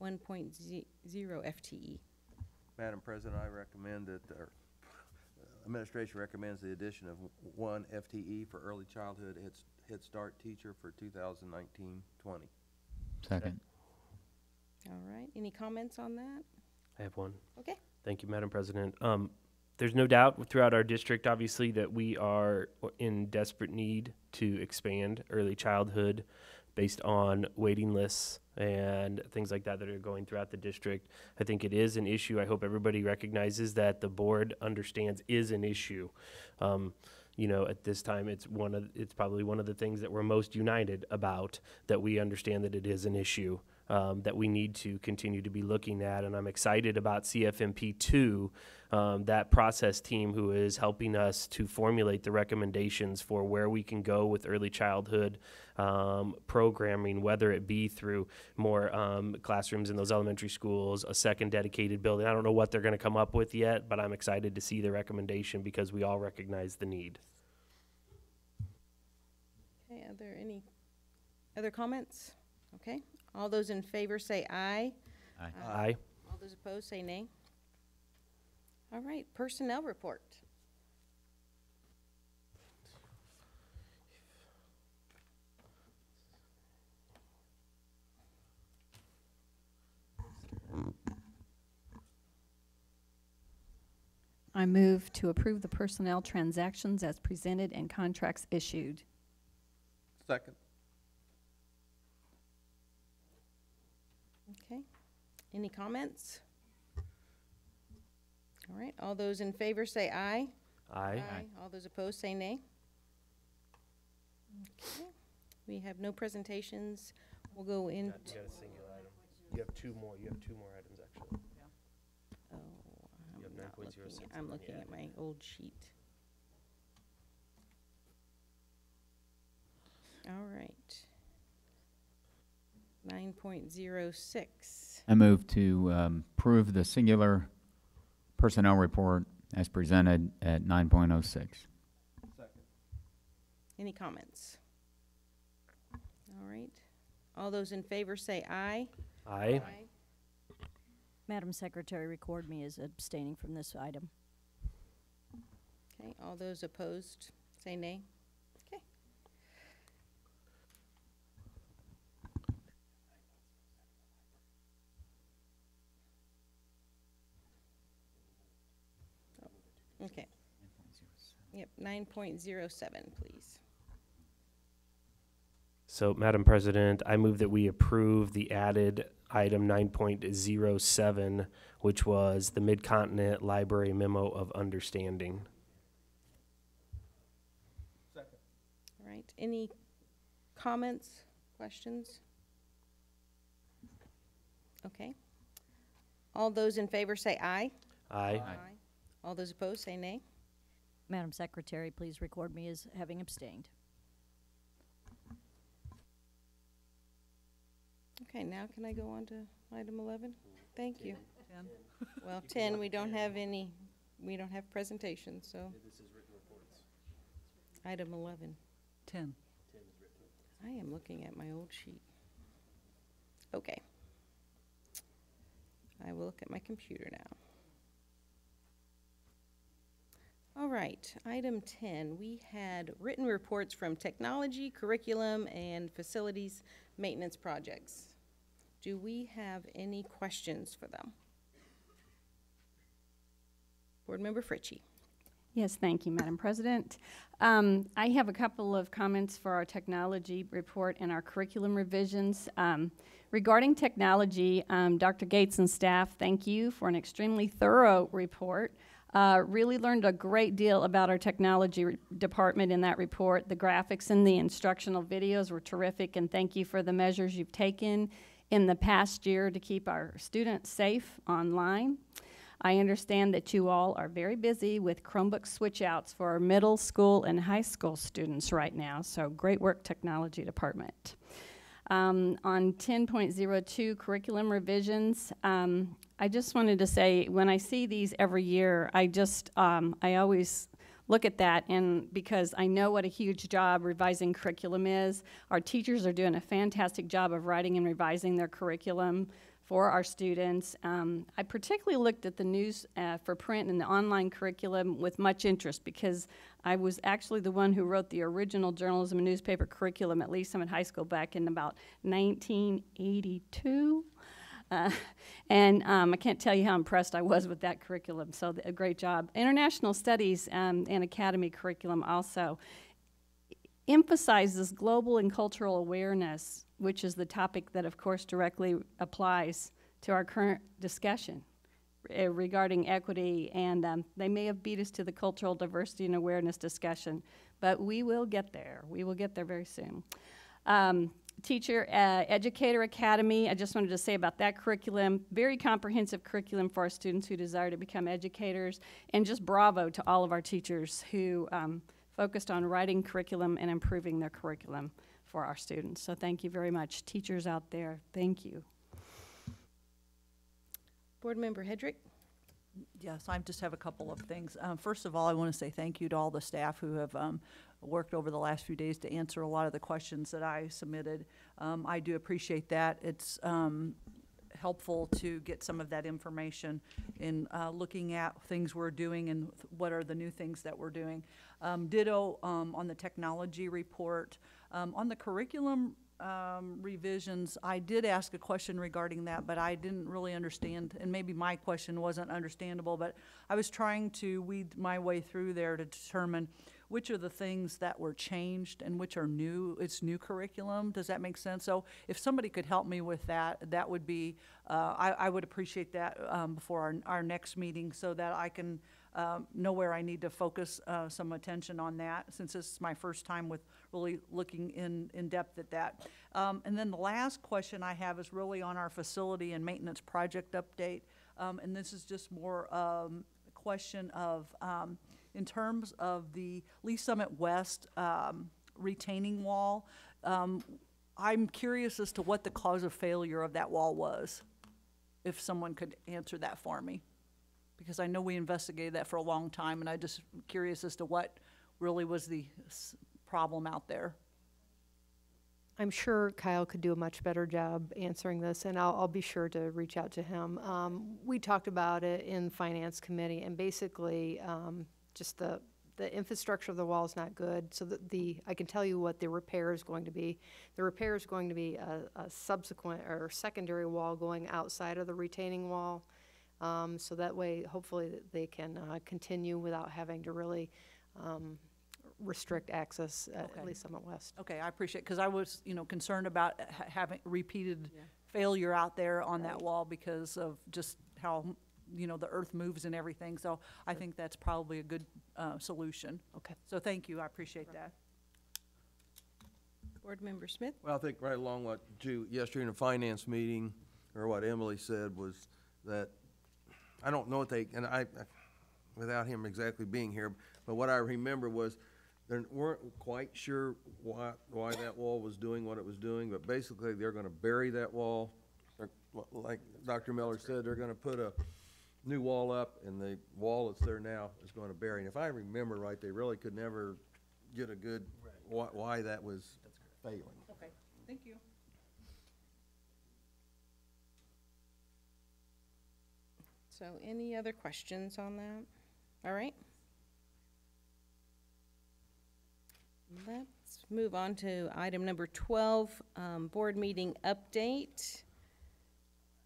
1.0 FTE. Madam President, I recommend that, administration recommends the addition of 1 FTE for Early Childhood Head Start teacher for 2019-20. Second. All right, any comments on that? I have one. Okay. Thank you, Madam President. There's no doubt throughout our district, obviously, that we are in desperate need to expand early childhood based on waiting lists and things like that are going throughout the district. I think it is an issue. I hope everybody recognizes that the board understands is an issue. You know, at this time, it's probably one of the things that we're most united about, that we understand that it is an issue that we need to continue to be looking at. And I'm excited about CFMP 2, that process team who is helping us to formulate the recommendations for where we can go with early childhood programming, whether it be through more classrooms in those elementary schools, a second dedicated building. I don't know what they're going to come up with yet, but I'm excited to see the recommendation because we all recognize the need. Okay, are there any other comments? Okay, all those in favor say aye. Aye. Aye. All those opposed say nay. All right, personnel report. I move to approve the personnel transactions as presented and contracts issued. Second. Okay, any comments? All right, all those in favor say aye. Aye. All those opposed say nay. Okay, we have no presentations. We'll go into. You got a single item. You have two more. You have two more items, actually. Oh, You have 9.06. I'm looking at my old sheet. All right. 9.06. I move to approve the singular personnel report as presented at 9.06. Second. Any comments? All right. All those in favor say aye. Aye. Madam Secretary, record me as abstaining from this item. Okay, all those opposed say nay. Okay. Okay. Yep, 9.07, please. So, Madam President, I move that we approve the added item 9.07, which was the Mid-Continent Library Memo of Understanding. Second. All right, any comments, questions? Okay. All those in favor say aye. Aye. All those opposed say nay. Madam Secretary, please record me as having abstained. Okay, now can I go on to item 11? Thank you. 10. Well, 10, we don't have presentations, so. This is written reports. Item 11. 10. I am looking at my old sheet. Okay. I will look at my computer now. All right, item 10, we had written reports from technology, curriculum, and facilities maintenance projects. Do we have any questions for them? Board Member Fritchie. Yes, thank you, Madam President. I have a couple of comments for our technology report and our curriculum revisions. Regarding technology, Dr. Gates and staff, thank you for an extremely thorough report. Really learned a great deal about our technology department in that report. The graphics and the instructional videos were terrific, and thank you for the measures you've taken in the past year to keep our students safe online. I understand that you all are very busy with Chromebook switch-outs for our middle school and high school students right now, so great work, technology department. On 10.02 curriculum revisions, I just wanted to say, when I see these every year, I always look at that, and because I know what a huge job revising curriculum is. Our teachers are doing a fantastic job of writing and revising their curriculum for our students. I particularly looked at the news for print and the online curriculum with much interest, because I was actually the one who wrote the original journalism and newspaper curriculum at Lee Summit High School back in about 1982. And I can't tell you how impressed I was with that curriculum, so a great job. International Studies and Academy curriculum also emphasizes global and cultural awareness, which is the topic that, of course, directly applies to our current discussion regarding equity, and they may have beat us to the cultural diversity and awareness discussion, but we will get there. We will get there very soon. Teacher Educator Academy, I just wanted to say about that curriculum, very comprehensive curriculum for our students who desire to become educators, and just bravo to all of our teachers who focused on writing curriculum and improving their curriculum for our students. So thank you very much. Teachers out there, thank you. Board Member Hedrick. Yes, I just have a couple of things. First of all, I want to say thank you to all the staff who have worked over the last few days to answer a lot of the questions that I submitted. I do appreciate that. It's helpful to get some of that information in looking at things we're doing and what are the new things that we're doing. Ditto on the technology report. On the curriculum revisions, I did ask a question regarding that, but I didn't really understand, and maybe my question wasn't understandable, but I was trying to weed my way through there to determine which are the things that were changed and which are new. It's new curriculum. Does that make sense? So if somebody could help me with that, that would be, I would appreciate that before our next meeting, so that I can know where I need to focus some attention on that, since this is my first time with really looking in depth at that. And then the last question I have is really on our facility and maintenance project update. And this is just more a question of, in terms of the Lee Summit West retaining wall, I'm curious as to what the cause of failure of that wall was, if someone could answer that for me. Because I know we investigated that for a long time, and I'm just curious as to what really was the problem out there. I'm sure Kyle could do a much better job answering this, and I'll be sure to reach out to him. We talked about it in Finance Committee, and basically just the infrastructure of the wall is not good. So I can tell you what the repair is going to be. The repair is going to be a subsequent or secondary wall going outside of the retaining wall. So that way, hopefully, they can continue without having to really restrict access at Lee Summit West. Okay, I appreciate it, because I was, concerned about having repeated failure out there on that wall because of just how, the earth moves and everything. So I think that's probably a good solution. Okay. So thank you. I appreciate that. Board Member Smith. Well, I think right along what yesterday in a finance meeting, or what Emily said, was that I don't know what and without him exactly being here, but what I remember was they weren't quite sure why that wall was doing what it was doing, but basically they're going to bury that wall. Like Dr. Miller said, they're going to put a new wall up, and the wall that's there now is going to bury. And if I remember right, they really could never get a good why that was failing. Okay, thank you. So any other questions on that? All right. Let's move on to item number 12, board meeting update,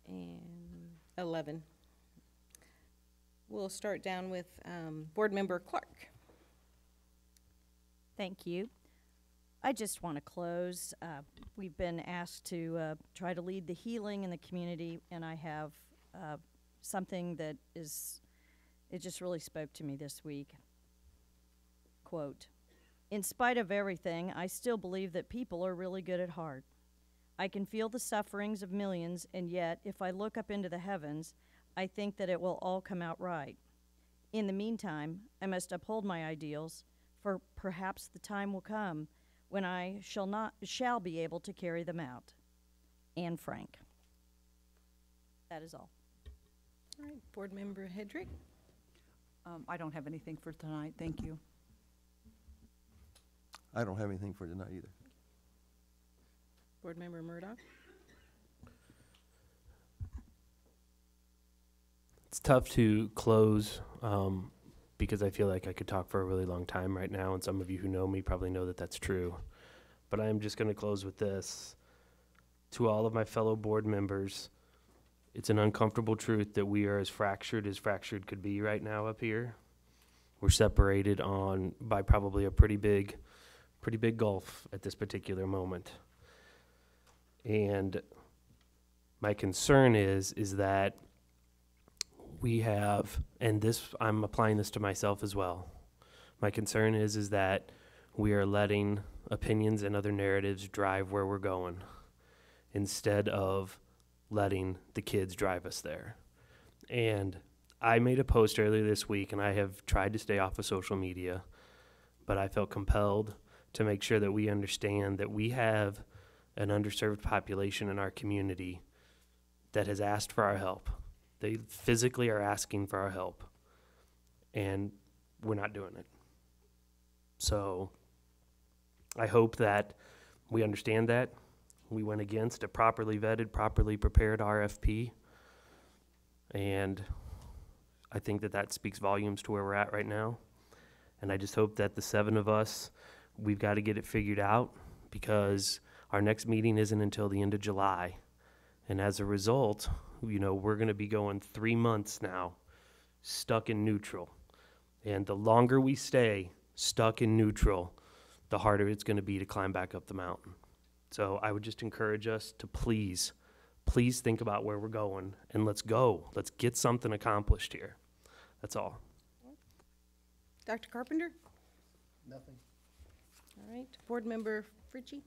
and 11. We'll start down with Board Member Clark. Thank you. I just want to close. We've been asked to try to lead the healing in the community, and I have something that it just really spoke to me this week. Quote, "In spite of everything, I still believe that people are really good at heart. I can feel the sufferings of millions, and yet, if I look up into the heavens, I think that it will all come out right. In the meantime, I must uphold my ideals, for perhaps the time will come when I shall be able to carry them out. Anne Frank." That is all. All right, Board Member Hedrick. I don't have anything for tonight, thank you. I don't have anything for tonight either. Board Member Murdoch. It's tough to close because I feel like I could talk for a really long time right now, and some of you who know me probably know that that's true. But I'm just going to close with this. To all of my fellow board members, it's an uncomfortable truth that we are as fractured could be right now up here. We're separated by probably a pretty big gulf at this particular moment. And my concern is that we have, and this, I'm applying this to myself as well. My concern is that we are letting opinions and other narratives drive where we're going instead of letting the kids drive us there. And I made a post earlier this week, and I have tried to stay off of social media, but I felt compelled to make sure that we understand that we have an underserved population in our community that has asked for our help. They physically are asking for our help, and we're not doing it. So I hope that we understand that. We went against a properly vetted, properly prepared RFP, and I think that speaks volumes to where we're at right now. And I just hope that the 7 of us, we've got to get it figured out, because our next meeting isn't until the end of July. And as a result, we're going to be going 3 months now stuck in neutral. And the longer we stay stuck in neutral, the harder it's going to be to climb back up the mountain. So I would just encourage us to please think about where we're going, and let's go. Let's get something accomplished here. That's all. Dr. Carpenter? Nothing. All right, Board Member Fritchie?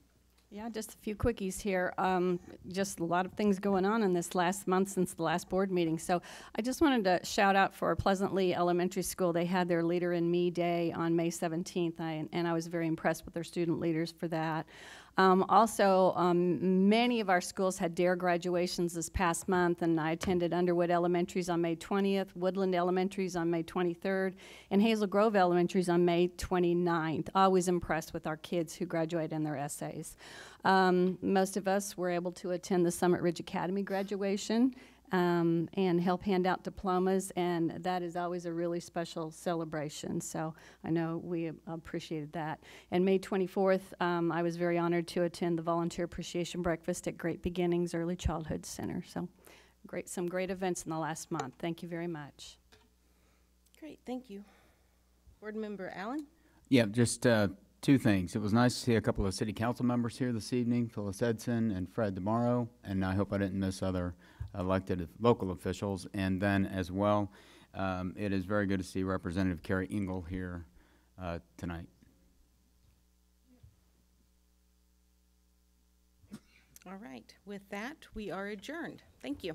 Yeah, just a few quickies here. Just a lot of things going on in this last month since the last board meeting. So I just wanted to shout out for Pleasantly Elementary School. They had their Leader in Me Day on May 17th, and I was very impressed with their student leaders for that. Also, many of our schools had DARE graduations this past month, and I attended Underwood Elementary's on May 20th, Woodland Elementary's on May 23rd, and Hazel Grove Elementary's on May 29th. Always impressed with our kids who graduate in their essays. Most of us were able to attend the Summit Ridge Academy graduation and help hand out diplomas, and that is always a really special celebration. So I know we appreciated that. And May 24th, I was very honored to attend the Volunteer Appreciation Breakfast at Great Beginnings Early Childhood Center. So some great events in the last month. Thank you very much. Great, thank you. Board Member Allen? Yeah, just 2 things. It was nice to see a couple of city council members here this evening, Phyllis Edson and Fred DeMauro, and I hope I didn't miss other elected local officials. And then as well, it is very good to see Representative Carrie Engel here tonight. All right, with that, we are adjourned. Thank you.